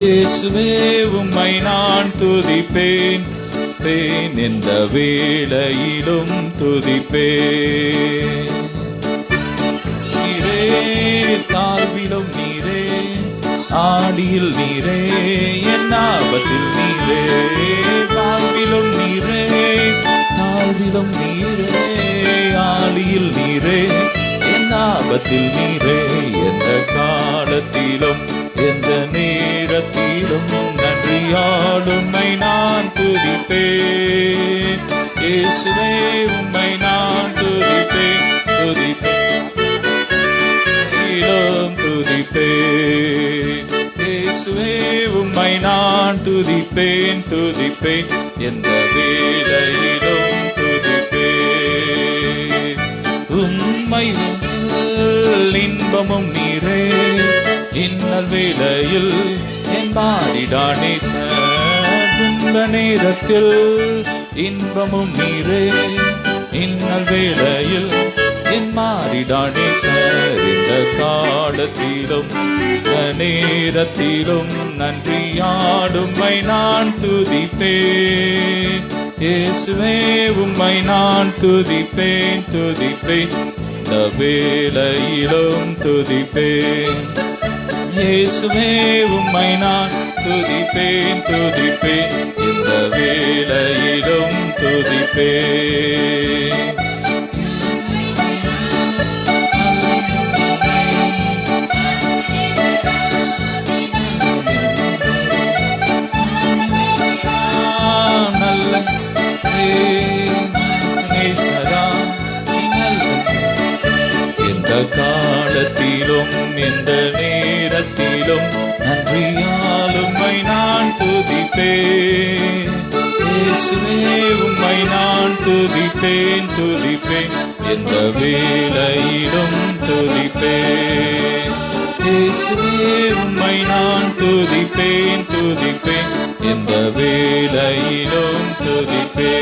இயேசுவே உம்மை நான் துதிப்பேன், எந்த வேளையிலும் துதிப்பேன். நீரே தாழ்விலும் நீரே, ஆடியில் நீரே, என் ஆபத்தில் நீரே. வாழ்விலும் நீரே, தாழ்விலும் நீரே, ஆடியில் நீரே, என் ஆபத்தில் நீரே. எந்த காலத்திலும் எந்த நேரத்திலும் நன்றியால் உம்மை நான் துதிப்பேன். இயேசுவே உம்மை நான் துதிப்பேன், துதிப்பேன். இயேசுவே உம்மை நான் துதிப்பேன், எந்த வேளையிலும் துதிப்பேன். உம்மை இன்பமும் நீரே, இன்னல் வேளையில் என் மாறிடானே துன்ப நேரத்தில் இன்பமும் நீரே, இன்னல் வேளையில் என் மாறிடானே இந்த காலத்திலும் நேரத்திலும் நன்றியாடும்மை நான் துதிப்பேன். இயேசுவே உம்மை நான் துதிப்பேன், இந்த வேளையிலும் துதிப்பேன். இயேசுவே உம்மை நான் துதிப்பேன், இந்த வேளையிலும் துதிப்பேன். நல்ல நேசரா, எந்த காலத்திலும் எந்த நேரத்திலும் நன்றியால் உம்மை நான் துதிப்பேன். இயேசுவே உம்மை நான் துதிப்பேன், எந்த வேளையிலும் துதிப்பேன். இயேசுவே உம்மை நான் துதிப்பேன், எந்த வேளையிலும் துதிப்பேன்.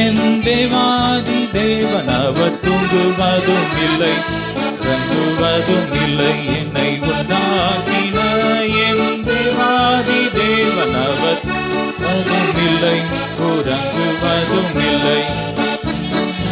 என் தேவாதி தேவன் அவர் தூங்குவதும் இல்லை, உறங்குவதும் இல்லை. என்னை உண்டாக்கின என் தேவாதி தேவன் அவர் இல்லை, உறங்குவதும் இல்லை.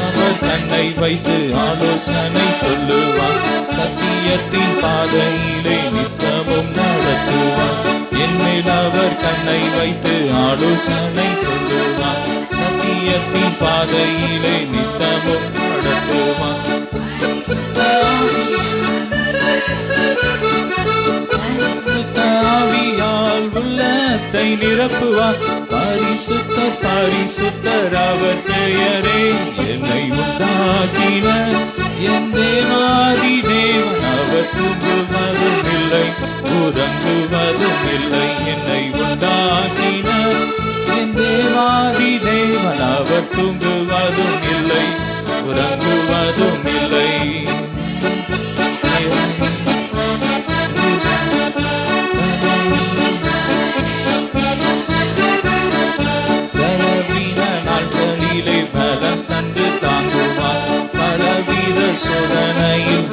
அவர் தன்னை வைத்து ஆலோசனை சொல்லுவார், சத்தியத்தின் பாதையிலே நித்தமும் நடத்துவார். என்னில் அவர் தன்னை வைத்து ஆலோசனை சொல்லுவார், சத்தியத்தின் பாதையிலே நித்தமும் நடத்துவார். ஆவியால் உள்ளத்தை நிரப்புவார், பரிசுத்தர் அவர் பெயரே. என்னை உண்டாக்கின என் தேவாதி தேவன் அவர் தூங்குவதும் இல்லை, உறங்குவதும் இல்லை. என்னை உண்டாக்கின என் தேவாதி தேவன் அவர் தூங்குவதும் இல்லை, உறங்குவதும் இல்லை. பலவீன நாட்களிலே பலம் தந்து தாங்குவார், பலவித சோதனையில்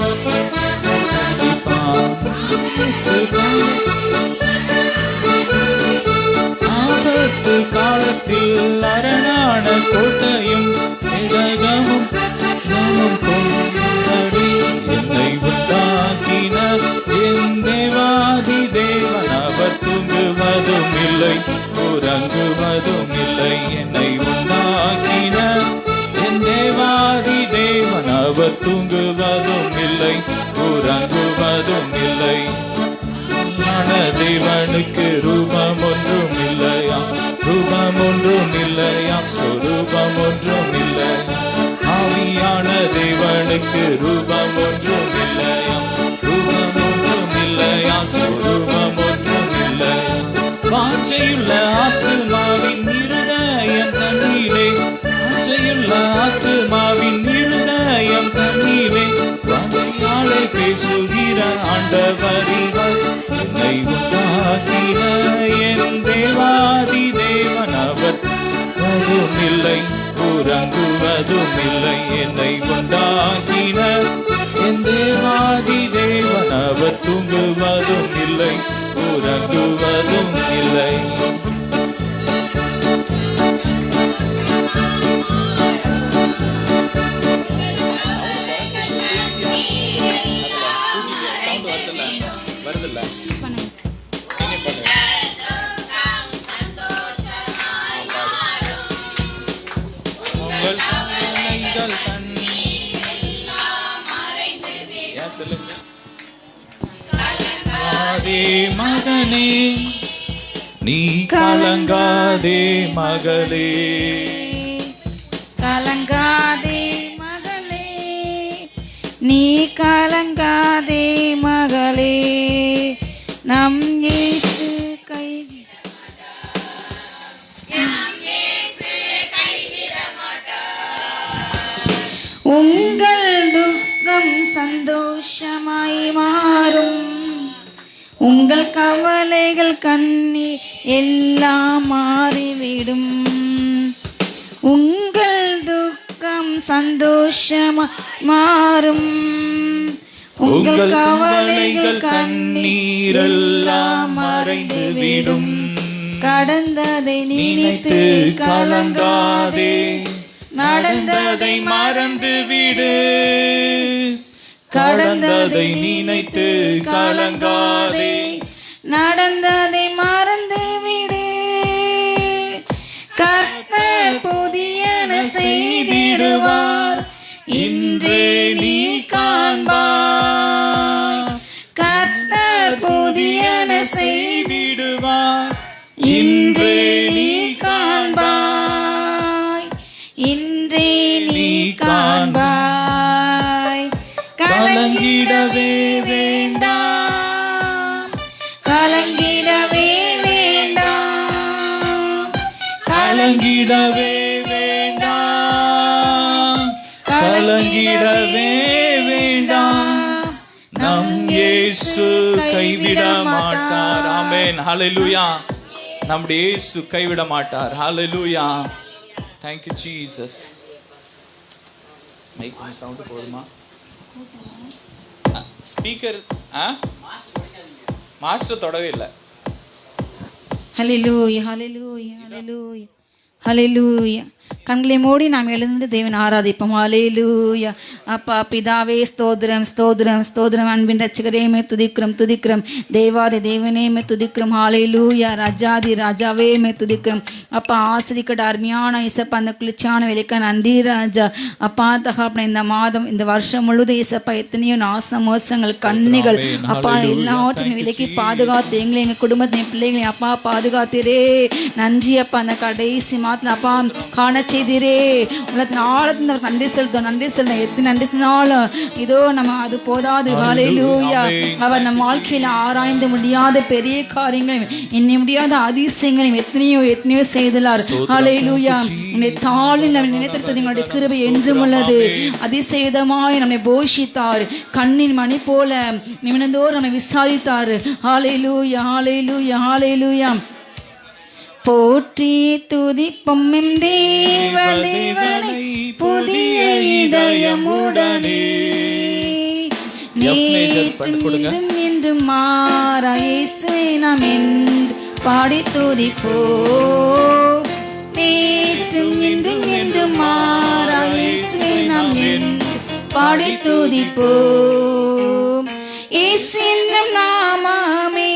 ஆபத்து காலத்தில் அரணான கோட்டையும் இடகமும் கொண்டடி. என்னை உண்டாக்கின என் தேவாதி தேவன் அவர் தூங்குவதும் இல்லை, உறங்குவதும் இல்லை. என்னை உண்டாக்கின என் தேவாதி தேவன் அவர் தூங்குவதும் இல்லை, உறங்குவதும் இல்லை. தேவனுக்கு ரூபம் ஒன்றும் இல்லையாம், ரூபம் ஒன்றும் இல்லையாம், சொரூபம் ஒன்றும் இல்லை. ஆவியான தேவனுக்கு ரூபம் ஒன்றும் இல்லையாம், ரூபம் ஒன்றும் இல்லையாம், சொரூபம் ஒன்றும் இல்லை. வாஞ்சையுள்ள ஆத்துமாவின் இருதயம் தண்ணீரே, வாஞ்சையுள்ள ஆத்துமாவின் இருதயம் தண்ணீரே. வாஞ்சையாலே பேசுகிற ஆண்டவர் இவர், என்னை உண்டாக்கின என் தேவாதி தேவன் அவர் இல்லை, உறங்குவதும் இல்லை. என்னை உண்டாக்கின என் தேவாதி தேவன் அவர் தூங்குவதும் இல்லை, உறங்குவதும் இல்லை. வருதுல்ல மகனே நீ கலங்காதே மகளே, கலங்காதே மகளே, நீ கலங்காதே மகளே, நம் இயேசு உங்கள் துக்கம் சந்தோஷமாய் மாறும், உங்கள் கவலைகள் கண்ணீர் எல்லாம் மாறிவிடும். உங்கள் துக்கம் சந்தோஷமாய் மாறும், உங்கள் கவலைகள் கண்ணீர் எல்லாம் மறைந்துவிடும். கடந்ததை நினைத்து கலங்காதே, நடந்ததை மறந்து விடு. கடந்ததை நினைத்து கலங்காதே, நடந்ததை மறந்து விடு. கர்த்தர் புதியன செய்திடுவார், இன்றே நீ காண்பாய். கர்த்தர் புதியன செய்திடுவார், இன்றே நீ காண்பாய். இன்றே நீ காண்பாய். கலங்கிடவே வேண்டாம், கலங்கிடவே வேண்டாம், கலங்கிடவே வேண்டாம், கலங்கிடவே வேண்டாம். நம் இயேசு கைவிட மாட்டார். ஆமென், ஹல்லேலூயா. நம்முடைய இயேசு கைவிட மாட்டார். Hallelujah. Thank you Jesus. Mic sound போடுமா? ஸ்பீக்கர் மாஸ்டர் தொடவே இல்லை. ஹல்லேலூயா, ஹல்லேலூயா, ஹல்லேலூயா, ஹல்லேலூயா. கண்களை மூடி நாம் எழுந்து தேவன் ஆராதிப்போம். ஹல்லேலூயா. அப்பா பிதாவே ஸ்தோத்திரம், ஸ்தோத்திரம், ஸ்தோத்திரம். அன்பின் ரட்சகரேமே துதிக்கிறோம், துதிக்கிறோம். தேவாதி தேவனேமே துதிக்கிறோம். ஹல்லேலூயா. ராஜாதி ராஜாவே மே துதிக்கிறோம். அப்பா ஆசிரிக்கட அருமையான இசப்பா அந்த குளிர்ச்சியான விலைக்க நன்றி ராஜா. அப்பா தகப்பன இந்த மாதம் இந்த வருஷம் முழுதும் இசப்பா எத்தனையோ நாசம் மோசங்கள் கண்ணிகள் அப்பா எல்லாவற்றையும் விலைக்கு பாதுகாத்து எங்களை எங்கள் குடும்பத்தையும் பிள்ளைகளையும் அப்பா பாதுகாத்தீரே. நன்றி அப்பா. அந்த கடைசி மாதத்தில் அப்பா காண செய்தீரே. உலகத்தின் ஆழத்தின் நன்றி செலுத்தோம், நன்றி செலுத்தோம். எத்தனை நன்றி சொன்னாலும் இதோ நம்ம அது போதாது. ஹல்லேலூயா. அவர் நம் வாழ்க்கையில் ஆராய்ந்து முடியாத பெரிய காரியங்களையும் எண்ணி முடியாத அதிசயங்களையும் எத்தனையோ எத்தனையோ செய்துள்ளார். ஹல்லேலூயா. உன்னை தாளில் நம்ம நினைத்திருப்பது எங்களுடைய கிருபை என்றும் உள்ளது. அதிசயமாய் நம்மை போஷித்தார். கண்ணின் மணி போல நிமிடந்தோறும் நம்மை விசாரித்தார். ஹல்லேலூயா, ஹல்லேலூயா, ஹல்லேலூயா. போற்றி துதிப்போம் எம் தேவ தேவனை புதிய இதயமுடனே, நேற்றும் இன்றும் மாறா இயேசுவை நாம் என்று பாடி துதிப்போம். நேற்றும் இன்றும் என்றும் மாறா இயேசுவை நாம் என்று பாடி துதிப்போம். இயேசு என்னும் நாமமே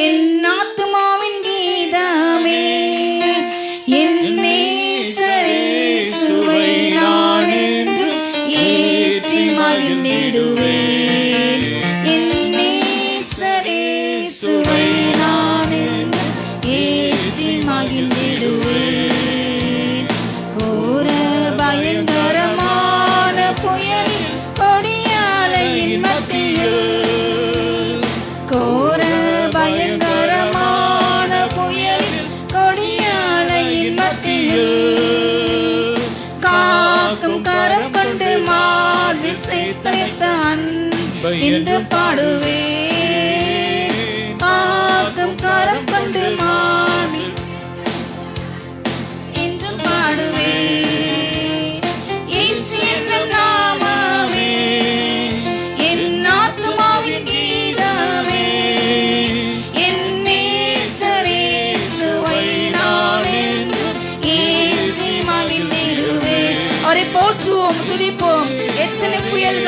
என் ஆத்துமாவின் கீதமே, என் நேசரேசுவை நான் என்றும் ஏற்றி மகிழ்ந்திடுவேன். என் நேசரேசுவை நான் என்றும் ஏற்றி மகிழ்ந்திடுவேன். கோர பயங்கரமான புயல் கொடியாலையின் மத்தியில், கோர பயங்கரமான புயல் கொடியாலையின் மத்தியில், காக்கும் கரம் கொண்டு மார்பு சேர்த்தான் என்று பாடுவேன். காக்கும் கரம் கொண்டு மார்பு என்று பாடுவேன். இயேசு என்னும் நாமமே என் ஆத்துமாவின்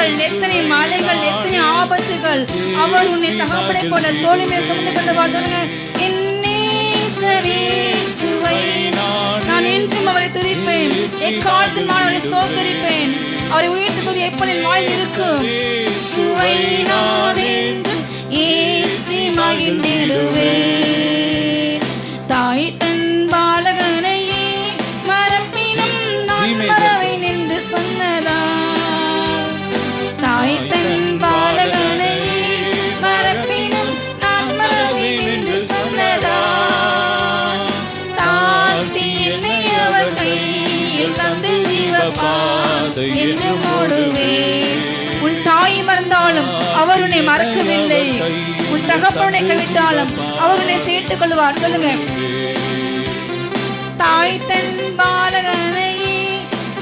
பாடுகள், எத்தனை மலைகள், எத்தனை ஆபத்துகள், அவர் உன்னை தகப்பனை போல தோளிலே சுமந்து கொண்டவர். சொல்லுங்க, என் நேசரேசுவை நான் என்றும் அவரை துதிப்பேன், எக்காலத்தில் நான் அவரை ஸ்தோத்தரிப்பேன். அவரை உயர்த்துவது எப்ப என் வாயில் இருக்கும். சுவை நான் என்றும் ஏற்றி மகிழ்ந்திடுவேன். தாய் தன் பாலகனையே மறப்பினும் நான் மறவேன் என்று சொன்னதா. தாய் தன் பாலகனையே மறப்பினும் நான் மறவேன் என்று சொன்னதா. தாழ்த்தி என்னை அவர் கையில் தந்து ஜீவபாதை என்று மூடுவேன். உன் தாய் மறந்தாலும் அவர் உன்னை மறக்கவில்லை. உன் தகப்பனை கைவிட்டாலும் அவர் உன்னை சேர்த்துக் கொள்வார். சொல்லுங்க, தாய் தன் பாலகனை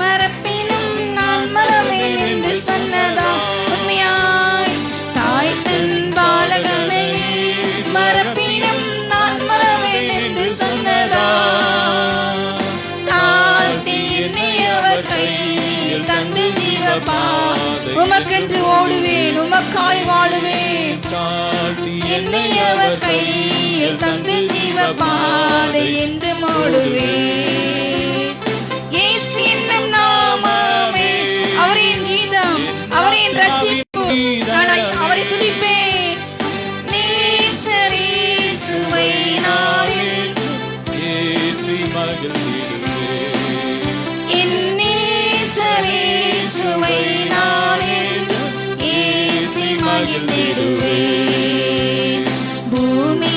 மறப்பினும் நான் மறவேன் என்று சொன்னதா. உண்மையாய் தாய் தன் பாலகனை மறப்பினும் நான் மறவேன் என்று சொன்னதா. தாழ்த்தி என்னை அவர் கையில் தந்து ஜீவபாதை உமக்கென்று ஓடுவேன், உமக்காய் வாழுவேன். என்னை அவர் கையில் தந்து ஜீவபாதை என்று மூடுவேன். இயேசு என்னும் நாமமே அவரின் கீதம், அவரின் ரட்சிப்பு. நான் அவரை துதிப்பேன். நேசரேசுவை நான் ஏற்றி மகிழ்ந்திடுவேன். என் நேசரேசுவை நான் ஏற்றி மகிழ்ந்திடுவேன். பூமி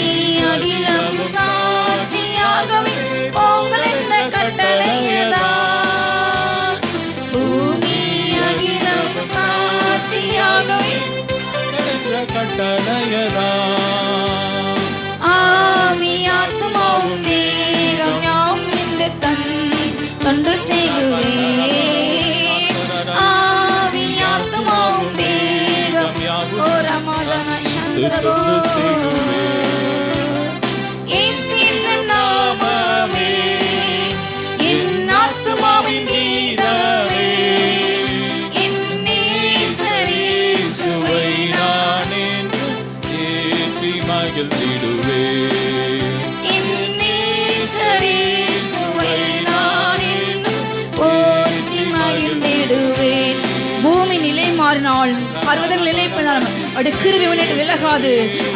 அகிலம் சாட்சியாகவே போங்கள் என்ற கட்டளையதா. பூமி அகிலம் சாட்சியாகவே கட்டளையதா. ஆவி ஆத்மாவும் தேகம் யாவும் என்று தொண்டு செய்குவேன். ஆவி ஆத்மாவும் தேகம் ஓ ரமதன சந்திரபோ. இயேசு என்னும் நாமமே என் ஆத்மாவின் கீதமே. என் நேசரேசுவை நான் ஏற்றி மகிழ்ந்திடுவேன். என் நேசரேசுவை நான் போற்றி மகிழ்ந்திடுவேன். பூமி நிலை மாறினாலும் பர்வதங்கள் நிலை பண்ணாலும் அவருடைய கிருபை உன்னை விலகாது.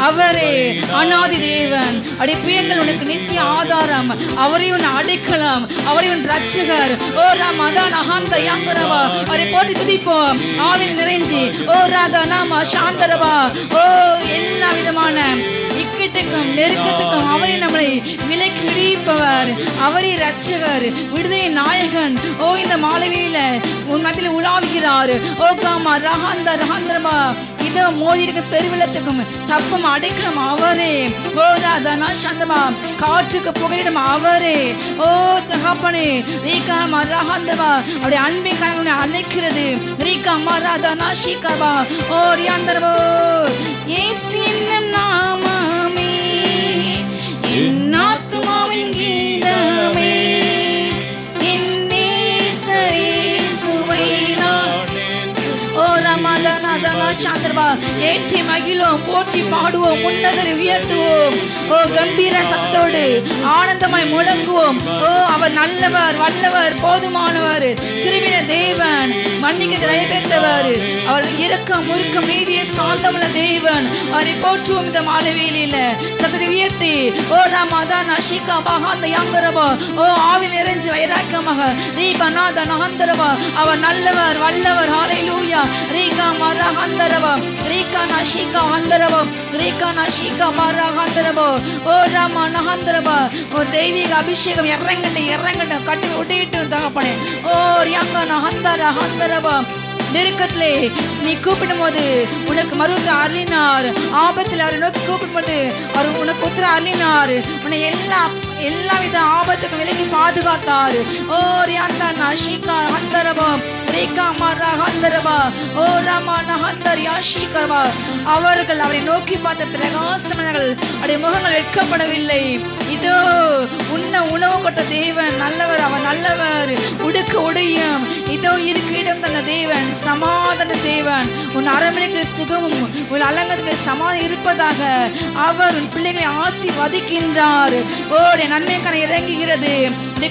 அவரே அநாதி தேவன். அவருடைய பிரியங்கள் உனக்கு நித்திய ஆதாரம். அவரை உன் அடைக்கலாம், அவரை உன் ரட்சகர். ஓ ராமதான் அகாந்த யாங்கரவா. அவரை போற்றி துதிப்போம் ஆவில் நிறைஞ்சி. ஓ ராதா நாம சாந்தரவா. ஓ எல்லா விதமான இக்கட்டுக்கும் நெருக்கத்துக்கும் அவரை நம்மளை விலைக்கு விடுவிப்பவர். அவரே ரட்சகர், விடுதலை நாயகன். ஓ இந்த மாலையில உன் மத்தியில் உலாவுகிறார். ஓ காமா ரஹாந்த ரஹாந்திரமா. இதோ மோதிருக்கு பெருவிளத்துக்கும் தப்பம் அடைக்கணும் அவரே. ஓ ராதனா சந்தமா. காற்றுக்கு புகையிடும் அவரே. ஓ தகப்பனே ரீகா மராஹந்தவா. அவருடைய அன்பின் கனவுனை அழைக்கிறது. ரீகா மராதனா ஷீகாவா. ஓ ரியாந்தரவோ. இயேசு என்னும் நாமமே என் ஆத்துமாவின் கீதமே. என் நேசரேசுவை நான் ஓ ரமதனா சாந்தரவா ஏற்றி மகிழும், போற்றி பாடுவோம், உன்னதரை உயர்த்துவோம். ஓ கம்பீர சத்தோடு ஆனந்தமாய் முழங்குவோம். ஓ அவர் நல்லவர், வல்லவர், போதுமானவர், கிருபையுள்ள தேவன், மன்னிக்க தயை பெற்றவர், அவர் இரக்கம் முறுக்கம் நீதியை சாந்தமுள்ள தேவன். அவரை போற்றுவோம் இந்த மாலைவேளையில சத்தத்தை உயர்த்தி. ஓ ராமதானா ஷீகா பஹாந்த யாங்கரவா. ஓ ஆவில் நிறைஞ்சு வைராக்கியமாக ரீபநாத நஹந்தரவா. அவர் நல்லவர், வல்லவர். ஹல்லேலூயா. ரீகா மரஹந்தரவா. ரீகா நஷீகா ஹந்தரவா. ரீகா நஷீகா மரஹந்தரவா. ஓ ராமா நஹந்தரவா. ஓ தெய்வீக அபிஷேகம் இறங்கட்டும் கட்டி ஒட்டிட்டு தகப்பனே. ஓ ரியாங்கா நஹந்தர ஹந்தரவா. நெருக்கத்திலே நீ கூப்பிடும் போது உனக்கு மருத்துவ அருளினார். ஆபத்தில் அவரை நோக்கி கூப்பிடும் போது அவர் உனக்கு உத்தர அருளினார். உன்னை எல்லா வித ஆபத்துக்கும் விலகி பாதுகாத்தார். ஓ ரியாந்தா நஷீகா ஹந்தரவா. அவர்கள் அவரை நோக்கி பார்த்த பிரகாசமனர்கள் அவருடைய முகங்கள் வெட்கப்படவில்லை. இதோ உன்ன உணவு கொட்ட தேவன் நல்லவர், அவர் நல்லவர், உடுக்க உடையும் இதோ இருக்கு இடம் தந்த தேவன், சமாதான தேவன், உன் அரண்மனைக்கு சுகமும் உன் அலங்கத்தில் சமாதானம் இருப்பதாக அவர் உன் பிள்ளைகளை ஆசீர்வதிக்கின்றார். ஓடைய நன்மைக்கான இறங்குகிறது,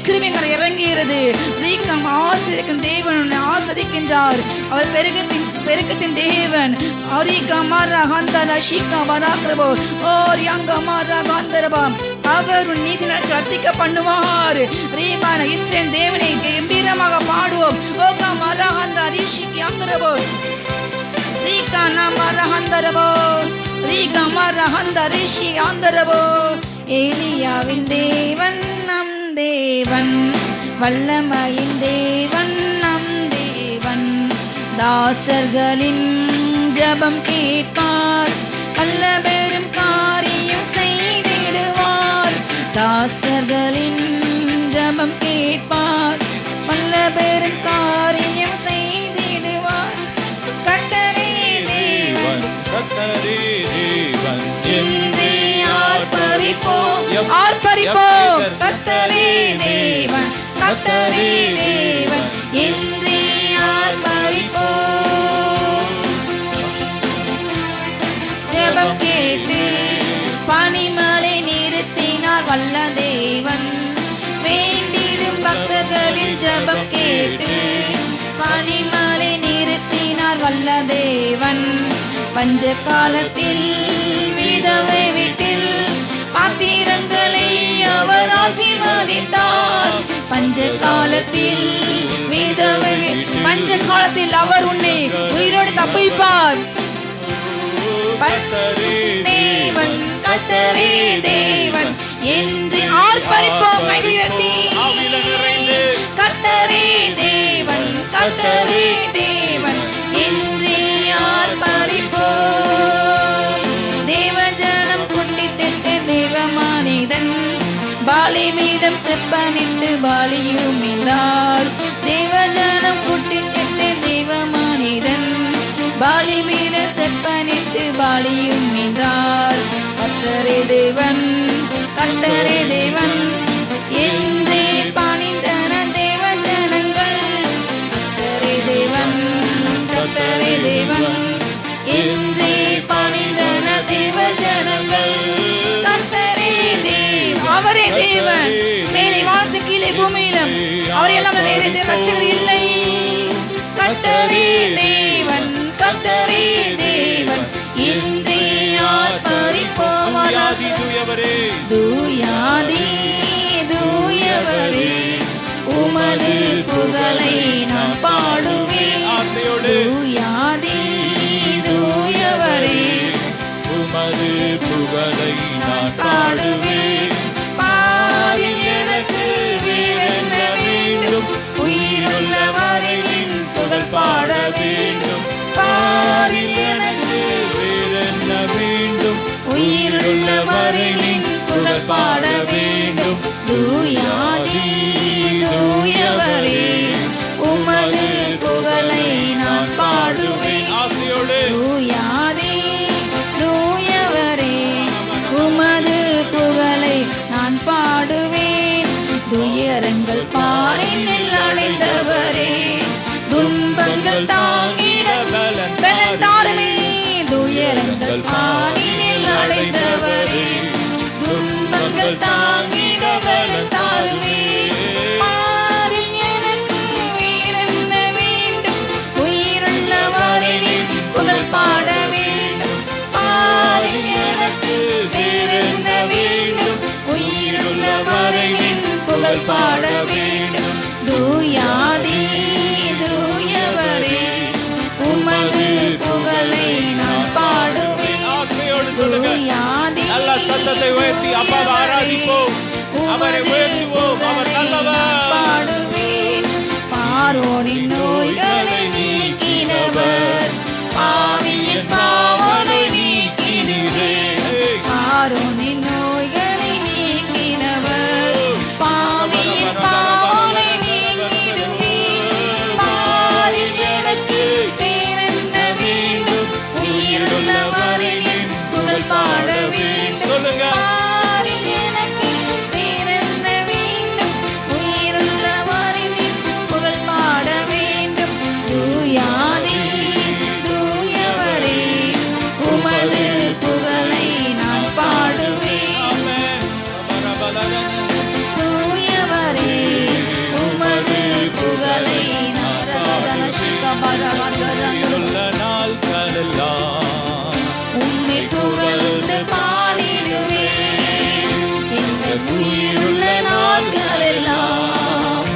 கிருமிக்கான இறங்குகிறது. ரீக்கம் ஆசிரியக்கும் தேவன் உன்னை ஆசிரிக்கின்றார். அவர் பெருக்கத்தின் தேவன். அவர் உன் நீதி வர்த்திக்க பண்ணுவார். இஸ்ரேல் தேவனை கம்பீரமாக பாடுவோம். ஏலியாவின் தேவன் நம் தேவன், வல்லமையின் தேவன் நம் தேவன். தாசர்களின் ஜபம் கேட்பார், அல்ல பெரும் காரியம் செய்திடுவார். தாசர்களின் ஜபம் கேட்பார், அல்ல பெரும் காரியம் செய்திடுவார். கர்த்தரே தேவன், கர்த்தரே தேவன், இன்றே ஆர்ப்பரிப்போம், ஆர்ப்பரிப்போம். கர்த்தரே தேவன், கர்த்தரே தேவன், இன்றே ஆர்ப்பரிப்போம். ஜெபம் கேட்டு பனிமலை நிறுத்தினார் வல்ல தேவன். வேண்டிடும் பக்தர்களின் ஜெபம் கேட்டு பனிமலை நிறுத்தினார் வல்ல தேவன். பஞ்ச காலத்தில் விதவை வீட்டில் பாத்திரங்களை அவர் ஆசீர்வதித்தார். பஞ்ச காலத்தில் விதவை, பஞ்ச காலத்தில் அவர் உன்னை உயிரோடு தப்பிப்பார். தேவன், கர்த்தரே தேவன் என்று ஆர்ப்பரிப்போம். கர்த்தரே தேவன், கர்த்தரே தேவன் என்று ஆர்ப்பரிப்போம். தேவஜனம் குண்டித்திட்ட தேவ மனிதன் பாலி மீதம் செப்பனிட்டு பாலியும் இல்லார். தேவஜனம் குண்டித்திட்ட தேவ மனிதன் பாலி மீத செப்பனிட்டு பாலியும் இல்லார். கர்த்தரே தேவன், கர்த்தரே தேவன் என்றே பணிந்தன தேவ ஜனங்கள். கர்த்தரே தேவன், கர்த்தரே தேவன் என்றே பணிந்தன தேவ ஜனங்கள். கர்த்தரே தேவன், அவரே தேவன், மேலே வாழ்ந்து கீழே பூமியிலும் அவரை எல்லாம் வேறு ரட்சகர் இல்லை. கர்த்தரே தேவன், கர்த்தரே தேவன் என்றே ஆர்ப்பரிப்போம். தூயாதி தூயவரே, உமது புகழை நான் பாடுவேன். தூயாதி தூயவரே, உமது புகழை நான் பாடுவேன். பாரில் எனக்கு வேறென்ன வேண்டும், உயிருள்ளவரின் புகழ் பாட வேண்டும். பாரில் எனக்கு வேறென்ன வேண்டும், உயிருள்ளவரின் புகழ் பாட வேண்டும். தூயாதி தூயவரே, உமது புகழை நான் பாடுவேன். தூயாதி தூயவரே, உமது புகழை நான் பாடுவேன். துயரங்கள் பாரினில் அடைந்தவரே, துன்பங்கள் தாங்கிட பலன் தாருமே. துயரங்கள் பாரினில் அடைந்தவரே, துன்பங்கள் தாங்கிட பலன் தாருமே. பாரில் எனக்கு வேறென்ன வேண்டும், உயிருள்ளவரின் புகழ் பாட வேண்டும். பாரில் எனக்கு வேறென்ன வேண்டும், உயிருள்ளவரின் புகழ் பாட வேண்டும். தூயாதி தூயவரே, உமது புகழை நான் பாடுவேன். தூயாதி சத்தத்தை உயர்த்தி அப்பாவை ஆராதிப்போம், அவரை உயர்த்துவோம். அவர் நல்லவர். பாடுவேன். பார்வோனின் நோய்களை நீக்கினவர், பாவியின் பாவனை நீக்கினீரே. பார்வோனின் நோய்களை நீக்கினவர், பாவியின் பாவனை நீக்கிடுவே. பாரில் சொல்லுங்க. எனக்கு வேறென்ன வேண்டும்? உயிருள்ளவரின் புகழ் பாட வேண்டும். தூயாதி தூயவரே, உமது புகழை நான் பாடுவேன். தூயவரே, உமது புகழை நான் நாட்களெல்லாம் உம்மை புகழ்ந்து பாடிடுவேன். எங்கள் உயிருள்ள நாட்களெல்லாம்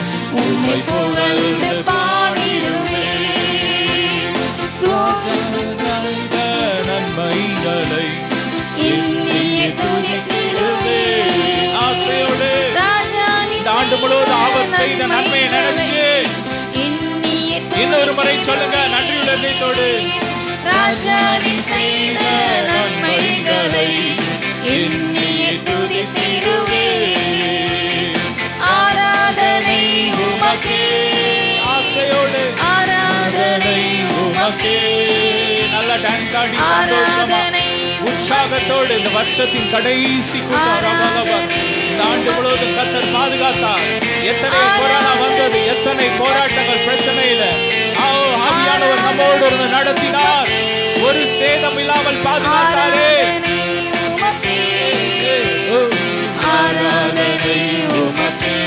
உம்மை புகழ்ந்து பாடிடுவேன். நன்மைகளை எண்ணிய துதித்திடுவேன். ஆசையோடு ராஜா நீ இந்த ஆண்டு முழுவதும் அவர் செய்த நன்மையை நினைச்சு எண்ணிய இன்னொரு முறை சொல்லுங்க நன்றியுள்ள இதயத்தோடு. ராஜா நீ செய்த நன்மைகளை எண்ணிய துதித்திடுவேன். ஆராதனை உமக்கே, ஆசையோடு ஆராதனை உமக்கே, நல்ல டான்ஸ் ஆடி சந்தோஷமா உற்சாகத்தோடு இந்த வருஷத்தின் கடைசி கூட்டம் இந்த ஆண்டு முழுவதும் கர்த்தர் பாதுகாத்தார். எத்தனை கொரோனா வந்தது, எத்தனை போராட்டங்கள், பிரச்சனையில ஆவியானவர் நம்மோடு இருந்து நடத்தினார். ஒரு சேதம் இல்லாமல் பாதுகாத்தாரே. ஆராதனை உமக்கே,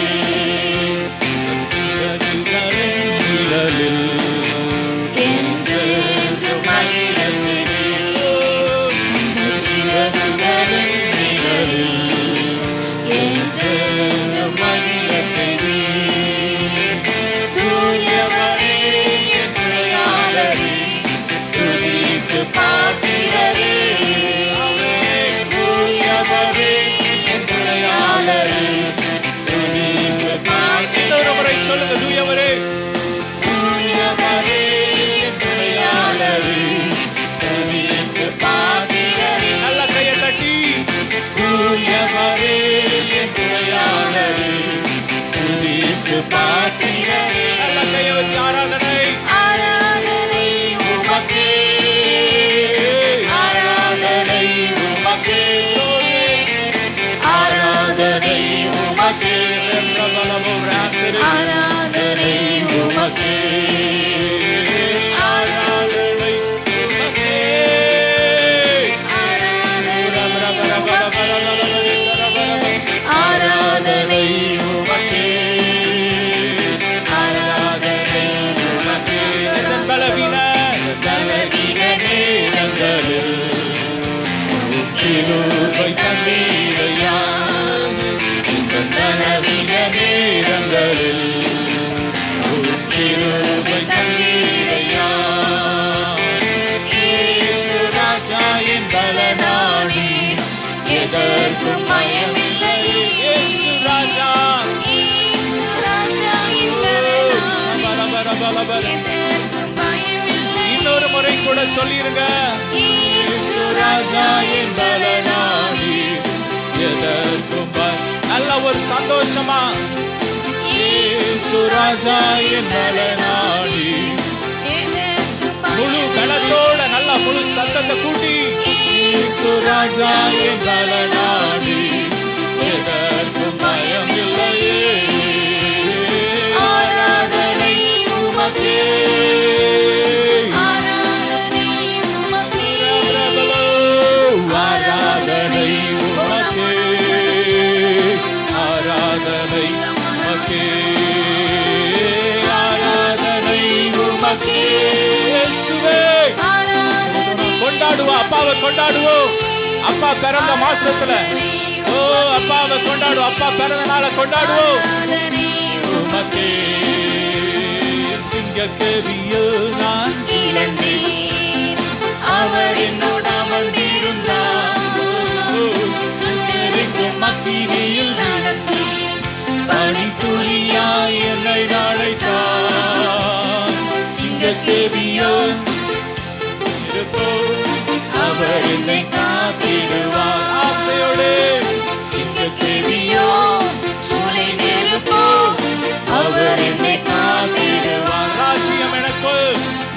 என்றென்று மகிழச் செய்தீர். சிறகுகளின் நிழலில் என்றென்று மகிழச் செய்தீர். தூயவரே, என் துணையாளரே, துதிக்கு பாத்திரரே. தூயவரே, என் துணையாளரே, துதிக்கு பாத்திரரே. இன்னொரு முறை சொல்லுங்க. தூயவரே, தூயவரே, என் துணையாளரே, துதிக்கு பாத்திரரே. நல்ல கையை தட்டி. தூயவரே, என் துணையாளரே, துதிக்கு பாத்திரரே. நல்ல கையை வச்சு ஆராதனை. ஆராதனை உமக்கே, ஆராதனை உமக்கே, ஆராதனை உமக்கே, ஆராதனை உமக்கே, ஆராதனை உமக்கே. ஆராதனை உமக்கே, ஆராதனை உமக்கே. என் பலவீன பலவீன நேரங்களில் கிருபை தந்தீரையா. இந்த பலவீன நேரங்களில் கிருபை தந்தீரையா. இயேசு ராஜா என் பலனாடி, எதற்கும் பயமில்லை. இயேசு ராஜா. இயேசு ராஜா என் பலனாடி, எதற்கும் பயமில்லை. இன்னொரு முறை கூட சொல்லிருங்க. இயேசு ராஜா என் பலனாடி, எதற்கும் நல்ல ஒரு சந்தோஷமா. இயேசு ராஜா என் பலனாடி, முழு கணத்தோட நல்ல முழு சத்தத்தை கூட்டி. இயேசு ராஜா என் பலனாடி, எதற்கும் பயம் இல்லையே. ஆராதனை உமக்கே, ஆராதனை உமக்கே, ஆராதனை உமக்கே, ஆராதனை உமக்கே, ஆராதனை உமக்கே. இயேசுவே. ஆராதனை கொண்டாடுவோம், அப்பாவை கொண்டாடுவோம். அப்பா பிறந்த மாசத்துல அப்பாவை கொண்டாடுவோம். அப்பா பிறந்த நாளை கொண்டாடுவோம். உமக்கே சிங்கக்கேவியில் நான் இழந்தேன். அவர் என்னோட அமர்ந்திருந்தார். சுட்டெரிக்கு மத்தியில் நடத்தி பனித்துளியாய் என்னை அழைத்தார். சிங்கக்கேவியோ அவர் என்னை காத்திடுவார். ஆசையோடு சிங்கக்கேவியோ சூளை நெருப்போ அவர் என்னை காத்திடுவார். ராஜ்யம் எனக்குள்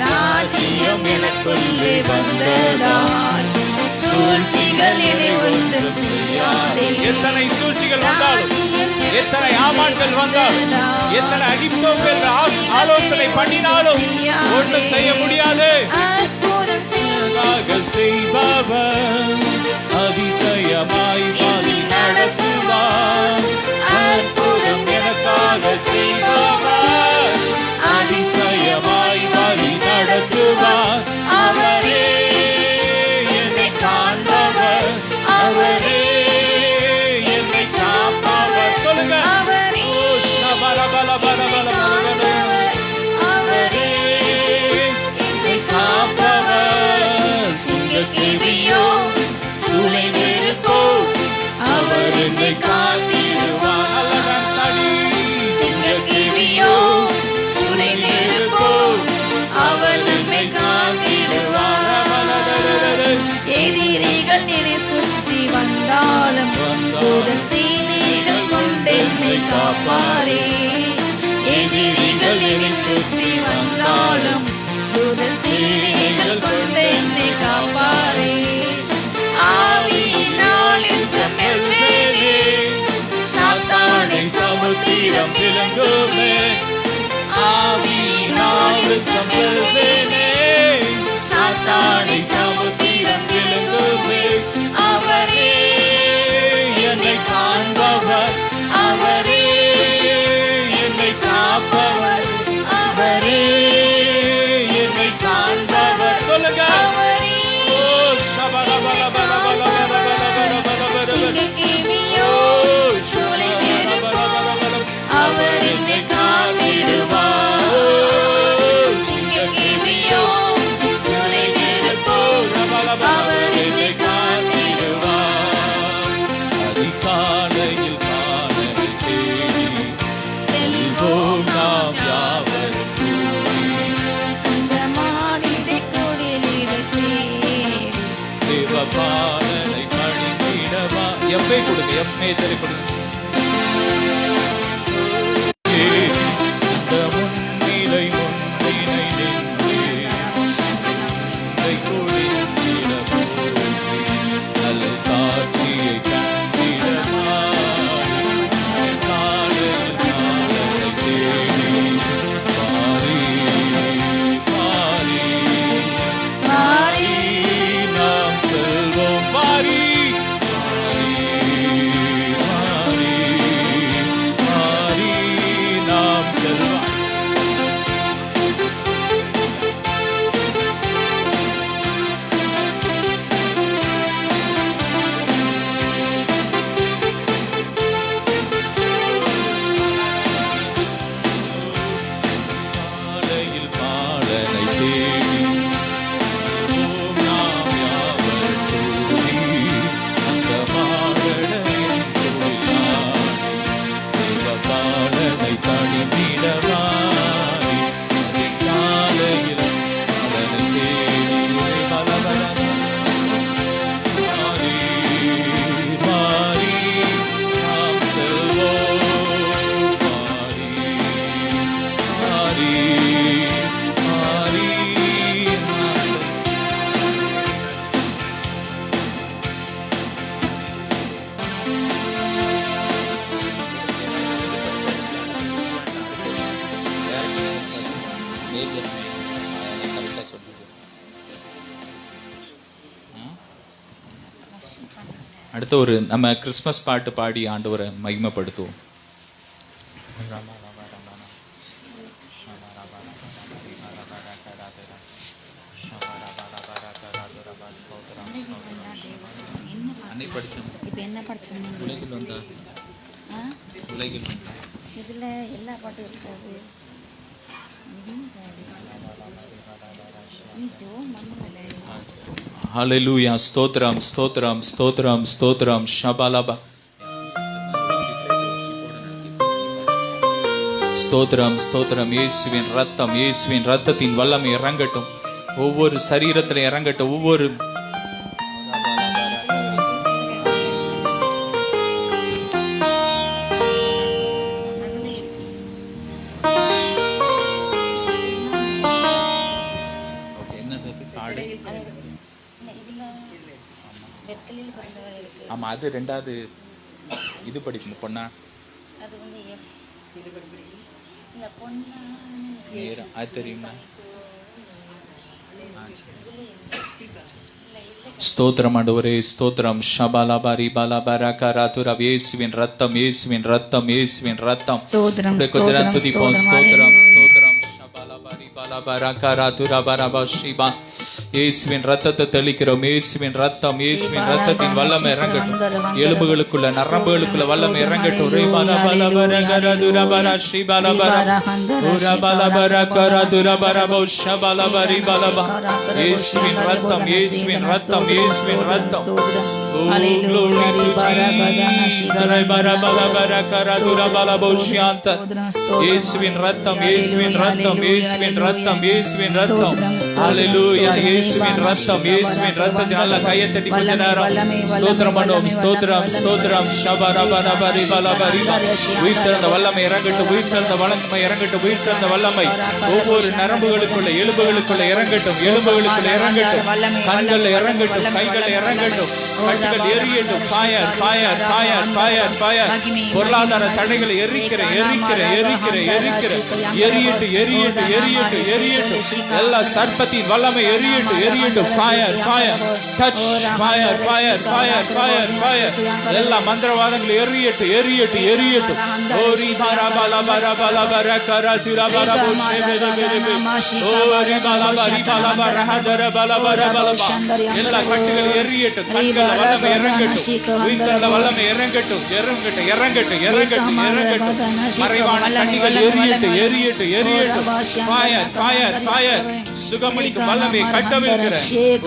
ராஜ்யம் எனக்குள்ளே வந்ததால் சூளை சூழ்ச்சிகள் என்னை ஒன்றும் செய்யாதே. எத்தனை சூழ்ச்சிகள் வந்தாலும், எத்தனை ஆமான்கள் வந்தாலும், எத்தனை அகிப்தோப்பேல் ஆலோசனை பண்ணினாலும் ஒன்றும் செய்ய முடியாது. அற்புதம் செய்பவர் அதிசயமாய் வழி நடத்துவார். அற்புதம் எனக்காக செய்பவர் அதிசயமாய் வழி நடத்துவார். அவரே என்னை காண்பவர், அவரே என்னை காப்பவர். சொல்லுங்க. அவரே என்னை காப்பவர். சிங்கக்கேவியோ சூளை நெருப்போ அவர் என்னை காத்திடுவார். சிங்கக்கேவியோ சூளை நெருப்போ அவர் என்னை காத்திடுவார். எதிரிகள் என்னை சுற்றி வந்தாலும் சீனைகள் கொண்டென்னை காப்பாரே. எதிரிகள் என்னை சுற்றி வந்தாலும் சீனைகள் கொண்டென்னை காப்பாரே. ஆவியினால் யுத்தம் வெல்வேனே, சாத்தானை சமுத்திரம் விளங்குமே. ஆவியினால் யுத்தம் வெல்வேனே, சாத்தானை சமுத்திரம் விளங்குமே. அவரே என்னை காண்பவர், அவரே என்னை காப்பவர், அவரே என்னை காண்பவர். சொல்லுங்க. அவர் என்னை காத்திடுவார். சிங்கக்கேவியோ சூளை நெருப்போ அவர் என்னை காத்திடுவார். அதிகாலையில் காணலை தேடி செல்வோம் நாம் யாவரும் கூடி. அந்த மானிடை குடிலிட தேடி தேவபாலனை பணிந்திடவா. எம்மை கொடுங்க, எம்மை தரை கொடுங்க. முன்னிலை முன்னிலை நின்று குடித்திட நல்ல காட்சியை கண்டிடவா. காலையில் காலனை தேடி பாரி பாரி பாரி நாம் செல்வோம். பாரி அடுத்த ஒரு நம்ம கிறிஸ்மஸ் பாட்டு பாடி ஆண்டவரை மகிமைப்படுத்துவோம். அன்னை படிச்சோம். இப்போ என்ன படிச்சோம்? உலகில் வந்தா உலகில் இதில் எல்லா பாட்டும் இருக்காது. ஹல்லேலூயா. ஸ்தோத்திரம் ஸ்தோத்திரம் ஸ்தோத்திரம் ஸ்தோத்திரம். ஷபாலபா. ஸ்தோத்திரம் ஸ்தோத்திரம். இயேசுவின் ரத்தம், இயேசுவின் ரத்தத்தின் வல்லமை இறங்கட்டும், ஒவ்வொரு சரீரத்தில் இறங்கட்டும். ஒவ்வொரு ஆமா, அது ரெண்டாவது இது படிக்கணும் பொண்ணா. அது தெரியுமா? ஸ்தோத்திரம் ஆண்டவரே, ஸ்தோத்திரம். ஷபாலபாரி பாலபரகராதுர. இயேசுவின் ரத்தம், இயேசுவின் ரத்தம், இயேசுவின் ரத்தம். ஸ்தோத்திரம், கொஞ்ச நேரம் துதிப்போம். ஸ்தோத்திரம், ஸ்தோத்திரம். ஷபாலபாரி பாலபரகராதுர பரபஷிபா. இயேசுவின் ரத்தத்தை தெளிக்கிறோம். இயேசுவின் ரத்தம், இயேசுவின் ரத்தத்தின் வல்லமை இறங்கட்டும். எலும்புகளுக்குள்ள நரம்புகளுக்குள்ள வல்லமை இறங்கட்டும். இயேசுவின் ரத்தம், இயேசுவின் ரத்தம், இயேசுவின் ரத்தம். இயேசுவின் ரத்தம், இயேசுவின் ரத்தம், இயேசுவின் ரத்தம், இயேசுவின் ரத்தம். ஹல்லேலூயா. இயேசுவின் ரத்தம், இயேசுவின் ரத்தத்தினால கையை தட்டி கொஞ்ச நேரம் ஸ்தோத்திரம் பண்ணுவோம். ஸ்தோத்திரம், ஸ்தோத்திரம். ஷபரபரபரி பலபரி. உயிர்த்தெழுந்த வல்லமை இறங்கட்டும், உயிர்த்தெழுந்த வல்லமை இறங்கட்டும், உயிர்த்தெழுந்த வல்லமை ஒவ்வொரு நரம்புகளுக்குள்ள எலும்புகளுக்குள்ள இறங்கட்டும், எலும்புகளுக்குள்ள இறங்கட்டும், கண்கள் இறங்கட்டும், கைகள் இறங்கட்டும், கட்டுகள் எரியட்டும். Fire, fire, fire, fire, fire. பொருளாதார தடைகளை எரிக்கிற எரிக்கிற எரிக்கிற எரிக்கிற எரியட்டு எரியட்டு எரியட்டு எரியட்டு. எல்லா சர்ப்பத்தின் வல்லமை எரியட்டு எரியட்டு. Fire, fire, touch, fire, fire, fire, fire, fire. எல்லா மந்திரவாதங்கள் எரியட்டு எரியட்டு எரியட்டு. ஓரி பரபல பரபல பரகர திரபல போஷேபெபெபெபெ. ஓரி பலபரி பலபர ஹதர பலபர பலபா. எல்லா கட்டுகள் எரியட்டு. கண்கள் வல்லமை இறங்கட்டும், உயிர்த்தெழுந்த வல்லமை இறங்கட்டும், இறங்கட்டும், இறங்கட்டும், இறங்கட்டும், இறங்கட்டும். மறைவான கண்ணிகள் எரியட்டு எரியட்டு எரியட்டு. Fire, fire, fire. சுகமளிக்கும் வல்லமை கட்டவிழ்கிற.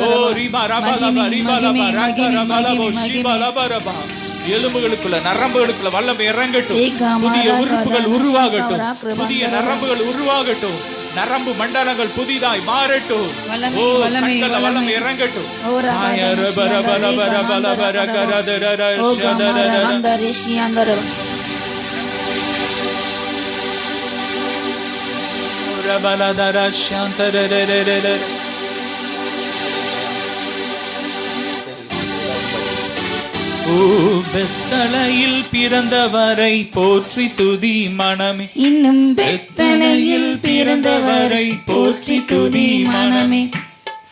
ஓ ரிபா ரபலப ரிபலப ரகரபலபோ ஷிபலபரபா. எலும்புகளுக்குள்ள நரம்புகளுக்குள்ள வல்லமை இறங்கட்டும். புதிய உறுப்புகள் உருவாகட்டும், புதிய நரம்புகள் உருவாகட்டும், நரம்பு மண்டலங்கள் புதிதாய் மாறட்டும். ஓ கண்கள வல்லமை இறங்கட்டும். பெத்தலையில் பிறந்தவரை போற்றி துதி மனமே. இன்னும் பெத்தலையில் பிறந்தவரை போற்றி துதி மனமே.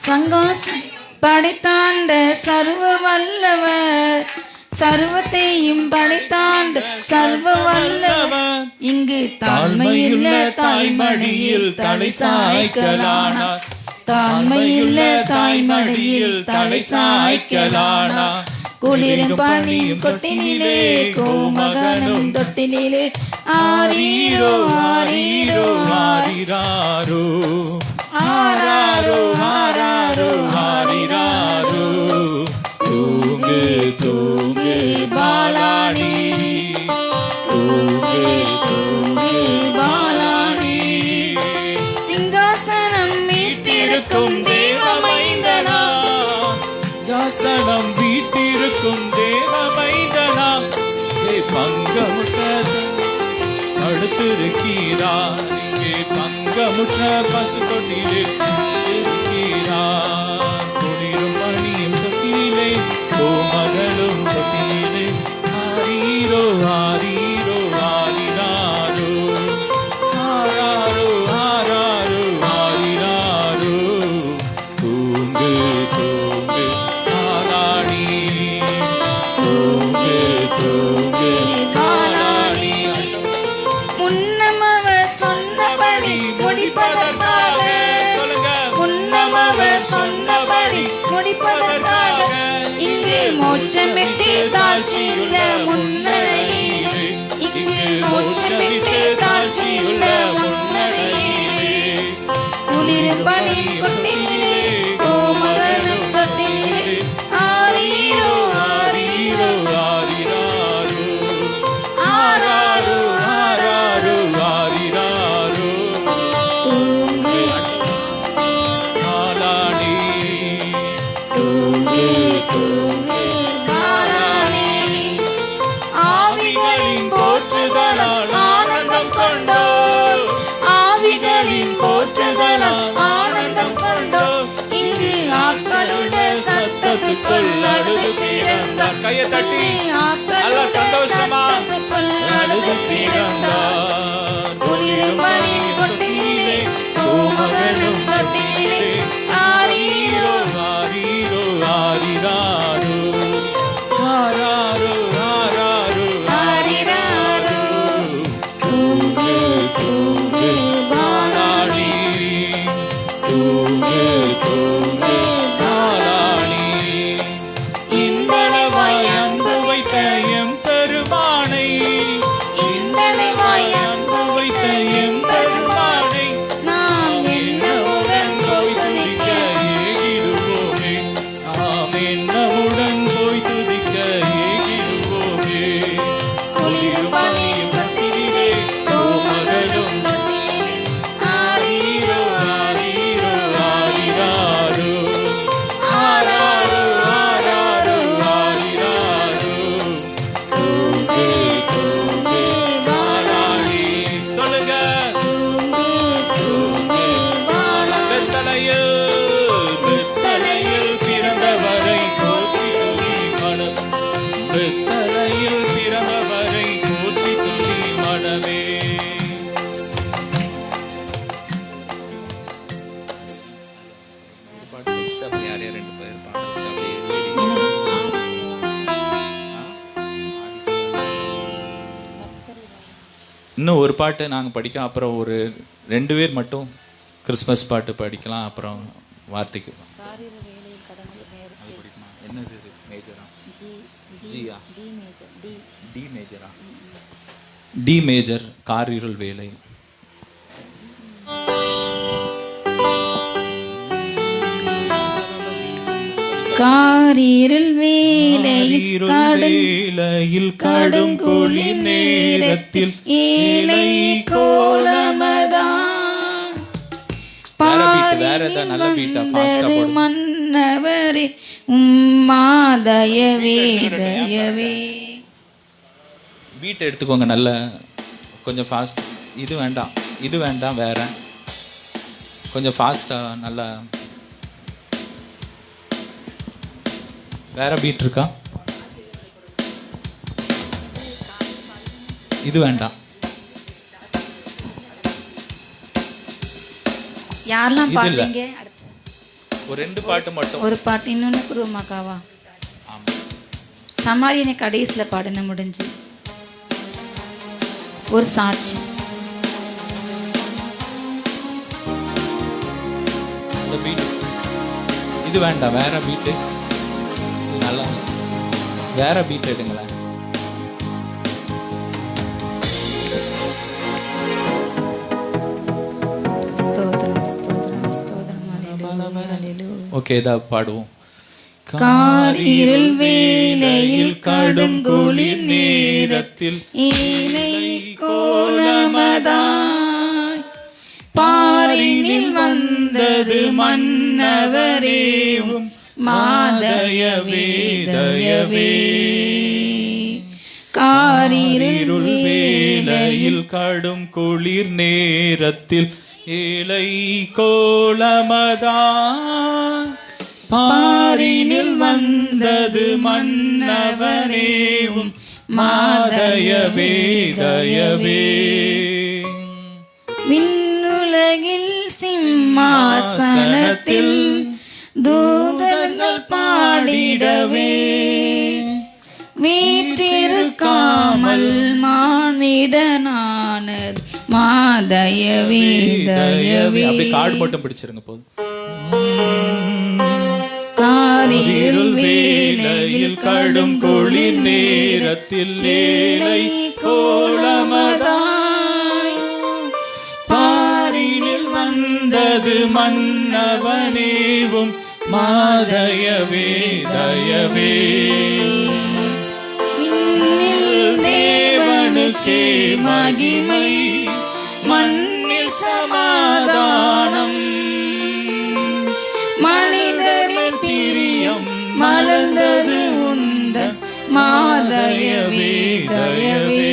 சங்கோசம் படைத்தாண்ட சர்வ வல்லவர், சர்வத்தையும் படைத்தாண்ட சர்வ வல்லவர். இங்கு தாழ்மையுள்ள தாய்மடியில் தலை சாய்க்கலானார், தாழ்மையுள்ள தாய்மடியில் தலை சாய்க்கலானார். குளிரும் பனியும் கொட்டினிலே கோமகனும் தொட்டினிலே ஆரீரோ ஆரீரோ ஆரிராரோ ஆராரோ ஆராரோ ஆரிராரோ. தூங்கு தூங்கு பாலானி, தூங்கு தூங்கு பாலானி. சிங்காசனம் மீட்டிருக்கும் தேவமைந்தனா, சிங்காசனம் வீட்டிருக்கும் தேவமைந்தனா. பங்கமுற்ற அடுத்திருக்கிறார், இங்கே பங்கமுற்ற பசு கொட்டிலே இருக்கிறார். குளிரும் பனியும் தொட்டிலே கோமகளும் தொட்டிலே ஆரீரோ ஆரீரோ ஆரிராரோ ஆராரோ ஆராரோ ஆரிராரோ. தூங்கு தூங்கு ஆராணி, தூங்கு தூங்கு ஆராணி. முன்னமவர் சொன்னபடி முடிப்பதற்காக, முன்னமவர் சொன்னபடி முடிப்பதற்காக இங்கு மோட்சமிட்டு தாழ்ச்சியுள்ள முன்னரையிலே, இங்கு மோட்சமிட்டு தாழ்ச்சியுள்ள முன்னரையிலே. குளிரும் பனியும் கொட்டினிலே கோமகனும் தொட்டினிலே ஆரீரோ ஆரீரோ ஆரிராரோ ஆராரோ ஆராரோ ஆரிராரோ. தூங்கு ஆலாடி தூங்கு தூங்கு பாலானே. ஆவிகளின் போற்றுதலால் ஆனந்தம் கொண்டோ, ஆவிகளின் போற்றுதலால் ஆனந்தம் கொண்டோ. இங்கு ஆக்களுடைய சத்தத்துக்குள் அழுது பிறந்த கையை தட்டி நல்ல சந்தோஷமா அழுது தீர்ந்தார். குளிரும் பனியின் தொட்டியிலே கோமகனும் தொட்டியிலே ஆரீரோ ஆரீரோ ஆரிராரோ ஆராரோ ஆராரோ ஆரிராரோ. தூங்கு தூங்கு பாலாடி, தூங்கு தூங்கு பாலாடி. இன்பளவாய் அன்பு வைத்த எம் பெருமானை, இன்பளவாய் அன்பு வைத்த எம் பெருமானை நாம் என்னவுடன் போய் துதிக்க ஏகிடுவோமே. நாம் என்னவுடன் போய் துதிக்க ஏகிடுவோமே. குளிரும் பனியும் தொட்டியிலே கோமகனும் ஆரீரோ ஆரீரோ ஆரிராரோ ஆராரோ ஆராரோ ஆரிராரோ. தூங்கு தூங்கு பாலாடி. சொல்லுங்க. தூங்கு பெத்தலையில் பெத்தலையில் பிறந்தவரை போற்றி துதி மனம். பெத்தலையில் பிறந்தவரை போற்றி துதி மனமே. இன்னும் ஒரு பாட்டு நாங்கள் படிக்கலாம், அப்புறம் ஒரு 2 பேர் மட்டும் கிறிஸ்மஸ் பாட்டு படிக்கலாம், அப்புறம் வார்த்தைக்கு அது படிக்குமா? என்னது இது? மேஜரா? ஜியா? டி மேஜரா? டி மேஜர், காரிருள் வேலை. காரிருள் வேளையில் வேலையில் கடும் குளிர் நேரத்தில் ஏழை கோலமதான் வேற ஏதாவது நல்ல பீட்டா ஃபாஸ்டா போடு. மன்னவரே உம்மாதயவே தயவே. பீட் எடுத்துக்கோங்க, நல்ல கொஞ்சம் ஃபாஸ்ட். இது வேண்டாம், இது வேண்டாம், வேற கொஞ்சம் ஃபாஸ்டா நல்லா வேற பீட் இருக்கா? இது வேண்டாம். யாரெல்லாம் இது இல்ல. பாடுறீங்க? ஒரு 2 பாட்டு மட்டும். ஒரு பாட்டு, இன்னொன்னு குருமாக்காவா? ஆமா. சமாரியனை கடைசியில் பாடின முடிஞ்சு ஒரு சாட்சி. இந்த பீட் இது வேண்டாம், வேற பீட்டு. இது நல்லா வேற பீட் எடுங்களேன். ஸ்தோத்திரம் ஸ்தோத்திரம் ஸ்தோத்திரம். ஹல்லேலூயா ஹல்லேலூயா. ஓகே, இதா பாடுவோம். காரிருள் வேளையில் கடுங்குளிர் நேரத்தில் ஏழை கோலமதாய் பாரினில் வந்தது மன்னவரேவும் மாதயவே தயவே. காரிருள் வேளையில் கடும் குளிர் நேரத்தில் ஏழை கோலமதான் பாரினில் வந்தது மன்னவரேவும் மாதயவே தயவே. விண்ணுலகில் சிம்மாசனத்தில் தூதர்கள் பாடிடவே வீற்றிருக்காமல் மானிடனானது மாதயவே தயவே. அப்படி கார்டு மட்டும் பிடிச்சிருங்க போதும். காரிருள் வேளையில் கடும் குளிர் நேரத்தில் ஏழை கோலமதாய் பாரினில் வந்தது மன்னவனேவும் மாதயவே தயவே. விண்ணில் தேவனுக்கே மகிமை, மண்ணில் சமாதானம், மனிதரின் பிரியம் மலர்ந்தது உந்த மாதயவே தயவே.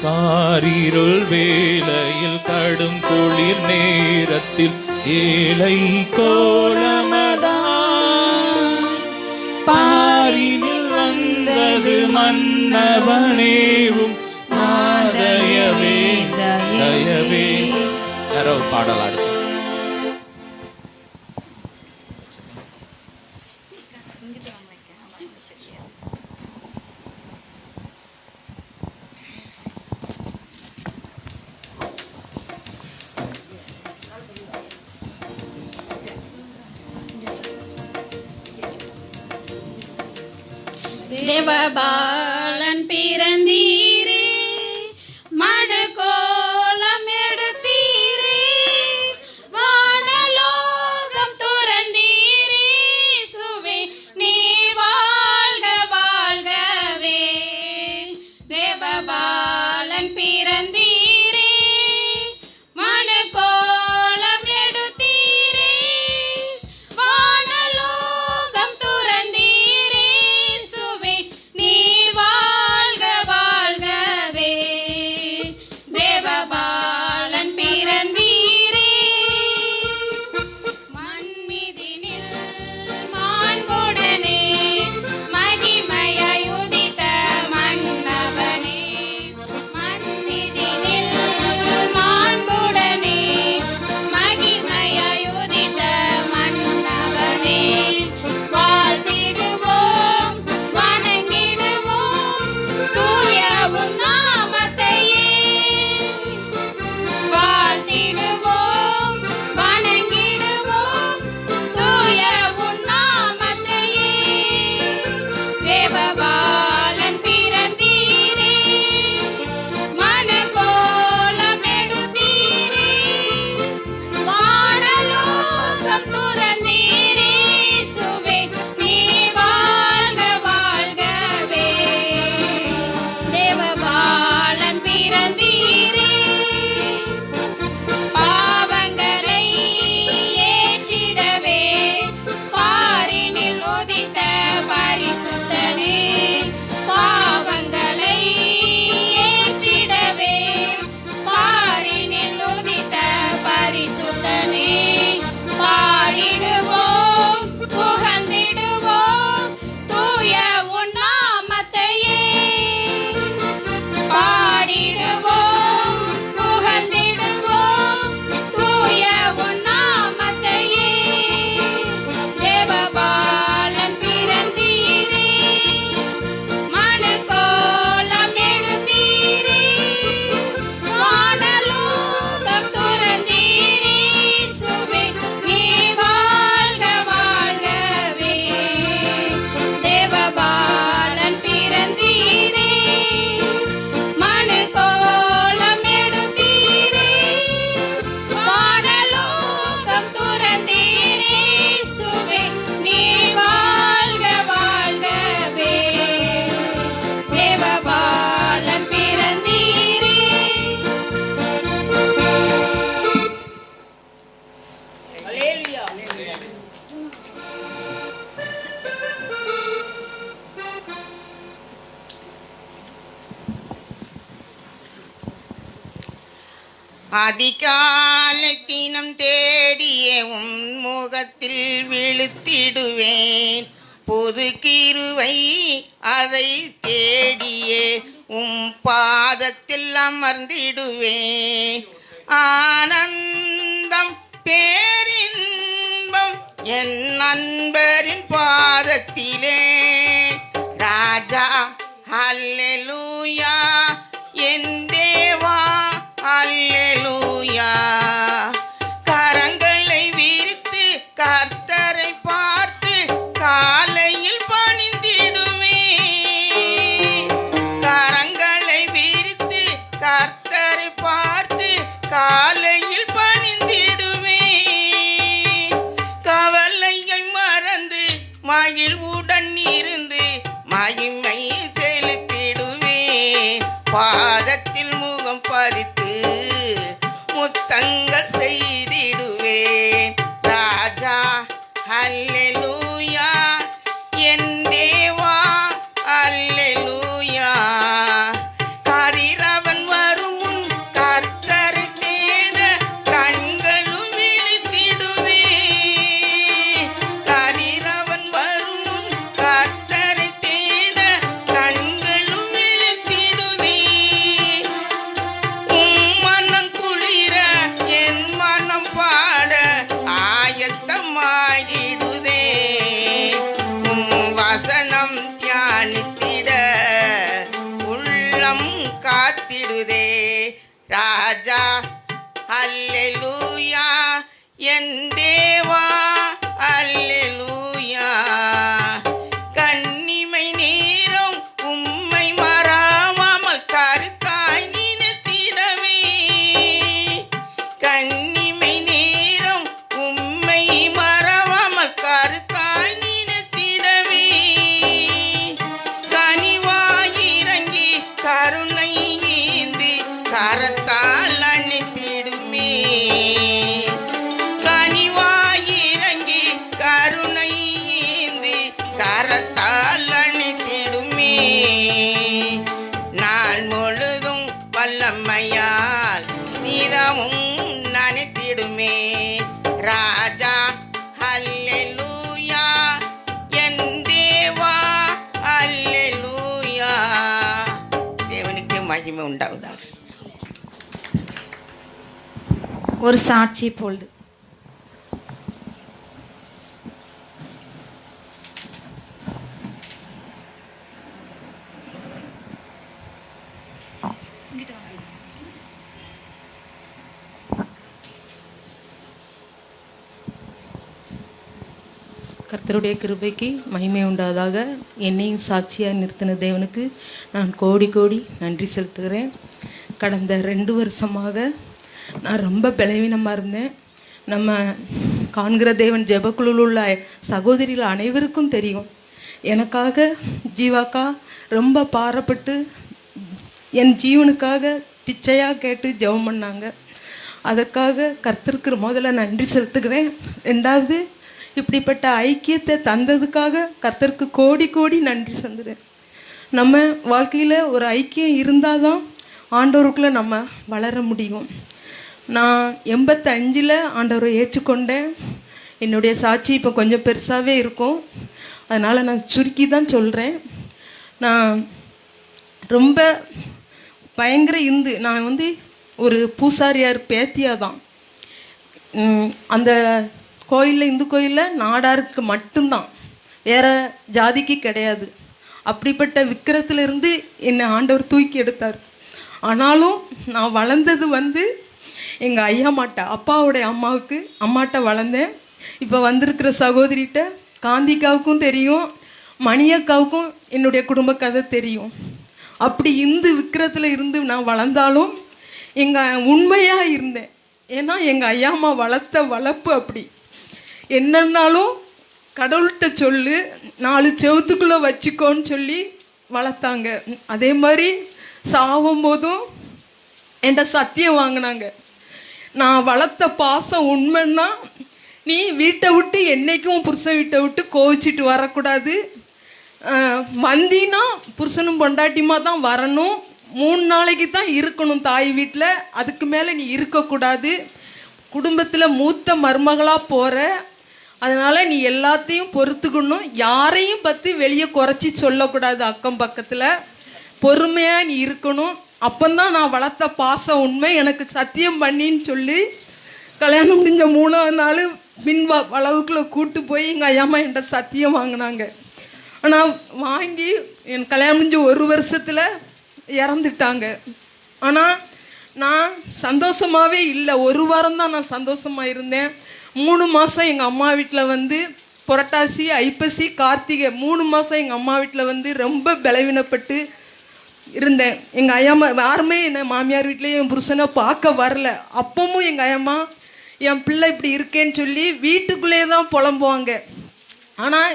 காரிருள் வேளையில் கடும் குளிர் நேரத்தில் ஏழை கோலமதான் பூமியில் வந்தது மன்னவனேவும் தயவே தயவே. யாரோ பாடல் ஆடு. தேவபாலன் பிறந்தீரே, மடுகோலம் எடுத்தீரே, வானலோகம் துறந்தீரே, சுவே நீ வாழ்க வாழ்கவே. தேவபாலன் பிறந்தீரே, மடுகோலம் எடுத்தீரே, வானலோகம் துறந்தீரே, சுவே நீ வாழ்க வாழ்கவே. தேவபாலன் பிறந்தீரே, மண்மீதினில் மாண்புடனே மகிமையாய் உதித்த மன்னவனே, மண்மீதினில் மாண்புடனே மகிமையாய் உதித்த மன்னவனே, வாழ்த்திடுவோம் வணங்கிடுவோம் தூய உன் நாமத்தையே. வாழ்த்திடுவோம் வணங்கிடுவோம் தூய உன் நாமத்தையே. தேவபாலன் பிறந்தீரே, மணக்கோலம் எடுத்தீரே, வானலோகம் துறந்தீரே, சுவே நீ வாழ்க வாழ்கவே. தேவபாலன் பிறந்தீரே, பாவங்களை ஏற்றிடவே பாரினில் உதித்த பரிசுத்தனே, பாவங்களை ஏற்றிடவே பாரினில் உதித்த பரிசுத்தனே, பாடிடுவோம் புகழ்ந்திடுவோம் தூய உன் நாமத்தையே. பாடிடுவோம் புகழ்ந்திடுவோம் தூய உன் நாமத்தையே. தேவபாலன் பிறந்தீரே, மணக்கோலம் எடுத்தீரே, வானலோகம் துறந்தீரே, சுவே நீ வாழ்க வாழ்கவே. தேவபாலன் பிறந்தீரே, மணக்கோலம் எடுத்தீரே, வானலோகம் துறந்தீரே, சுவே நீ வாழ்க வாழ்கவே. தேவபாலன் பிறந்தீரே. அதிகாலை தினம் தேடிய உன் முகத்தில் விழுத்திடுவேன், புது கிருவை அதை தேடியே உம் பாதத்தில் அமர்ந்திடுவேன். ஆனந்தம் பேரின்பம் என் நண்பரின் பாதத்திலே. ராஜா அல்லேலூயா, என் தேவா அல்லேலூயா. கரங்களை விரித்து கர்த்தரை பார்த்து காலையில் பணிந்திடுமே. கரங்களை விரித்து கர்த்தரை பார்த்து காலையில் பணிந்திடுமே. கவலையை மறந்து மகிழ்வுடன் இருந்து மகிமை செலுத்திடுவே. பாதத்தில் முகம் பதித்து முத்தங்கள் செய்திடுவேன். ராஜா அல்லேலூயா, என் தேவா அல்லேலூயா. கதிரவன் வரும் முன் கர்த்தரை தேட கண்களும் விழித்திடுவே. கதிரவன் வரும் முன் கர்த்தரை மன்னித்திட உள்ளம் காத்திடுதே ராஜா. அல்லேலூயா என் தேவா அல்லேலூயா. கன்னிமை நேரம் உம்மை மறாமல் கருத்தாய் நினைத்திடவே. கன்னிமை நேரம் உம்மை மறவாமல் கருத்தாய் நினைத்திடவே. கனிவாயிறங்கி கருணை ஈந்து கரத்தால் அணைத்திடுமே. கனிவாயிறங்கி கருணை ஈந்து கரத்தால் அணைத்திடுமே. நாள் முழுதும் வல்லமையால் நீதமும் நனைத்திடுமே ராஜா. அல்லேலூயா என் தேவா அல்லேலூயா. தேவனுக்கு மகிமை உண்டாவதாக. ஒரு சாட்சி பொழுது கர்த்தருடைய கிருபைக்கு மகிமை உண்டாதாக. என்னையும் சாட்சியாக நிறுத்தின தேவனுக்கு நான் கோடி கோடி நன்றி செலுத்துகிறேன். கடந்த 2 வருஷமாக நான் ரொம்ப பலவீனமாக இருந்தேன். நம்ம காண்கிற தேவன் ஜெபக்குழுவில் உள்ள சகோதரிகள் அனைவருக்கும் தெரியும். எனக்காக ஜீவாக்கா ரொம்ப பாரப்பட்டு என் ஜீவனுக்காக பிச்சையாக கேட்டு ஜெபம் பண்ணாங்க. அதற்காக கர்த்தருக்கு முதல்ல நன்றி செலுத்துகிறேன். 2வது இப்படிப்பட்ட ஐக்கியத்தை தந்ததுக்காக கர்த்தருக்கு கோடி கோடி நன்றி செலுத்துகிறேன். நம்ம வாழ்க்கையில் ஒரு ஐக்கியம் இருந்தால் தான் ஆண்டவருக்குள்ளே நம்ம வளர முடியும். நான் 85 ஆண்டவரை ஏற்றுக்கொண்டேன். என்னுடைய சாட்சி இப்போ கொஞ்சம் பெருசாகவே இருக்கும், அதனால் நான் சுருக்கி தான் சொல்கிறேன். நான் ரொம்ப பயங்கர நான் ஒரு பூசாரியார் பேத்தியாக தான். அந்த கோயிலில் இந்து கோயிலில் நாடாருக்கு மட்டும்தான், வேறு ஜாதிக்கு கிடையாது. அப்படிப்பட்ட விக்கிரத்திலிருந்து என்னை ஆண்டவர் தூக்கி எடுத்தார். ஆனாலும் நான் வளர்ந்தது எங்கள் ஐயாமாட்ட, அப்பாவுடைய அம்மாட்ட வளர்ந்தேன். இப்போ வந்திருக்கிற சகோதரிகிட்ட காந்திக்காவுக்கும் தெரியும், மணியக்காவுக்கும் என்னுடைய குடும்ப கதை தெரியும். அப்படி இந்து விக்கிரத்தில் இருந்து நான் வளர்ந்தாலும் உண்மையாக இருந்தேன். ஏன்னா எங்கள் ஐயாம்மா வளர்த்த வளர்ப்பு அப்படி. என்னன்னாலும் கடவுள்கிட்ட சொல்லு, 4 செவத்துக்குள்ளே வச்சுக்கோன்னு சொல்லி வளர்த்தாங்க. அதே மாதிரி சாகும் போதும் என்கிட்ட சத்தியம் வாங்கினாங்க. நான் வளர்த்த பாசம் உண்மைன்னா, நீ வீட்டை விட்டு என்றைக்கும் புருஷன் வீட்டை விட்டு கோவிச்சிட்டு வரக்கூடாது, வந்தினா புருஷனும் பொண்டாட்டிமா தான் வரணும், 3 நாளைக்கு தான் இருக்கணும் தாய் வீட்டில், அதுக்கு மேலே நீ இருக்கக்கூடாது, குடும்பத்தில் மூத்த மருமகளாக போகிற, அதனால் நீ எல்லாத்தையும் பொறுத்துக்கணும், யாரையும் பற்றி வெளியே குறைச்சி சொல்லக்கூடாது, அக்கம் பக்கத்தில் பொறுமையாக நீ இருக்கணும், அப்போந்தான் நான் வளர்த்த பாசம் உண்மை, எனக்கு சத்தியம் பண்ணின்னு சொல்லி கல்யாணம் முடிஞ்ச 3ஆவது நாள் வளவுக்குள்ளே கூட்டு போய் எங்கள் ஐயாம்மா என்கிட்ட சத்தியம் வாங்கினாங்க. ஆனால் வாங்கி என் கல்யாணம் முடிஞ்ச 1 வருஷத்தில் இறந்துட்டாங்க. ஆனால் நான் சந்தோஷமாகவே இல்லை. 1 வாரம் தான் நான் சந்தோஷமாக இருந்தேன். 3 மாதம் எங்கள் அம்மா வீட்டில் புரட்டாசி, ஐப்பசி, கார்த்திகை 3 மாதம் எங்கள் அம்மா வீட்டில் ரொம்ப பலவீனப்பட்டு இருந்தேன். எங்கள் ஐயாம்மா யாருமே என்னை மாமியார் வீட்டிலேயே என் புருஷனை பார்க்க வரல. அப்பவும் எங்கள் ஐயாம்மா என் பிள்ளை இப்படி இருக்கேன்னு சொல்லி வீட்டுக்குள்ளேயே தான் புலம்புவாங்க. ஆனால்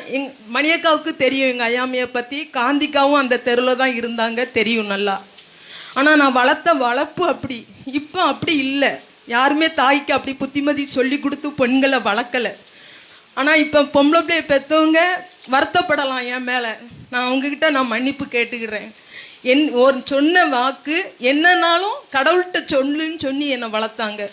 மணியக்காவுக்கு தெரியும் எங்கள் ஐயாமையை பற்றி, காந்திக்காவும் அந்த தெருவில் தான் இருந்தாங்க, தெரியும் நல்லா. ஆனால் நான் வளர்த்த வளர்ப்பு அப்படி. இப்போ அப்படி இல்லை. யாருமே தாய்க்கு அப்படி புத்திமதி சொல்லி கொடுத்து பெண்களை வளர்க்கலை. ஆனால் இப்போ பொம்பளை பிள்ளையை பெற்றவங்க வருத்தப்படலாம் என் மேலே. நான் அவங்கக்கிட்ட நான் மன்னிப்பு கேட்டுக்கிறேன். ஒரு சொன்ன வாக்கு என்னன்னாலும் கடவுள்கிட்ட சொல்லுன்னு சொல்லி என்னை வளர்த்தாங்க.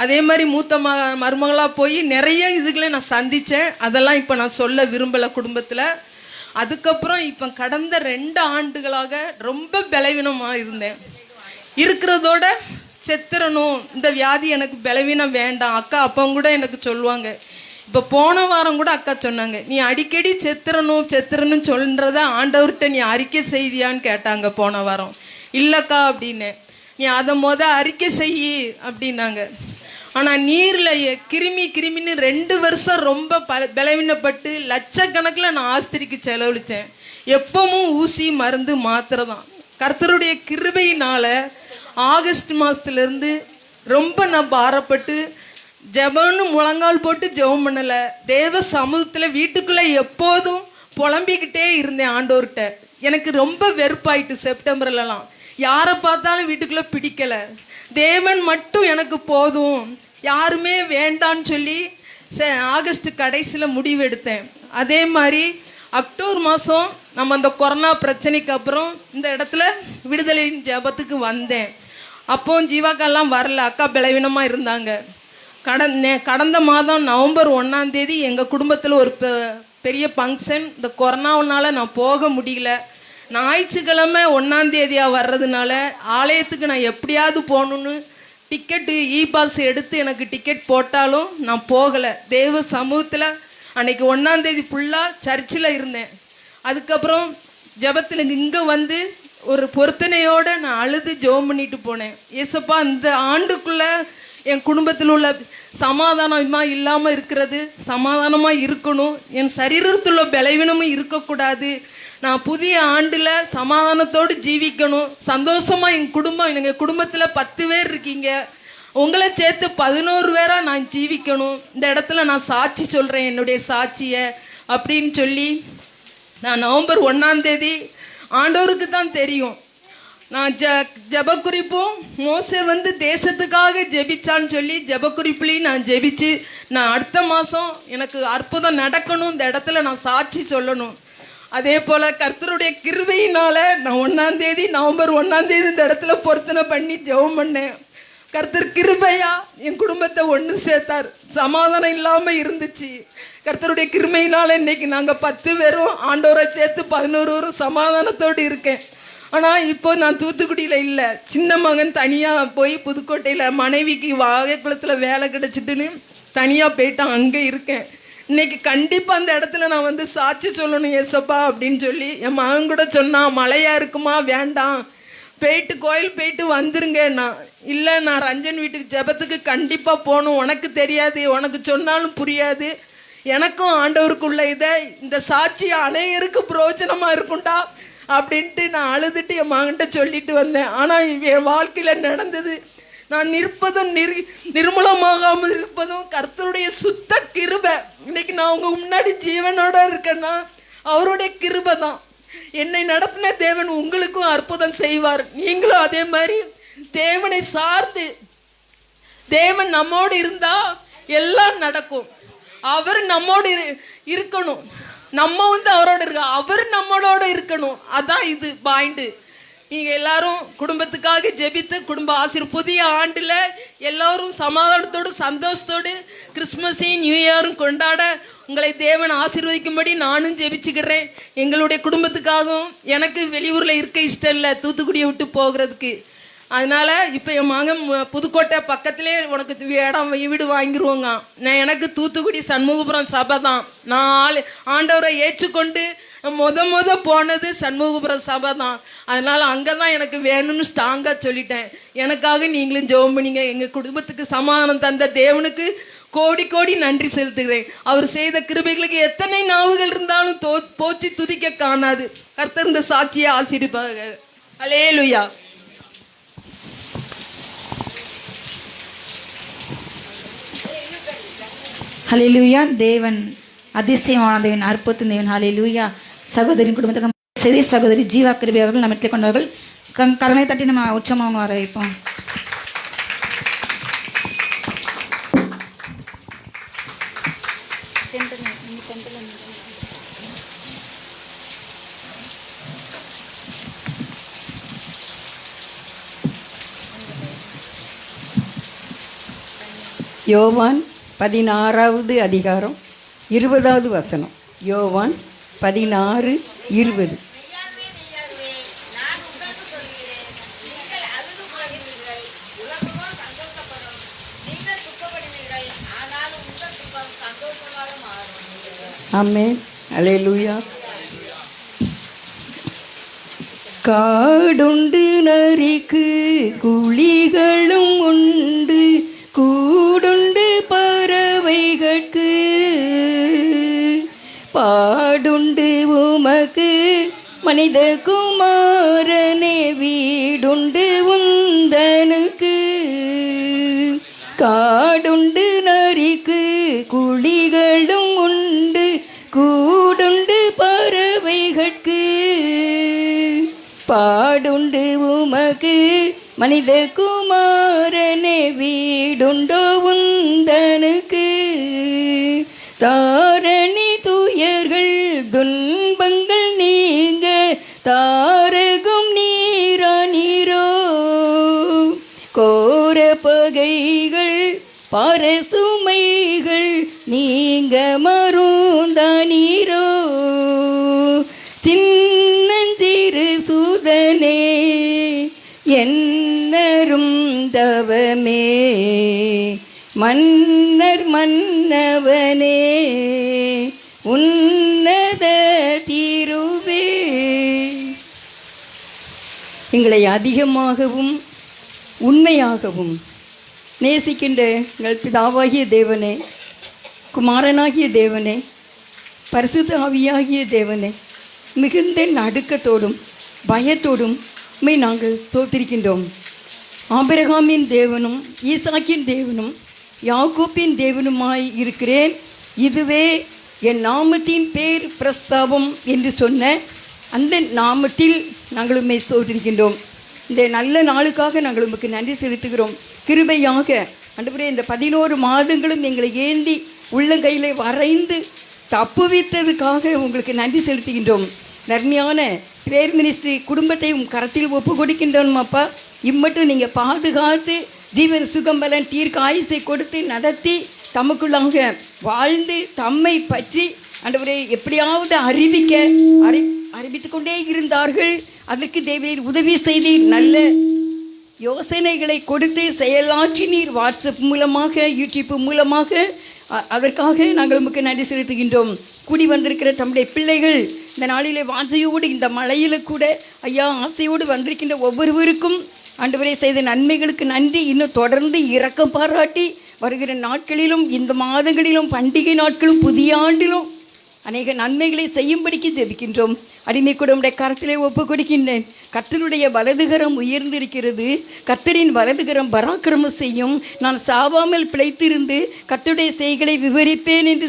அதே மாதிரி மூத்த மருமகளாக போய் நிறைய இதுகளை நான் சந்தித்தேன். அதெல்லாம் இப்போ நான் சொல்ல விரும்பலை குடும்பத்தில். அதுக்கப்புறம் இப்போ கடந்த 2 ஆண்டுகளாக ரொம்ப பலவீனமாக இருந்தேன். இருக்கிறதோட செத்துறணும், இந்த வியாதி எனக்கு பலவீனம் வேண்டாம். அக்கா அப்பவும் கூட எனக்கு சொல்லுவாங்க, இப்போ போன வாரம் கூட அக்கா சொன்னாங்க, நீ அடிக்கடி செத்துறணும் சொல்றத ஆண்டவர்கிட்ட நீ அறிக்கை செய்தியான்னு கேட்டாங்க போன வாரம். இல்லைக்கா அப்படின்னு. நீ அதை அறிக்கை செய்யி அப்படின்னாங்க. ஆனால் நீரில் கிருமின்னு 2 வருஷம் ரொம்ப பலவீனப்பட்டு லட்சக்கணக்கில் நான் ஆஸ்திரிக்கு செலவழித்தேன். எப்பவும் ஊசி மருந்து மாத்திரை தான். கர்த்தருடைய கிருபையினால் ஆகஸ்ட் மாதத்துலேருந்து ரொம்ப நான் பாரப்பட்டு ஜெபம்னு முழங்கால் போட்டு ஜெபம் பண்ணலை. தேவ சமூகத்தில் வீட்டுக்குள்ளே எப்போதும் புலம்பிக்கிட்டே இருந்தேன் ஆண்டோர்கிட்ட. எனக்கு ரொம்ப வெறுப்பாயிட்டு. செப்டம்பர்லலாம் யாரை பார்த்தாலும் வீட்டுக்குள்ளே பிடிக்கலை. தேவன் மட்டும் எனக்கு போதும், யாருமே வேண்டான்னு சொல்லி ஆகஸ்ட் கடைசியில் முடிவெடுத்தேன். அதே மாதிரி அக்டோபர் மாதம் நம்ம அந்த கொரோனா பிரச்சனைக்கு அப்புறம் இந்த இடத்துல விடுதலையின் ஜெபத்துக்கு வந்தேன். அப்போ ஜீவாக்கெல்லாம் வரல, அக்கா பலவீனமாக இருந்தாங்க. கடந்த மாதம் நவம்பர் 1ஆம் தேதி எங்கள் குடும்பத்தில் ஒரு பெரிய ஃபங்க்ஷன். இந்த கொரோனாவனால் நான் போக முடியல. ஞாயிற்றுக்கிழமை 1ஆம் தேதியாக வர்றதுனால ஆலயத்துக்கு நான் எப்படியாவது போகணுன்னு டிக்கெட்டு பாஸ் எடுத்து எனக்கு டிக்கெட் போட்டாலும் நான் போகலை. தேவ சமூகத்தில் அன்னைக்கு 1ஆம் தேதி ஃபுல்லாக சர்ச்சில் இருந்தேன். அதுக்கப்புறம் ஜெபத்தில் இங்கே வந்து ஒரு பொருத்தனையோடு நான் அழுது ஜெபம் பண்ணிட்டு போனேன். ஏசப்பா, இந்த ஆண்டுக்குள்ளே என் குடும்பத்தில் உள்ள சமாதானமாக இல்லாமல் இருக்கிறது சமாதானமாக இருக்கணும். என் சரீரத்தில் பலவீனமும் இருக்கக்கூடாது. நான் புதிய ஆண்டில் சமாதானத்தோடு ஜீவிக்கணும். சந்தோஷமாக எங்கள் குடும்பத்தில் 10 பேர் இருக்கீங்க, உங்களை சேர்த்து 11 பேராக நான் ஜீவிக்கணும். இந்த இடத்துல நான் சாட்சி சொல்கிறேன், என்னுடைய சாட்சியை அப்படின்னு சொல்லி நான் நவம்பர் 1ஆம் தேதி ஆண்டவருக்கு தான் தெரியும். நான் ஜெபக்குறிப்பும் மோசே வந்து தேசத்துக்காக ஜெபிச்சான்னு சொல்லி ஜெபக்குறிப்புலையும் நான் ஜெபிச்சு நான் அடுத்த மாதம் எனக்கு அற்புதம் நடக்கணும், இந்த இடத்துல நான் சாட்சி சொல்லணும். அதே போல் கர்த்தருடைய கிருபையினால் நான் 1ஆம் தேதி நவம்பர் 1ஆம் தேதி இந்த இடத்துல பொருத்தனை பண்ணி ஜெபம் பண்ணேன். கர்த்தர் கிருபையா என் குடும்பத்தை ஒன்று சேர்த்தார். சமாதானம் இல்லாமல் இருந்துச்சு. கர்த்தருடைய கிருபையினால் இன்னைக்கு நாங்கள் 10 பேரும் ஆண்டவரை சேர்த்து 11 பேரும் சமாதானத்தோடு இருக்கேன். ஆனால் இப்போ நான் தூத்துக்குடியில் இல்லை. சின்ன மகன் தனியாக போய் புதுக்கோட்டையில் மனைவிக்கு வாகைக்குளத்தில் வேலை கிடச்சிட்டுன்னு தனியாக போயிட்டான், அங்கே இருக்கேன். இன்னைக்கு கண்டிப்பாக அந்த இடத்துல நான் வந்து சாட்சி சொல்லணும் ஏசப்பா அப்படின்னு சொல்லி என் மகன் கூட சொன்னான், மழையாக இருக்குமா வேண்டாம், போயிட்டு கோயில் போயிட்டு வந்துருங்கன்னா. இல்லை, நான் ரஞ்சன் வீட்டுக்கு ஜெபத்துக்கு கண்டிப்பாக போகணும், உனக்கு தெரியாது, உனக்கு சொன்னாலும் புரியாது, எனக்கும் ஆண்டவருக்குள்ள இதை இந்த சாட்சி அநேகருக்கு பிரயோஜனமாக இருக்கும்டா அப்படின்ட்டு நான் அழுதுட்டு என் மகன்கிட்ட சொல்லிட்டு வந்தேன். ஆனால் என் வாழ்க்கையில் நடந்தது, நான் நிற்பதும் நிர்மூலமாகாமல் இருப்பதும் கர்த்தருடைய சுத்த கிருபை. இன்னைக்கு நான் உங்க முன்னாடி ஜீவனோட இருக்கேன்னா அவருடைய கிருபை தான். என்னை நடத்தின தேவன் உங்களுக்கும் அற்புதம் செய்வார். நீங்களும் அதே மாதிரி தேவனை சார்ந்து, தேவன் நம்மோடு இருந்தா எல்லாம் நடக்கும். அவர் நம்மோடு இருக்கணும், நம்ம வந்து அவரோட இருக்க, அவர் நம்மளோட இருக்கணும். அதான் இது பாயிண்ட். நீங்கள் எல்லாரும் குடும்பத்துக்காக ஜெபித்து குடும்ப புதிய ஆண்டில் எல்லோரும் சமாதானத்தோடு சந்தோஷத்தோடு கிறிஸ்மஸையும் நியூ இயரும் கொண்டாட உங்களை தேவன் ஆசீர்வதிக்கும்படி நானும் ஜெபிச்சுக்கிறேன். எங்களுடைய குடும்பத்துக்காகவும் எனக்கு வெளியூரில் இருக்க இஷ்டம் இல்லை, தூத்துக்குடியை விட்டு போகிறதுக்கு. அதனால் இப்போ என் மகன் புதுக்கோட்டை பக்கத்திலே உனக்கு இடம் வீடு வாங்கிடுவோங்க. நான் எனக்கு தூத்துக்குடி சண்முகபுரம் சபை தான். நான் ஆண்டவரை ஏற்றுக்கொண்டு முத போனது சண்முகபுரம் சபை தான். அதனால் அங்கே தான் எனக்கு வேணும்னு ஸ்ட்ராங்காக சொல்லிட்டேன். எனக்காக நீங்களும் ஜெபம் பண்ணிங்க. எங்கள் குடும்பத்துக்கு சமாதானம் தந்த தேவனுக்கு கோடி கோடி நன்றி செலுத்துகிறேன். அவர் செய்த கிருபைகளுக்கு எத்தனை நாவுகள் இருந்தாலும் போச்சு துதிக்க காணாது. கர்த்தர் இந்த சாட்சியை ஆசீர்வதிப்பாக. அல்லேலூயா. ஹல்லேலூயா. தேவன் அதிசயமான தேவன், அற்புதத்தின் தேவன். ஹல்லேலூயா. சகோதரின் குடும்பத்துக்கு செய்தி சகோதரி ஜீவா கிருபை அவர்கள் நம்ம இடத்துல கொண்டவர்கள். கருணை தட்டி நம்ம உற்சவமாக வர வைப்போம். யோவான் 16வது அதிகாரம் 20வது வசனம். யோவான் 16:20. ஆமென். அல்லேலூயா. காடுண்டு நரிக்கு குழிகளும் உண்டு, கூடுண்டு பறவைகட்கு, பாடுண்டு உமக்கு மனித குமாரனே, வீடுண்டு உந்தனுக்கு. காடுண்டு நரிக்கு குழிகளும் உண்டு, கூடுண்டு பறவைகட்கு, பாடுண்டு உமக்கு மனித குமாரனே, வீடுண்டோ உந்தனுக்கு. தாரணி துயர்கள் துன்பங்கள் நீங்க, தாரகும் நீரோ, கோர பகைகள் பரசுமைகள் நீங்க மருந்தானீரோ. சின்னஞ்சிறு சூதனே என்னரும் தவமே, மன்னர் மன்னவனே உன்னத தீருவே. எங்களை அதிகமாகவும் உண்மையாகவும் நேசிக்கின்ற எங்கள் பிதாவாகிய தேவனே, குமாரனாகிய தேவனே, பரிசுத்த ஆவியாகிய தேவனே, மிகுந்த நடுக்கத்தோடும் பயத்தோடும் உம்மை நாங்கள் ஸ்தோத்திரிக்கின்றோம். ஆபிரகாமின் தேவனும் ஈசாக்கின் தேவனும் யாக்கோப்பின் தேவனுமாய் இருக்கிறேன், இதுவே என் நாமத்தின் பேர் பிரஸ்தாபம் என்று சொன்ன அந்த நாமத்தில் நாங்கள் உம்மை ஸ்தோத்திரிக்கின்றோம். இந்த நல்ல நாளுக்காக நாங்கள் உமக்கு நன்றி செலுத்துகிறோம். கிருபையாக ஆண்டவரே, இந்த 11 மாதங்களும் எங்களை ஏந்தி உள்ளங்கையில் வரைந்து தப்புவித்ததுக்காக உங்களுக்கு நன்றி செலுத்துகின்றோம். நன்மையான பிரேயர் மினிஸ்ட்ரி குடும்பத்தை கரத்தில் ஒப்பு கொடுக்கின்றோம் அப்பா. இம்மட்டும் நீங்கள் பாதுகாத்து ஜீவன் சுகம் பலன் தீர்க்க ஆயுசை கொடுத்து நடத்தி தமக்குள்ளாக வாழ்ந்து தம்மை பற்றி ஆண்டவரே எப்படியாவது அறிவித்து கொண்டே இருந்தார்கள். அதற்கு தேவரீர் உதவி செய்தீர், நல்ல யோசனைகளை கொடுத்து செயலாற்றினீர். வாட்ஸ்அப் மூலமாக, யூடியூப் மூலமாக அதற்காக நாங்கள் உமக்கு நன்றி செலுத்துகின்றோம். கூடி வந்திருக்கிற தம்முடைய பிள்ளைகள் இந்த நாளிலே வாஞ்சையோடு இந்த மழையில் கூட ஐயா ஆசையோடு வந்திருக்கின்ற ஒவ்வொருவருக்கும் ஆண்டவரே செய்த நன்மைகளுக்கு நன்றி. இன்னும் தொடர்ந்து இரக்கம் பாராட்டி வருகிற நாட்களிலும் இந்த மாதங்களிலும் பண்டிகை நாட்களும் புதிய ஆண்டிலும் அநேக நன்மைகளை செய்யும்படிக்கு ஜெபிக்கின்றோம். அடிமை கூட உடைய கரத்திலே ஒப்பு கொடுக்கின்றேன். கர்த்தருடைய வலதுகரம் உயர்ந்திருக்கிறது, கர்த்தரின் வலதுகரம் பராக்கிரமம் செய்யும். நான் சாவாமல் பிழைத்திருந்து கர்த்தருடைய செய்களை விவரிப்பேன் என்று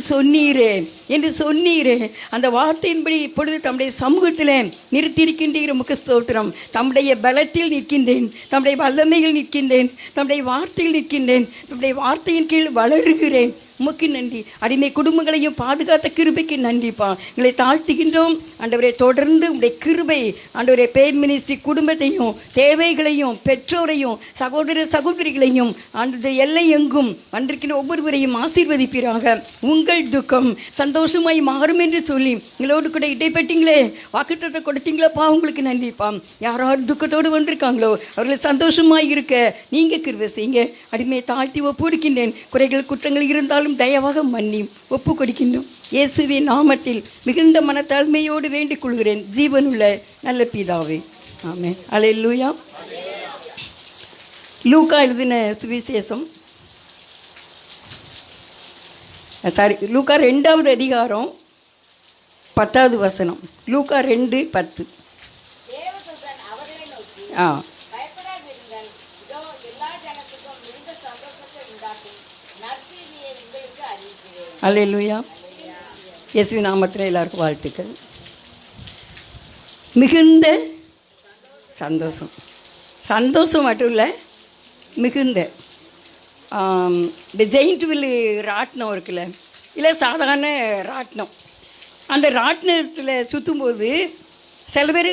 சொன்னீரே அந்த வார்த்தையின்படி இப்பொழுது தம்முடைய சமூகத்தில் நிறுத்தியிருக்கின்றீர். உமக்கு ஸ்தோத்திரம். தம்முடைய பலத்தில் நிற்கின்றேன், தம்முடைய வல்லமையில் நிற்கின்றேன், தம்முடைய வார்த்தையில் நிற்கின்றேன், தம்முடைய வார்த்தையின் கீழ் வளருகிறேன். உமக்கு நன்றி. அடிமை குடும்பங்களையும் பாதுகாத்த கிருபைக்கு நன்றிப்பா. எங்களை தாழ்த்துகின்றோம் ஆண்டவரே. தொடர்ந்து உடைய கிருபை ஆண்டவரே பிரேயர் மினிஸ்ட்ரி குடும்பத்தையும் தேவைகளையும் பெற்றோரையும் சகோதர சகோதரிகளையும் ஆண்டு எல்லை எங்கும் வந்திருக்கின்ற ஒவ்வொருவரையும் ஆசீர்வதிப்பீராக. உங்கள் துக்கம் சந்தோஷமாய் மாறும் என்று சொல்லி எங்களோடு கூட இடைப்பட்டீங்களே, வாக்குத்தத்தத்தை கொடுத்தீங்களப்பா, உங்களுக்கு நன்றிப்பா. யாராவது துக்கத்தோடு வந்திருக்காங்களோ அவர்கள் சந்தோஷமாய் இருக்க நீங்கள் கிருபை செய்யுங்க. அடிமையை தாழ்த்தி ஒப்புடுக்கின்றேன். குறைகள் குற்றங்கள் இருந்தாலும் தயவாக மன்னி ஒப்பு கொடுக்கின்றோம். இயேசுவின் நாமத்தில் மிகுந்த மனத்தாழ்மையோடு வேண்டிக் கொள்கிறேன் ஜீவனுள்ள நல்ல பிதாவே, ஆமென். அல்லேலூயா. லூக்கா எழுதின சுவிசேஷம், லூக்கா 2வது அதிகாரம் 10வது வசனம். லூக்கா 2:10. அல்லேலூயா. இயேசுவின் நாமத்தில் எல்லாருக்கும் வாழ்த்துக்கள். மிகுந்த சந்தோஷம் மட்டும் இல்லை, மிகுந்த இந்த ஜெயிண்ட் வில்லு ராட்டினம் இருக்குல்ல, இல்லை சாதாரண ராட்டினம். அந்த ராட்டினத்தில் சுற்றும்போது சில பேர்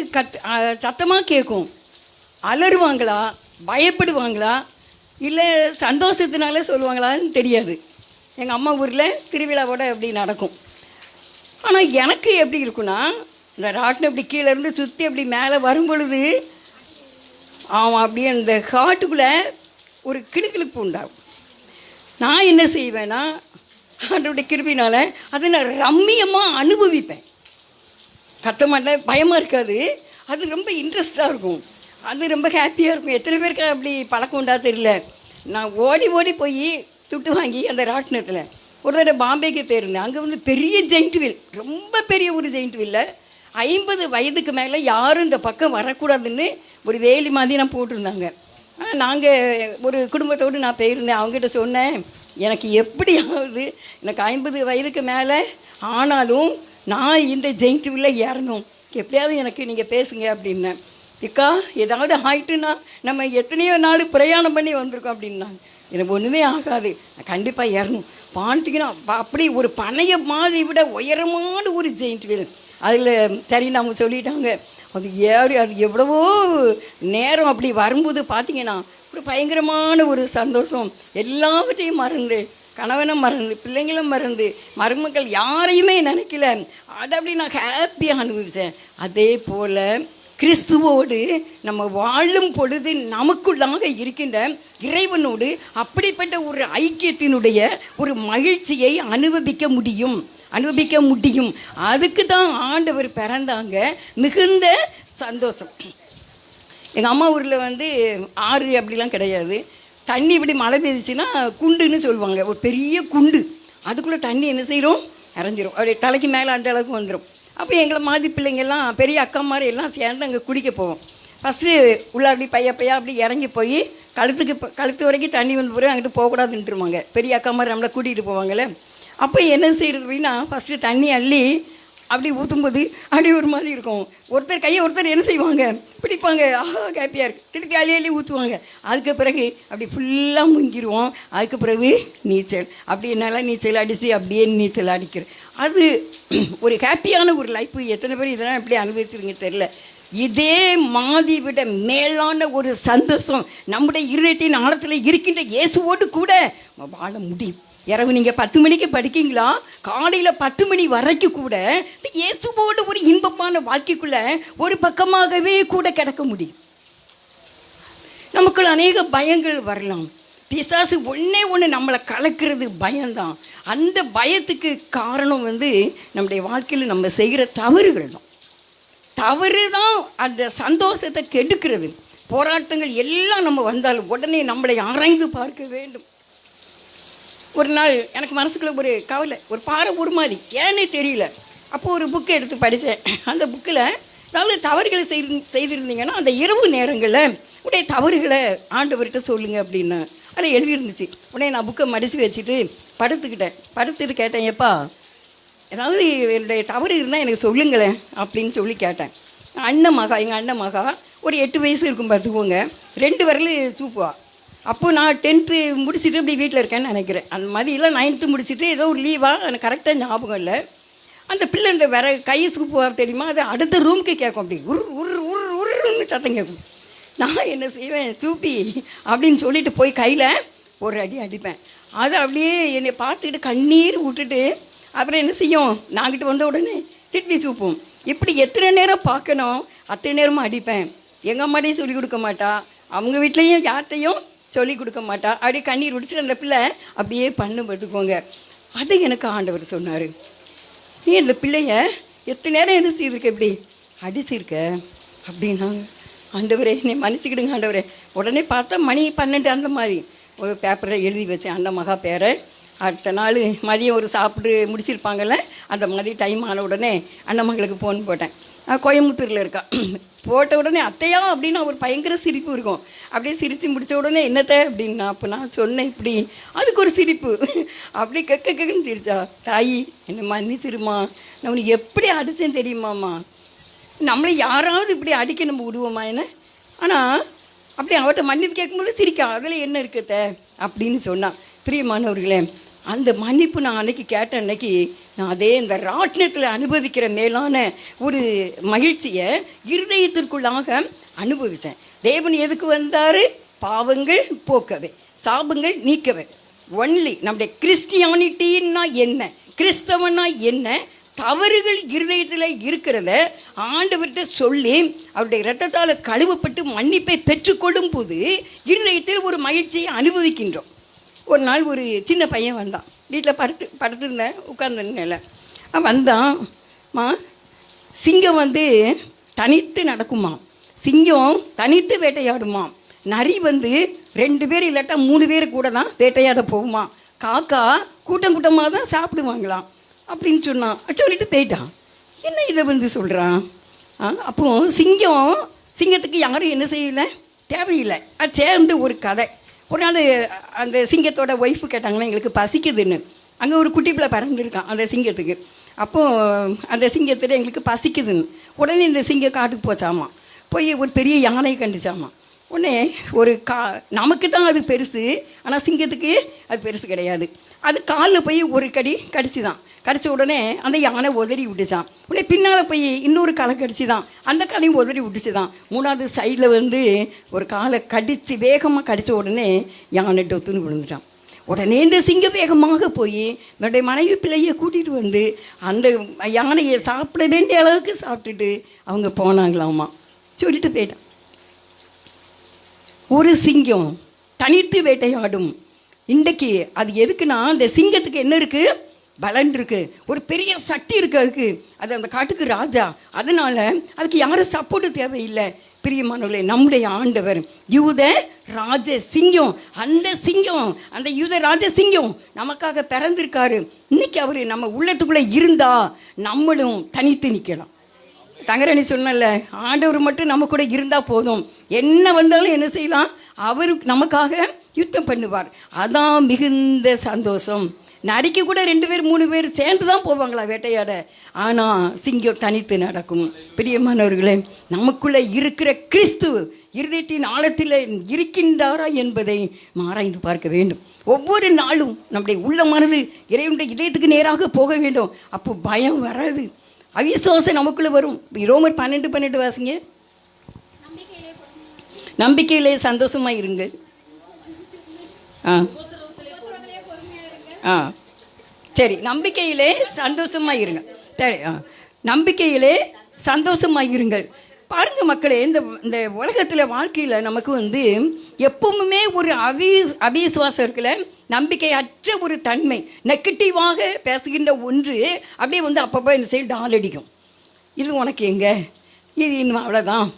சத்தமாக கேட்கும். அலறுவாங்களா, பயப்படுவாங்களா, இல்லை சந்தோஷத்தினால சொல்லுவாங்களான்னு தெரியாது. எங்கள் அம்மா ஊரில் திருவிழாவோட அப்படி நடக்கும். ஆனால் எனக்கு எப்படி இருக்குன்னா, இந்த ராட்டினம் இப்படி கீழேருந்து சுற்றி அப்படி மேலே வரும் பொழுது அவன் அப்படியே அந்த காட்டுக்குள்ளே ஒரு கிளுக்கிழுப்பு உண்டாகும். நான் என்ன செய்வேன்னா, ஆண்டவருடைய கிருபையினால அதை நான் ரம்மியமாக அனுபவிப்பேன். கத்த மாட்டேன், பயமாக இருக்காது, அது ரொம்ப இன்ட்ரெஸ்டாக இருக்கும், அது ரொம்ப ஹாப்பியாக இருக்கும். எத்தனை பேருக்கு அப்படி பழக்கம் உண்டா தெரியல. நான் ஓடி ஓடி போய் துட்டு வாங்கி அந்த ராட்டினத்தில் ஒரு தடவை பாம்பேக்கு போயிருந்தேன். அங்கே வந்து பெரிய ஜெயிண்ட் வீல், ரொம்ப பெரிய ஒரு ஜெயிண்ட் வீலில் 50 வயதுக்கு மேலே யாரும் இந்த பக்கம் வரக்கூடாதுன்னு ஒரு வேலி மாதிரி நான் போட்டிருந்தாங்க. நாங்கள் ஒரு குடும்பத்தோடு நான் போயிருந்தேன். அவங்ககிட்ட சொன்னேன், எனக்கு எப்படியாவது எனக்கு 50 வயதுக்கு மேலே ஆனாலும் நான் இந்த ஜெயிண்ட் வீலில் ஏறணும், எப்படியாவது எனக்கு நீங்கள் பேசுங்க அப்படின்னேன். இக்கா ஏதாவது ஆயிட்டுன்னா நம்ம எத்தனையோ நாள் பிரயாணம் பண்ணி வந்திருக்கோம் அப்படின்னா, எனக்கு ஒன்றுமே ஆகாது, நான் கண்டிப்பாக ஏறணும். பாண்டிங்கன்னா அப்படி ஒரு பனைய மாதிரி விட உயரமான ஒரு ஜெயிண்ட் வீல். அதில் சரி நம்ம சொல்லிட்டாங்க, அது ஏறி அது எவ்வளவோ நேரம் அப்படி வரும்போது பார்த்தீங்கன்னா ஒரு பயங்கரமான ஒரு சந்தோஷம். எல்லாவற்றையும் மறந்து, கணவனை மறந்து, பிள்ளைங்களும் மறந்து, மருமக்கள் யாரையுமே நினைக்கல, அதை அப்படி நான் ஹாப்பியாக அனுபவித்தேன். அதே போல் கிறிஸ்துவோடு நம்ம வாழும் பொழுது நமக்குள்ளாக இருக்கின்ற இறைவனோடு அப்படிப்பட்ட ஒரு ஐக்கியத்தினுடைய ஒரு மகிழ்ச்சியை அனுபவிக்க முடியும். அதுக்கு தான் ஆண்டவர் பிறந்தாங்க. மிகுந்த சந்தோஷம். எங்கள் அம்மா ஊரில் வந்து ஆறு அப்படிலாம் கிடையாது. தண்ணி இப்படி மழை பெய்ஞ்சிச்சின்னா குண்டுன்னு சொல்லுவாங்க, ஒரு பெரிய குண்டு, அதுக்குள்ளே தண்ணி என்ன செய்கிறோம், இறஞ்சிரும், அப்படியே தலைக்கு மேலே அந்த அளவுக்கு வந்துடும். அப்போ எங்களை மாதிரி பிள்ளைங்கள்லாம் பெரிய அக்கா மாதிரி எல்லாம் சேர்ந்து அங்கே குடிக்க போவோம். ஃபஸ்ட்டு உள்ளாடி பையா அப்படி இறங்கி போய் கழுத்து வரைக்கும் தண்ணி வந்து போய் அங்கிட்டு போகக்கூடாதுன்ட்டுருவாங்க. பெரிய அக்கா மாதிரி நம்மளை கூட்டிகிட்டு போவாங்கள்ல. அப்போ என்ன செய்கிறது அப்படின்னா, ஃபஸ்ட்டு தண்ணி அள்ளி அப்படி ஊற்றும்போது அப்படி ஒரு மாதிரி இருக்கும். ஒருத்தர் கையை ஒருத்தர் என்ன செய்வாங்க, பிடிப்பாங்க, ஆஹா ஹாப்பியாக இருக்குது, திருப்பி அள்ளி ஊற்றுவாங்க. அதுக்கு பிறகு அப்படி ஃபுல்லாக முங்கிடுவோம். அதுக்கு பிறகு நீச்சல், அப்படி என்னால் நீச்சல் அடித்து அப்படியே நீச்சல் அடிக்கிறேன். அது ஒரு ஹாப்பியான ஒரு லைஃப். எத்தனை பேர் இதெல்லாம் எப்படி அனுபவிச்சிருங்க தெரியல. இதே மாதிரி விட மேலான ஒரு சந்தோஷம் நம்முடைய இருதயத்தின் ஆழத்தில் இருக்கின்ற இயேசுவோடு கூட வாழ முடியும். இரவு நீங்கள் 10 மணிக்கு படிக்கீங்களா, காலையில் 10 மணி வரைக்கும் கூட இயேசுவோடு ஒரு இன்பமான வாழ்க்கைக்குள்ளே ஒரு பக்கமாகவே கூட கிடக்க முடியும். நமக்குள்ள அநேக பயங்கள் வரலாம். பிசாசு ஒன்று நம்மளை கலக்கிறது பயம்தான். அந்த பயத்துக்கு காரணம் வந்து நம்முடைய வாழ்க்கையில் நம்ம செய்கிற தவறுகள் தான். தவறு தான் அந்த சந்தோஷத்தை கெடுக்கிறது. போராட்டங்கள் எல்லாம் நம்ம வந்தாலும் உடனே நம்மளை ஆராய்ந்து பார்க்க வேண்டும். ஒரு நாள் எனக்கு மனசுக்குள்ள ஒரு கவலை, ஒரு பாறை ஒரு மாதிரி, ஏன்னே தெரியல. அப்போது ஒரு புக்கை எடுத்து படித்தேன். அந்த புக்கில் அதாவது தவறுகளை செய்திருந்தீங்கன்னா அந்த இரவு நேரங்களில் உடைய தவறுகளை ஆண்டவர்கிட்ட சொல்லுங்கள் அப்படின்னு அதில் எழுதியிருந்துச்சு. உடனே நான் புக்கை மடித்து வச்சுட்டு படுத்துட்டு கேட்டேன், எப்பா ஏதாவது என்னுடைய தவறு இருந்தால் எனக்கு சொல்லுங்களேன் அப்படின்னு சொல்லி கேட்டேன். எங்கள் அண்ணன் மகா ஒரு 8 வயசு இருக்கும் பார்த்துக்கோங்க, 2 விரல் சூப்புவா. அப்போது நான் 10th முடிச்சுட்டு இப்படி வீட்டில் இருக்கேன்னு நினைக்கிறேன். அந்த மாதிரி இல்லை 9th முடிச்சுட்டு ஏதோ ஒரு லீவாக எனக்கு கரெக்டாக ஞாபகம் இல்லை. அந்த பிள்ளை இந்த கை சூப்புவா தெரியுமா, அது அடுத்த ரூமுக்கு கேட்கும், அப்படி உருன்னு சத்தம் கேட்கும். நான் என்ன செய்வேன், சூப்பி அப்படின்னு சொல்லிட்டு போய் கையில் ஒரு அடி அடிப்பேன். அதை அப்படியே என்னை பார்த்துக்கிட்டு கண்ணீர் விட்டுட்டு அப்புறம் என்ன செய்யும், நாங்கிட்டு வந்த உடனே திருப்பி சூப்போம். இப்படி எத்தனை நேரம் பார்க்கணும் அத்தனை நேரமும் அடிப்பேன். எங்கள் அம்மாட்டையும் சொல்லிக் கொடுக்க மாட்டா, அவங்க வீட்லேயும் யார்கிட்டையும் சொல்லிக் கொடுக்க மாட்டா. அப்படியே கண்ணீர் விடிச்சிட்டு அந்த பிள்ளை அப்படியே பண்ணு பார்த்துக்கோங்க. அதை எனக்கு ஆண்டவர் சொன்னார், நீ இந்த பிள்ளைய எத்தனை நேரம் என்ன செய்திருக்க, இப்படி அடிச்சிருக்க அப்படின்னாங்க. ஆண்டவரே என்னை மன்னிச்சுக்கிடுங்க ஆண்டவரே. உடனே பார்த்தா மணி 12 அந்த மாதிரி ஒரு பேப்பரை எழுதி வச்சேன் அண்ணன் மகா பேரை. அடுத்த நாள் மதியம் ஒரு சாப்பிட்டு முடிச்சிருப்பாங்கள்ல, அந்த மாதிரி டைம் ஆன உடனே அண்ணன் மகளுக்கு ஃபோன் போட்டேன். கோயம்புத்தூரில் இருக்கா. போட்ட உடனே அத்தையா அப்படின்னு ஒரு பயங்கர சிரிப்பு இருக்கும். அப்படியே சிரித்து முடித்த உடனே என்னத்தை அப்படின்னா, அப்போ நான் சொன்னேன் இப்படி, அதுக்கு ஒரு சிரிப்பு, அப்படி கக்குன்னு சிரிச்சா. தாயி என்னை மன்னிச்சிருமா, நான் உனக்கு எப்படி அடித்தேன்னு தெரியுமாம்மா, நம்மளை யாராவது இப்படி அடிக்க நம்ம விடுவோமா என்ன, ஆனால் அப்படி அவட்ட மன்னிப்பு கேட்கும்போது சிரிக்கா, அதில் என்ன இருக்கத்த அப்படின்னு சொன்னான். பிரியமானவர்களே, அந்த மன்னிப்பு நான் அன்னைக்கு கேட்ட அன்னைக்கு நான் அதே இந்த ராட்டினத்தில் அனுபவிக்கிற மேலான ஒரு மகிழ்ச்சியை இருதயத்திற்குள்ளாக அனுபவித்தேன். தேவன் எதுக்கு வந்தார், பாவங்கள் போக்கவே, சாபங்கள் நீக்கவே. ஒன்லி நம்முடைய கிறிஸ்டியானிட்டின்னா என்ன, கிறிஸ்தவனா என்ன, தவறுகள் இருதயத்தில் இருக்கிறத ஆண்டவர்கிட்ட சொல்லி அவருடைய இரத்தத்தால் கழுவப்பட்டு மன்னிப்பை பெற்றுக்கொள்ளும் போது இருதயத்தில் ஒரு மகிழ்ச்சியை அனுபவிக்கின்றோம். ஒரு நாள் ஒரு சின்ன பையன் வந்தான். வீட்டில் படுத்துருந்தேன், உட்காந்துருந்தேன்ல. வந்தான்மா, சிங்கம் வந்து தனித்து நடக்குமா, சிங்கம் தனித்து வேட்டையாடுமா, நரி வந்து 2 பேர் இல்லாட்டா 3 பேர் கூட தான் வேட்டையாட போகுமா, காக்கா கூட்டம் கூட்டமாக தான் சாப்பிடுவாங்களாம் அப்படின்னு சொன்னான். சொல்லிட்டு போயிட்டான். என்ன இதை வந்து சொல்கிறான்? அப்போ சிங்கத்துக்கு யாரும் என்ன செய்யலை, தேவையில்லை. அது சேர்ந்து ஒரு கதை. ஒரு நாள் அந்த சிங்கத்தோட ஒய்ஃபு கேட்டாங்கன்னா எங்களுக்கு பசிக்குதுன்னு. அங்கே ஒரு குட்டி பிள்ளை பறந்துருக்கான் அந்த சிங்கத்துக்கு. அப்போது அந்த சிங்கத்தில் எங்களுக்கு பசிக்குதுன்னு உடனே இந்த சிங்கம் காட்டுக்கு போச்சாமா. போய் ஒரு பெரிய யானையை கண்டுச்சாமா. உடனே நமக்கு தான் அது பெருசு, ஆனால் சிங்கத்துக்கு அது பெருசு கிடையாது. அது காலில் போய் ஒரு கடிச்சுதான். கடித்த உடனே அந்த யானை உதறி விட்டுச்சான். உடனே பின்னால் போய் இன்னொரு காலை கடிச்சுதான், அந்த காலையும் உதறி விட்டுச்சுதான். 3வது சைடில் வந்து ஒரு காலை கடித்து வேகமாக கடித்த உடனே யானை டொத்துன்னு விழுந்துட்டான். உடனே இந்த சிங்கம் வேகமாக போய் என்னுடைய மனைவி பிள்ளையை கூட்டிகிட்டு வந்து அந்த யானையை சாப்பிட வேண்டிய அளவுக்கு சாப்பிட்டுட்டு அவங்க போனாங்களாம்மா. சொல்லிட்டு போயிட்டான். ஒரு சிங்கம் தனித்து வேட்டையாடும். இன்றைக்கு அது எதுக்குன்னா, அந்த சிங்கத்துக்கு என்ன இருக்குது, பலன் இருக்குது, ஒரு பெரிய சக்தி இருக்குது அதுக்கு. அது அந்த காட்டுக்கு ராஜா. அதனால் அதுக்கு யாரும் சப்போர்ட்டு தேவையில்லை. பிரியமானவர்களே, நம்முடைய ஆண்டவர் யூத ராஜ சிங்கம். அந்த யூத ராஜ சிங்கம் நமக்காக பிறந்திருக்காரு. இன்னைக்கு அவர் நம்ம உள்ளத்துக்குள்ளே இருந்தா நம்மளும் தனித்து நிற்கலாம். தங்கரணி சொன்னல, ஆண்டவர் மட்டும் நம்ம கூட இருந்தால் போதும், என்ன வந்தாலும் என்ன செய்யலாம், அவர் நமக்காக யுத்தம் பண்ணுவார். அதான் மிகுந்த சந்தோஷம். நரிக்கு கூட 2 பேர் 3 பேர் சேர்ந்து தான் போவாங்களா வேட்டையாட, ஆனால் சிங்கம் தனித்து நடக்கும். பிரியமானவர்களே, நமக்குள்ளே இருக்கிற கிறிஸ்து இருதயத்தின் ஆழத்தில் இருக்கின்றாரா என்பதை ஆராய்ந்து பார்க்க வேண்டும். ஒவ்வொரு நாளும் நம்முடைய உள்ளமானது இறைவனுடைய இதயத்துக்கு நேராக போக வேண்டும். அப்போ பயம் வராது, அவிசுவாசம் நமக்குள்ளே வரும். ரோமர் 12:12 வாசிங்க. நம்பிக்கையிலே சந்தோஷமாக இருங்கள். சரி, நம்பிக்கையிலே சந்தோஷமாக இருங்க. சரி, நம்பிக்கையிலே சந்தோஷமாக இருங்கள். பாருங்க மக்களே, இந்த உலகத்தில் வாழ்க்கையில் நமக்கு வந்து எப்பவுமே ஒரு அவிசுவாசம் இருக்குல்ல, நம்பிக்கையற்ற ஒரு தன்மை, நெகட்டிவாக பேசுகின்ற ஒன்று அப்படியே வந்து அப்பப்போ இந்த சைடு டால் அடிக்கும். இது உனக்கு எங்கே, இது இன்னும் அவ்வளோதான்,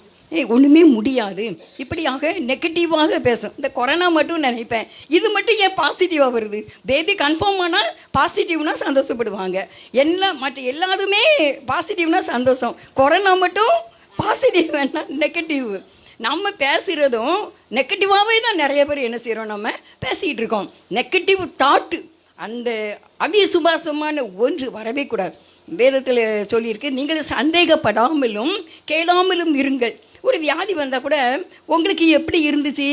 ஒன்றுமே முடியாது, இப்படியாக நெகட்டிவாக பேசும். இந்த கொரோனா மட்டும் நினைப்பேன், இது மட்டும் ஏன் பாசிட்டிவாக வருது, பேபி கன்ஃபார்ம் ஆனால் பாசிட்டிவ்னா சந்தோஷப்படுவாங்க, மற்ற எல்லாருமே பாசிட்டிவ்னா சந்தோஷம், கொரோனா மட்டும் பாசிட்டிவ் வேணால் நெகட்டிவ். நம்ம பேசுகிறதும் நெகட்டிவாகவே தான் நிறைய பேர் என்ன செய்கிறோம், நம்ம பேசிகிட்டு இருக்கோம். நெகட்டிவ் தாட்டு, அந்த அவிசுவாசமான ஒன்று வரவே கூடாது. வேதத்தில் சொல்லியிருக்கு, நீங்கள் சந்தேகப்படாமலும் கேளாமலும் இருங்கள். ஒரு வியாதி வந்தால் கூட உங்களுக்கு எப்படி இருந்துச்சு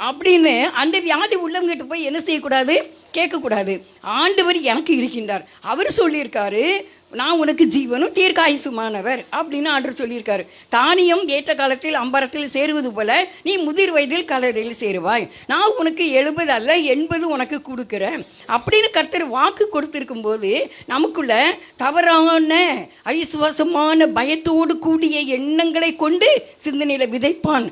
அப்படின்னு அந்த வியாதி உள்ளவங்கிட்ட போய் என்ன செய்யக்கூடாது, கேட்கக்கூடாது. ஆண்டவர் எனக்கு இருக்கின்றார், அவர் சொல்லியிருக்காரு, நான் உனக்கு ஜீவனும் தீர்க்காயுசுமானவர் அப்படின்னு ஆண்டவர் சொல்லியிருக்காரு. தானியம் ஏற்ற காலத்தில் அம்பரத்தில் சேருவது போல நீ முதிர் வயதில் கலரில் சேருவாய், நான் உனக்கு 70 அல்ல 80 உனக்கு கொடுக்குறேன் அப்படின்னு கர்த்தர் வாக்கு கொடுத்திருக்கும் போது நமக்குள்ள தவறான அவிசுவாசமான பயத்தோடு கூடிய எண்ணங்களை கொண்டு சிந்தனையில் விதைப்பான்.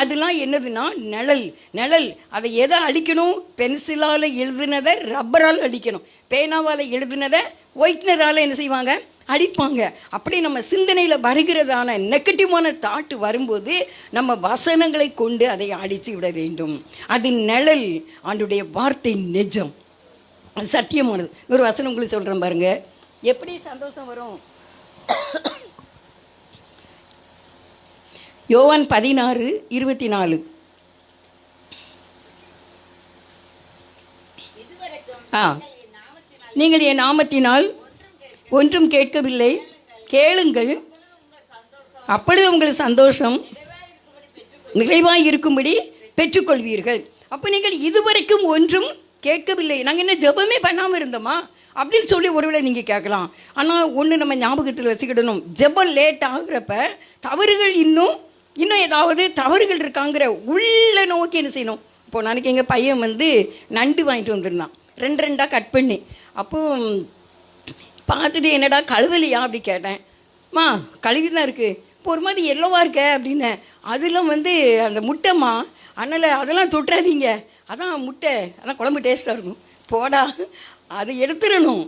அதெல்லாம் என்னதுன்னா நிழல். அதை எதை அழிக்கணும், பென்சிலால் எழுதுனதை ரப்பரால் அடிக்கணும், பேனாவால் எழுதுனதை ஒயிட்னரால் என்ன செய்வாங்க, அடிப்பாங்க. அப்படி நம்ம சிந்தனையில் வருகிறதான நெகட்டிவான தாட்டு வரும்போது நம்ம வசனங்களை கொண்டு அதை அழித்து விட வேண்டும். அது நிழல், ஆண்டுடைய வார்த்தை நிஜம், அது சத்தியமானது. ஒரு வசனம் உங்களுக்கு சொல்கிறேன் பாருங்க, எப்படி சந்தோஷம் வரும். யோவான் 16:24. நீங்கள் என் நாமத்தினால் ஒன்றும் கேட்கவில்லை, கேளுங்கள், அப்பொழுது உங்கள் சந்தோஷம் நிறைவாக இருக்கும்படி பெற்றுக்கொள்வீர்கள். அப்போ நீங்கள் இதுவரைக்கும் ஒன்றும் கேட்கவில்லை, நாங்கள் என்ன ஜெபமே பண்ணாமல் இருந்தோமா அப்படின்னு சொல்லி ஒருவேளை நீங்கள் கேட்கலாம். ஆனால் ஒன்று நம்ம ஞாபகத்தில் வச்சுக்கிடணும், ஜெபம் லேட் ஆகுறப்ப தவறுகள் இன்னும் ஏதாவது தவறுகள் இருக்காங்கிற உள்ள நோக்கி என்ன செய்யணும். இப்போ நாளைக்கு எங்கள் பையன் வந்து நண்டு வாங்கிட்டு வந்திருந்தான், 2 கட் பண்ணி. அப்போ பார்த்துட்டு என்னடா கழுவலையா அப்படி கேட்டேன். கழுவி தான் இருக்குது, இப்போ ஒரு மாதிரி எல்லோவாக இருக்க அப்படின்னு. அதெல்லாம் வந்து அந்த முட்டைம்மா, அதனால் அதெல்லாம் தொட்டுறாதீங்க, அதான் முட்டை, அதான் குழம்பு டேஸ்ட்டாக இருக்கும். போடா, அதை எடுத்துடணும்.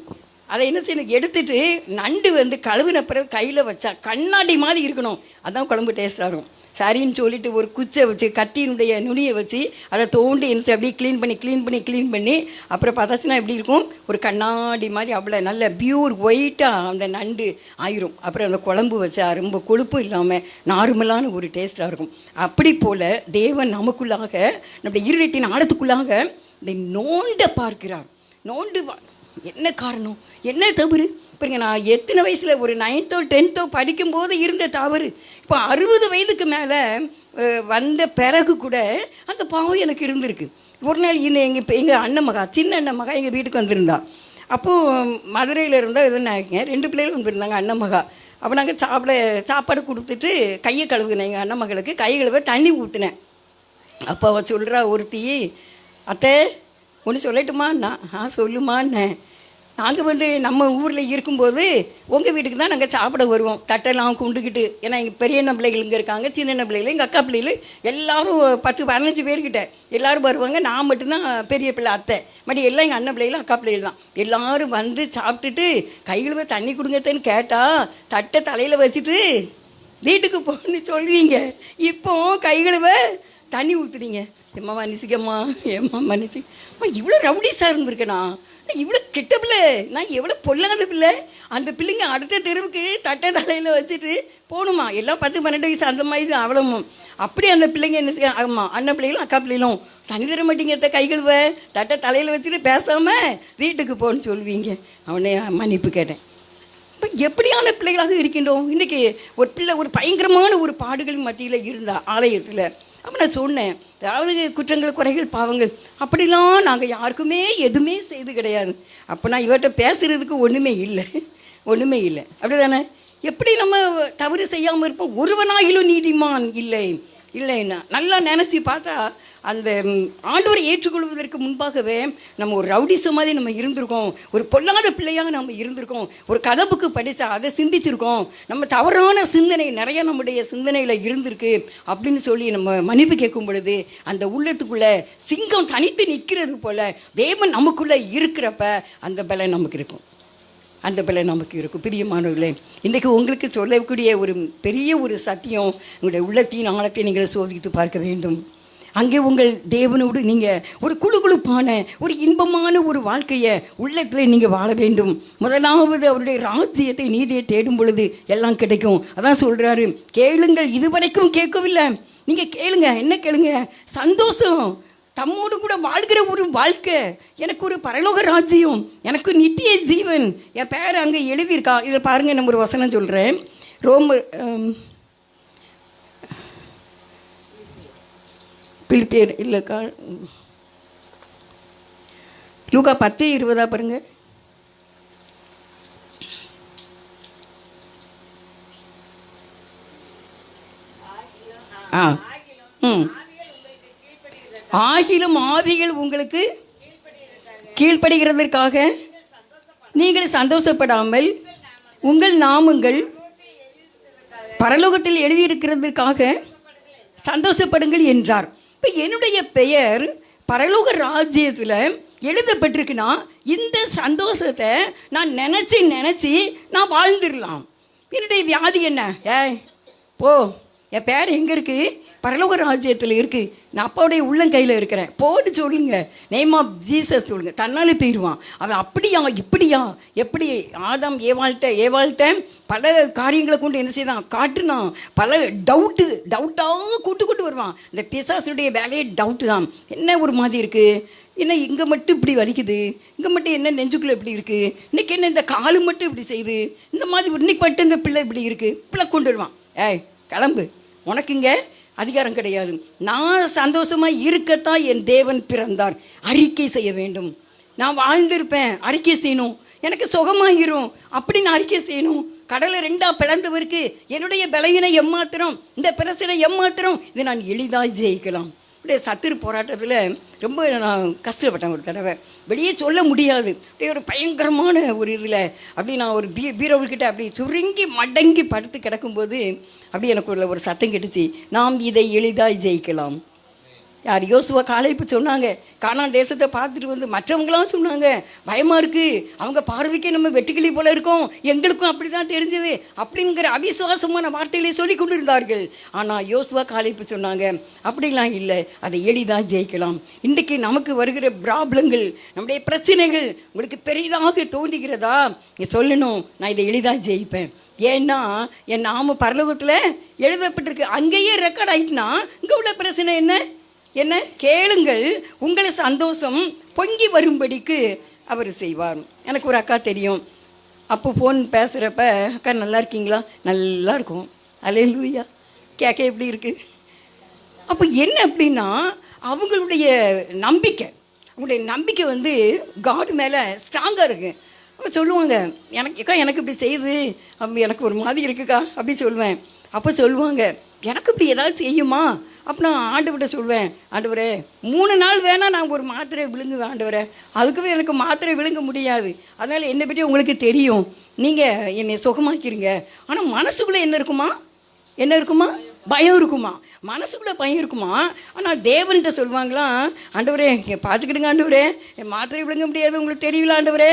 அதை என்ன செய்யணும், எடுத்துட்டு நண்டு வந்து கழுவின பிறகு கையில் வச்சா கண்ணாடி மாதிரி இருக்கணும். அதான் குழம்பு டேஸ்ட்டாக இருக்கும். சரின்னு சொல்லிட்டு ஒரு குச்சை வச்சு கட்டியினுடைய நுனியை வச்சு அதை தோண்டி என்ன அப்படியே க்ளீன் பண்ணி அப்புறம் பார்த்தாச்சுன்னா எப்படி இருக்கும், ஒரு கண்ணாடி மாதிரி அவ்வளோ நல்ல பியூர் ஒயிட்டாக அந்த நண்டு ஆயிரும். அப்புறம் அந்த குழம்பு வச்சா ரொம்ப கொழுப்பும் இல்லாமல் நார்மலான ஒரு டேஸ்ட்டாக இருக்கும். அப்படி போல் தேவன் நமக்குள்ளாக நம்முடைய இருட்டின் ஆழத்துக்குள்ளாக இந்த நோண்ட பார்க்கிறார். என்ன காரணம், என்ன தவறு? பாருங்க, நான் எத்தனை வயசில் ஒரு 9th or 10th படிக்கும்போது இருந்த தவறு இப்போ 60 வயதுக்கு மேலே வந்த பிறகு கூட அந்த பாவம் எனக்கு இருந்திருக்கு. ஒரு நாள் எங்கள் அண்ணன் மகா, சின்ன அண்ணன் மகா எங்கள் வீட்டுக்கு வந்திருந்தா. அப்போது மதுரையில் இருந்தால் எதுவும் நினைக்கங்க, 2 பிள்ளைகள் வந்திருந்தாங்க அண்ணன் மகா. அப்போ நாங்கள் சாப்பாடு கொடுத்துட்டு கையை கழுவுனேன். எங்கள் அண்ணன் மகளுக்கு கை கழுவ தண்ணி ஊற்றினேன். அப்போ அவள் சொல்கிறா ஒருத்தி, அத்தை ஒன்று சொல்லட்டுமா? நான் சொல்லுமான்னே. நாங்கள் வந்து நம்ம ஊரில் இருக்கும்போது உங்கள் வீட்டுக்கு தான் நாங்கள் சாப்பிட வருவோம், தட்டெல்லாம் கொண்டுக்கிட்டு. ஏன்னா எங்கள் பெரிய அண்ணன் பிள்ளைகள் இங்கே இருக்காங்க, சின்ன அண்ணன் பிள்ளைகள், எங்கள் அக்கா பிள்ளைகள் எல்லோரும் 10-15 பேர்கிட்ட எல்லோரும் வருவாங்க. நான் மட்டும்தான் பெரிய பிள்ளை, அத்தை மறுபடி எல்லாம் எங்கள் அண்ணன் பிள்ளைகளும் அக்கா பிள்ளைகள் தான். எல்லோரும் வந்து சாப்பிட்டுட்டு கையில் தண்ணி கொடுங்கத்தேன்னு கேட்டால் தட்டை தலையில் வச்சுட்டு வீட்டுக்கு போன்னு சொல்லுவீங்க. இப்போ கைகளுவ தண்ணி ஊற்றுறீங்க. எம்மா மன்னிச்சிக்கம்மா, ஏம்மா மன்னிச்சு. இவ்வளோ ரவுடிஸாக இருந்திருக்கேண்ணா, இவ்வளோ கெட்ட பிள்ளை, நான் எவ்வளோ பொல்லாத பிள்ளை. அந்த பிள்ளைங்க அடுத்த தெருவுக்கு தட்டை தலையில் வச்சுட்டு போகணுமா, எல்லாம் 10-12 வயசு அந்த மாதிரி தான் அவ்வளவும். அப்படி அந்த பிள்ளைங்க என்ன செய்ய, ஆமாம் அண்ணன் பிள்ளைகளும் அக்கா பிள்ளைகளும் தண்ணி தர மாட்டீங்க, கைகழுவ தட்டை தலையில் வச்சுட்டு பேசாமல் வீட்டுக்கு போன்னு சொல்லுவீங்க. அவனே மன்னிப்பு கேட்டேன். இப்போ எப்படியான பிள்ளைகளாக இருக்கின்றோம். இன்றைக்கி ஒரு பிள்ளை ஒரு பயங்கரமான ஒரு பாடுகளின் மத்தியில் இருந்தா ஆலயத்தில். அப்போ நான் சொன்னேன், அதாவது குற்றங்கள் குறைகள் பாவங்கள் அப்படிலாம் நாங்கள் யாருக்குமே எதுவுமே செய்து கிடையாது. அப்போ நான் இவர்கிட்ட பேசுகிறதுக்கு ஒன்றுமே இல்லை அப்படி தானே. எப்படி நம்ம தவறு செய்யாமல் இருப்போம்? ஒருவனாயிலும் நீதிமான் இல்லைன்னா நல்லா நினச்சி பார்த்தா அந்த ஆண்டவரை ஏற்றுக்கொள்வதற்கு முன்பாகவே நம்ம ஒரு ரவுடிச மாதிரி நம்ம இருந்திருக்கோம், ஒரு பொல்லாத பிள்ளையாக நம்ம இருந்திருக்கோம். ஒரு கதப்புக்கு படித்தா அதை சிந்திச்சிருக்கோம், நம்ம தவறான சிந்தனை நிறைய நம்முடைய சிந்தனையில் இருந்திருக்கு அப்படின்னு சொல்லி நம்ம மன்னிப்பு கேட்கும் பொழுது அந்த உள்ளத்துக்குள்ளே சிங்கம் தனித்து நிற்கிறது போல் தேவன் நமக்குள்ளே இருக்கிறப்ப அந்த பலன் நமக்கு இருக்கும். பிரியமானவர்களே, இன்றைக்கு உங்களுக்கு சொல்லக்கூடிய ஒரு பெரிய ஒரு சத்தியம், உங்களுடைய உள்ளத்தின் ஆழத்தை நீங்கள் சோதித்து பார்க்க வேண்டும். அங்கே உங்கள் தேவனோடு நீங்கள் ஒரு குழுகுழுப்பான ஒரு இன்பமான ஒரு வாழ்க்கையை உள்ளத்தில் நீங்கள் வாழ வேண்டும். முதலாவது அவருடைய ராஜ்யத்தை நீதியை தேடும் பொழுது எல்லாம் கிடைக்கும். அதான் சொல்கிறாரு, கேளுங்கள், இதுவரைக்கும் கேட்கவில்லை, நீங்கள் கேளுங்க. என்ன கேளுங்க? சந்தோஷம், தம்மோடு கூட வாழ்கிற ஒரு வாழ்க்கை, எனக்கு ஒரு பரலோக ராஜ்யம், எனக்கு நித்திய ஜீவன், என் பேர் அங்கே எழுதியிருக்கா. இதில் பாருங்கள், நம்ம ஒரு வசனம் சொல்கிறேன். பிலிப்பியர் இல்லைக்கா, லூக்கா 10:20 பாருங்க. ஆகிலும் ஆவிகள் உங்களுக்கு கீழ்ப்படுகிறதற்காக நீங்கள் சந்தோஷப்படாமல் உங்கள் நாமங்கள் பரலோகத்தில் எழுதியிருக்கிறதற்காக சந்தோஷப்படுங்கள் என்றார். இப்போ என்னுடைய பெயர் பரலோக ராஜ்யத்தில் எழுதப்பட்டிருக்குன்னா இந்த சந்தோஷத்தை நான் நினச்சி நான் வாழ்ந்துடலாம். என்னுடைய வியாதி என்ன? போ, என் பேர் எங்கே இருக்குது? பரலோக ராஜ்யத்தில் இருக்குது, நான் அப்பாவுடைய உள்ளங்கையில் இருக்கிறேன், போட்டு சொல்லுங்க, நேம் ஆஃப் ஜீசஸ் சொல்லுங்க, தன்னாலே போயிடுவான். அவன் அப்படியா இப்படியா எப்படி ஆதாம் ஏவாள்கிட்ட பல காரியங்களை கொண்டு என்ன செய்தான் காட்டுனான். பல டவுட்டாக கூட்டு வருவான். இந்த பிசாசுடைய வேலையே டவுட்டு தான். என்ன ஒரு மாதிரி இருக்குது, என்ன இங்கே மட்டும் இப்படி வலிக்குது, இங்கே மட்டும் என்ன நெஞ்சுக்குள்ளே இப்படி இருக்குது, இன்றைக்கி என்ன இந்த காலு மட்டும் இப்படி செய்யுது, இந்த மாதிரி இன்னைக்கு மட்டும் இந்த பிள்ளை இப்படி இருக்குது, பிள்ளை கொண்டு வருவான். கிளம்பு, உனக்கு இங்கே அதிகாரம் கிடையாது. நான் சந்தோஷமாக இருக்கத்தான் என் தேவன் பிறந்தார். அறிக்கை செய்ய வேண்டும். நான் வாழ்ந்திருப்பேன், அறிக்கை செய்யணும், எனக்கு சுகமாகிரும் அப்படின்னு அறிக்கை செய்யணும். கடலை 2 பிளந்தவருக்கு என்னுடைய பலவீனை எம்மாத்திரம், இந்த பிரச்சனை எம்மாத்திரம், இதை நான் எளிதாக ஜெயிக்கலாம். அப்படியே சத்துரு போராட்டத்தில் ரொம்ப நான் கஷ்டப்பட்டேன். ஒரு தடவை வெளியே சொல்ல முடியாது, அப்படியே ஒரு பயங்கரமான ஒரு இதில் அப்படி நான் ஒரு பீரோவுக்கிட்ட அப்படி சுருங்கி மடங்கி படுத்து கிடக்கும்போது அப்படி எனக்கு ஒரு சத்தம் கெட்டுச்சு, நாம் இதை எளிதாக ஜெயிக்கலாம். யார் யோசுவா காலேப்பு சொன்னாங்க, கானான் தேசத்தை பார்த்துட்டு வந்து மற்றவங்களாம் சொன்னாங்க பயமாக இருக்குது, அவங்க பார்வைக்கே நம்ம வெட்டுக்கிளி போல இருக்கோம், எங்களுக்கும் அப்படி தான் தெரிஞ்சது அப்படிங்கிற அவிசுவாசமான வார்த்தைகளை சொல்லி கொண்டு இருந்தார்கள். ஆனால் யோசுவா காலேப்பு சொன்னாங்க அப்படிலாம் இல்லை, அதை எளிதாக ஜெயிக்கலாம். இன்றைக்கு நமக்கு வருகிற ப்ராப்ளங்கள், நம்முடைய பிரச்சனைகள் உங்களுக்கு பெரிதாக தோன்றுகிறதா, நீ சொல்லணும் நான் இதை எளிதாக ஜெயிப்பேன். ஏன்னா என் நாம பரலோகத்தில் எழுதப்பட்டிருக்கு, அங்கேயே ரெக்கார்ட் ஆகிட்டுனா இங்கே உள்ள பிரச்சனை என்ன கேளுங்கள், உங்களை சந்தோஷம் பொங்கி வரும்படிக்கு அவர் செய்வார். எனக்கு ஒரு அக்கா தெரியும், அப்போ ஃபோன் பேசுகிறப்ப அக்கா நல்லா இருக்கீங்களா, நல்லா இருக்கும், அல்லேலூயா, கேட்க எப்படி இருக்குது. அப்போ என்ன அப்படின்னா அவங்களுடைய நம்பிக்கை வந்து காட் மேலே ஸ்ட்ராங்காக இருக்குது. அவங்க சொல்லுவாங்க, எனக்கு இப்படி செய்யுது, எனக்கு ஒரு மாதிரி இருக்குக்கா அப்படி சொல்லுவேன். அப்போ சொல்லுவாங்க எனக்கு இப்படி ஏதாவது செய்யுமா, அப்போ நான் ஆண்டவர்கிட்ட சொல்வேன், ஆண்டவரே 3 நாள் வேணால் நான் ஒரு மாத்திரை விழுங்குவேன் ஆண்டவரே, அதுக்குமே எனக்கு மாத்திரை விழுங்க முடியாது, அதனால் என்னை பற்றி உங்களுக்கு தெரியும், நீங்கள் என்னை சுகமாக்கிருங்க. ஆனால் மனசுக்குள்ளே என்ன இருக்குமா பயம் இருக்குமா, மனசுக்குள்ளே பயம் இருக்குமா. ஆனால் தேவன்கிட்ட சொல்லுவாங்களாம், ஆண்டவரே பார்த்துக்கிடுங்க ஆண்டவரே, மாத்திரை விழுங்க முடியாது, உங்களுக்கு தெரியல ஆண்டவரே,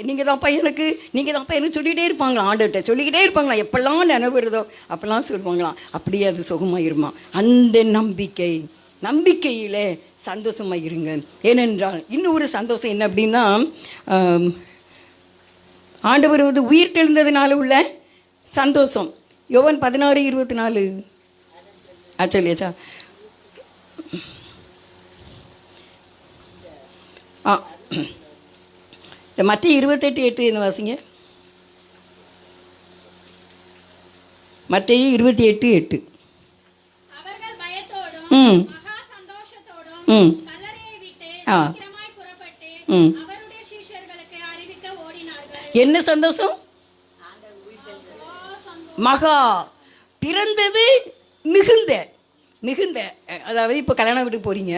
நீங்கள் தான் பையனுக்கு சொல்லிக்கிட்டே இருப்பாங்களாம், ஆண்டவர்கிட்ட சொல்லிக்கிட்டே இருப்பாங்களாம், எப்பெல்லாம் நினைவுறதோ அப்போல்லாம் சொல்லுவாங்களாம், அப்படியே அது சுகமாயிருமா. அந்த நம்பிக்கையில் சந்தோஷமாக இருங்க. ஏனென்றால் இன்னொரு சந்தோஷம் என்ன அப்படின்னா, ஆண்டவர் வந்து உயிர் தெழுந்ததுனால உள்ள சந்தோஷம். யோவான் 16:24 சொல்லியாச்சா? மத்திய 28:8 என்ன வாசிங்க, மத்திய 28:8. அவர்கள் பயத்தோடும் மகா சந்தோஷத்தோடும் கல்லறையை விட்டு சீக்கிரமாய் புறப்பட்டு அவருடைய சீஷர்களுக்கு அறிவிக்க ஓடினார்கள். என்ன சந்தோஷம்? மகா பிறந்தது மிகுந்த அதாவது இப்போ கல்யாணம் வீட்டுக்கு போகிறீங்க,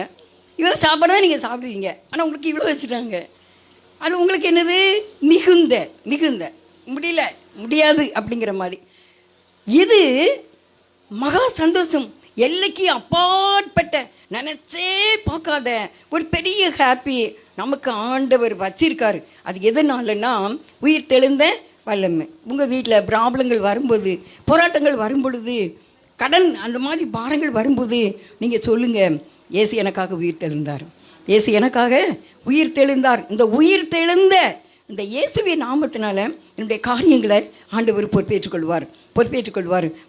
இவ்வளோ சாப்பாடாக நீங்கள் சாப்பிடுவீங்க, ஆனால் உங்களுக்கு இவ்வளோ வச்சுட்டாங்க, அது உங்களுக்கு என்னது மிகுந்த முடியாது அப்படிங்கிற மாதிரி. இது மகா சந்தோஷம், எல்லைக்கு அப்பாற்பட்ட நினச்சே பார்க்காத ஒரு பெரிய ஹாப்பி நமக்கு ஆண்டவர் வச்சிருக்காரு. அது எதனாலன்னா உயிர் தெழுந்த வல்லமை. உங்கள் வீட்டில் ப்ராப்ளங்கள் வரும்போது, போராட்டங்கள் வரும்பொழுது, கடன் அந்த மாதிரி பாரங்கள் வரும்போது நீங்கள் சொல்லுங்கள், இயேசு எனக்காக உயிர் தெழுந்தார், இயேசு எனக்காக உயிர் தெழுந்தார். இந்த உயிர் தெழுந்த இந்த இயேசுவின் நாமத்தினால என்னுடைய காரியங்களை ஆண்டவர் பொறுப்பேற்றுக்கொள்வார்.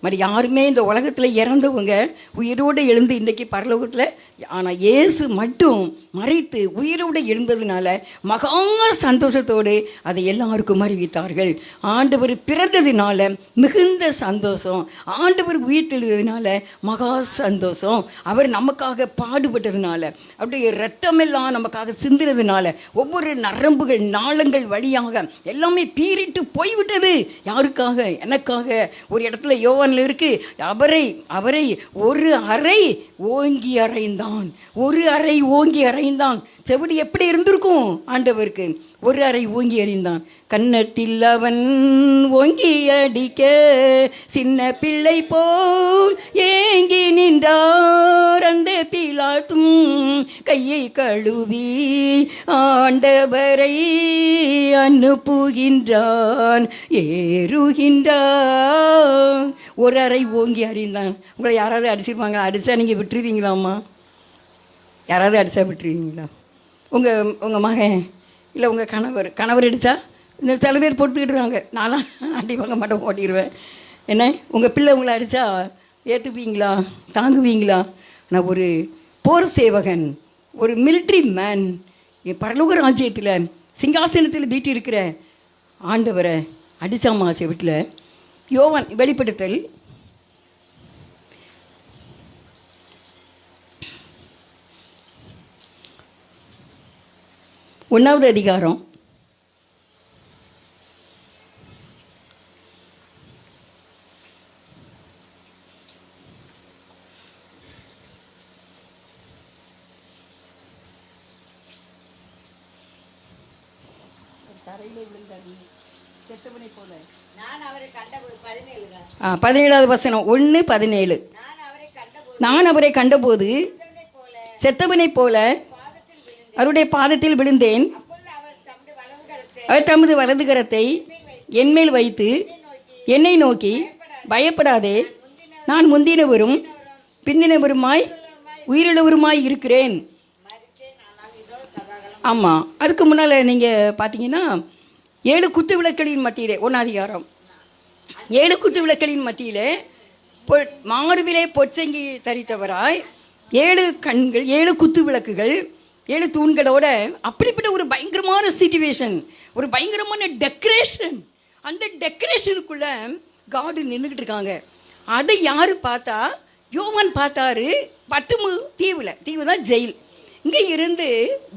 மறு யாருமே இந்த உலகத்தில் இறந்தவங்க உயிரோடு எழுந்து இன்றைக்கி பரலோகத்தில், ஆனால் இயேசு மட்டும் மறைத்து உயிரோடு எழுந்ததுனால மகா சந்தோஷத்தோடு அதை எல்லாருக்கும் அறிவித்தார்கள். ஆண்டவர் பிறந்ததுனால மிகுந்த சந்தோஷம், ஆண்டவர் உயிர் தெழுந்ததுனால மகா சந்தோஷம், அவர் நமக்காக பாடுபட்டதுனால, அப்படியே இரத்தமெல்லாம் நமக்காக சிந்துறதுனால, ஒவ்வொரு நரம்புகள் நாளங்கள் வழியாக எல்லாமே பீறிட்டு போய்விட்டது. யாருக்காக? எனக்காக. ஒரு இடத்துல யோவான்ல இருக்கு, அவரை ஒரு அறை ஓங்கி அறைந்தான். செவிடி எப்படி இருந்திருக்கும் ஆண்டவருக்கு? ஒரு அறை ஓங்கி அறிந்தான். கன்னத்தில் அவன் ஓங்கி அடிக்க சின்ன பிள்ளை போல் ஏங்கி நின்றார். அந்த பிலாத்தும் கையை கழுவி ஆண்டவரை அனுப்புகின்றான், ஏறுகின்றான். ஒரு அறை ஓங்கி அறிந்தான். உங்களை யாராவது அடிச்சிருப்பாங்களா? அடித்தா நீங்கள் விட்டுருவீங்களாம்மா? யாராவது அடித்தா விட்டுருவீங்களா? உங்கள் மகன் இல்லை உங்கள் கணவர் அடித்தா இந்த சில பேர் பொறுத்துக்கிட்டுருவாங்க, நான்லாம் அடி வாங்க மாட்டேன், ஓட்டிடுவேன். என்ன உங்கள் பிள்ளை உங்களை அடித்தா ஏற்றுப்பீங்களா? தாங்குவீங்களா? நான் ஒரு போர் சேவகன், ஒரு மிலிட்ரி மேன், என் பரலோக ராஜ்யத்தில் சிங்காசனத்தில் வீட்டு இருக்கிற ஆண்டவரை அடித்தாமா செவிட்டில். யோவான் வெளிப்படுத்தல் 1வது அதிகாரம் 17வது வசனம் 1:17. நான் அவரை கண்டபோது செத்தவனைப் போல அவருடைய பாதத்தில் விழுந்தேன். அவர் தமது வலது கரத்தை என்மேல் வைத்து என்னை நோக்கி, பயப்படாதே, நான் முந்தினவரும் பிந்தினவருமாய் உயிருள்ளவருமாய் இருக்கிறேன். ஆமாம், அதுக்கு முன்னால் நீங்கள் பார்த்தீங்கன்னா 7 குத்து விளக்குகளின் மத்தியிலே, 1 அதிகாரம், 7 குத்து விளக்குகளின் மத்தியிலே மார்பிலே பொற்சங்கி தரித்தவராய் 7 கண்கள், 7 குத்து விளக்குகள், 7 தூண்களோட அப்படிப்பட்ட ஒரு பயங்கரமான சிச்சுவேஷன், ஒரு பயங்கரமான டெக்கரேஷன். அந்த டெக்கரேஷனுக்குள்ள காடு நின்றுக்கிட்டு இருக்காங்க. அதை யார் பார்த்தா? யோவான் பார்த்தாரு. பத்துமு தீவு தான் ஜெயில். இங்கே இருந்து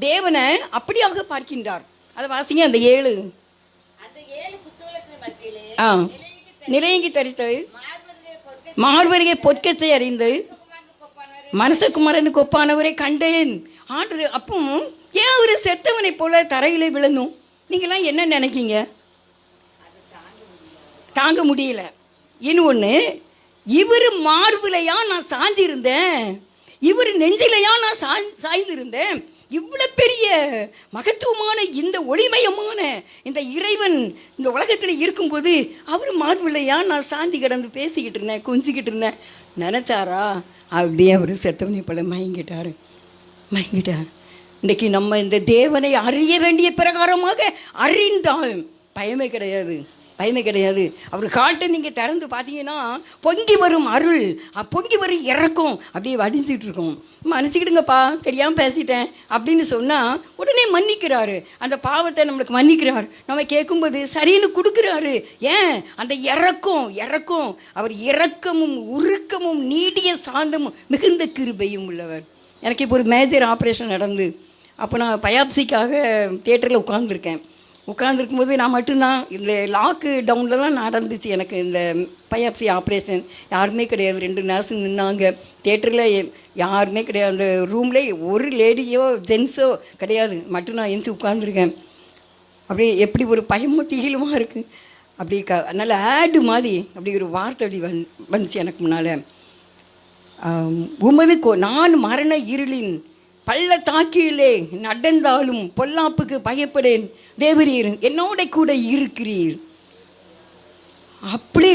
தேவனை அப்படியாக பார்க்கின்றார். அதை வாசிங்க. அந்த 7 நிலையங்கி தரித்து மார்வருகே பொற்கச்சை அறிந்து மனசகுமாரனுக்கு ஒப்பானவரை கண்டேன். ஆண்டு அப்போ ஏன் ஒரு செத்தவனை போல தரையிலே விழணும்? நீங்களாம் என்ன நினைக்கீங்க? தாங்க முடியல. இன்னொன்று, இவர் மார்பிலையா நான் சாய்ந்திருந்தேன், இவர் நெஞ்சிலையா நான் சாய்ந்திருந்தேன். இவ்வளோ பெரிய மகத்துவமான இந்த ஒளிமயமான இந்த இறைவன் இந்த உலகத்தில் இருக்கும்போது அவர் மார்பிலையா நான் சாந்தி கிடந்து பேசிக்கிட்டு இருந்தேன், கொஞ்சிக்கிட்டு இருந்தேன் நினச்சாரா? அப்படியே அவர் செத்தவனை போல மயங்கிட்டார். இன்றைக்கி நம்ம இந்த தேவனை அறிய வேண்டிய பிரகாரமாக அறிந்தால் பயமே கிடையாது. அவர் காட்டை நீங்கள் திறந்து பார்த்தீங்கன்னா பொங்கி வரும் அருள், பொங்கி வரும் இறக்கம் அப்படியே வடிஞ்சிட்டு இருக்கோம். மன்னிச்சுக்கிடுங்கப்பா, தெரியாமல் பேசிட்டேன் அப்படின்னு சொன்னால் உடனே மன்னிக்கிறாரு. அந்த பாவத்தை நம்மளுக்கு மன்னிக்கிறார். நம்ம கேட்கும்போது சரின்னு கொடுக்குறாரு. ஏன்? அந்த இறக்கம் அவர் இரக்கமும் உருக்கமும் நீடிய சாந்தமும் மிகுந்த கிருபையும் உள்ளவர். எனக்கு இப்போ ஒரு மேஜர் ஆப்ரேஷன் நடந்து, அப்போ நான் பயாப்சிக்காக தியேட்டரில் உட்காந்துருக்கும்போது நான் மட்டும்தான். இந்த லாக்கு டவுனில் தான் நடந்துச்சு எனக்கு இந்த பயாப்சி ஆப்ரேஷன். யாருமே கிடையாது. 2 நர்ஸு நின்னாங்க. தியேட்டரில் யாருமே கிடையாது. அந்த ரூமில் ஒரு லேடியோ ஜென்ஸோ கிடையாது. மட்டும் நான் எந்திச்சு உட்காந்துருக்கேன். அப்படியே எப்படி ஒரு பயமும் தீயிலுமாக இருக்குது. அப்படி நல்ல ஆடு மாதிரி அப்படி ஒரு வார்த்தை அப்படி வந்துச்சு எனக்கு முன்னால். நான் மரண இருளின் பள்ளத்தாக்கிலே நடந்தாலும் பொல்லாப்புக்கு பயப்படேன், தேவரீர் என்னோட கூட இருக்கிறீர். அப்படி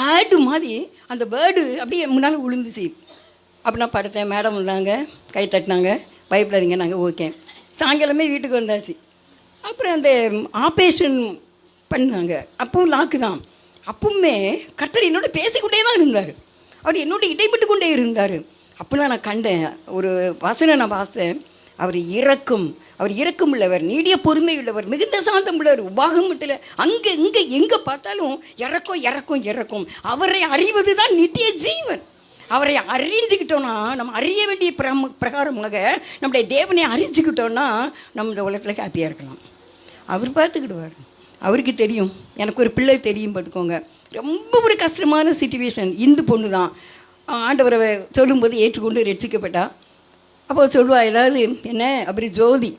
ஆடு மாதிரி அந்த பேர்டு அப்படியே முன்னால் விழுந்துச்சு. அப்போ நான் படுத்தேன். மேடம் வந்தாங்க, கை தட்டினாங்க, பயப்படாதீங்க, நாங்கள் ஓகே. சாயங்காலமே வீட்டுக்கு வந்தாச்சு. அப்புறம் அந்த ஆப்ரேஷன் பண்ணாங்க. அப்பவும் லாக்கு தான். அப்பவுமே கர்த்தர் என்னோட பேசிக்கொண்டே தான் இருந்தார். அவர் என்னோட இடைப்பட்டு கொண்டே இருந்தார். அப்போ தான் நான் கண்டேன் ஒரு வசனம். நான் பார்த்தேன், அவர் இரக்கம் உள்ளவர், நீடிய பொறுமை உள்ளவர், மிகுந்த சாந்தம் உள்ளவர். உபாகமத்தில் அங்கே இங்கே எங்கே பார்த்தாலும் இறக்கம். அவரை அறிவது தான் நித்திய ஜீவன். அவரை அறிஞ்சிக்கிட்டோன்னா, நம்ம அறிய வேண்டிய பிரகாரமாக நம்முடைய தேவனை அறிஞ்சிக்கிட்டோன்னா நம்ம இந்த உலகத்தில் ஹாப்பியாக இருக்கலாம். அவர் பார்த்துக்கிடுவார். அவருக்கு தெரியும். எனக்கு ஒரு பிள்ளை தெரியும் பார்த்துக்கோங்க. ரொம்ப ஒரு கஷ்டமான சிச்சுவேஷன். இந்து பொண்ணு தான். ஆண்டவரை சொல்லும்போது ஏற்றுக்கொண்டு ரட்சிக்கப்பட்டா. அப்போ சொல்லுவா ஏதாவது, என்ன அப்படி ஜோதி,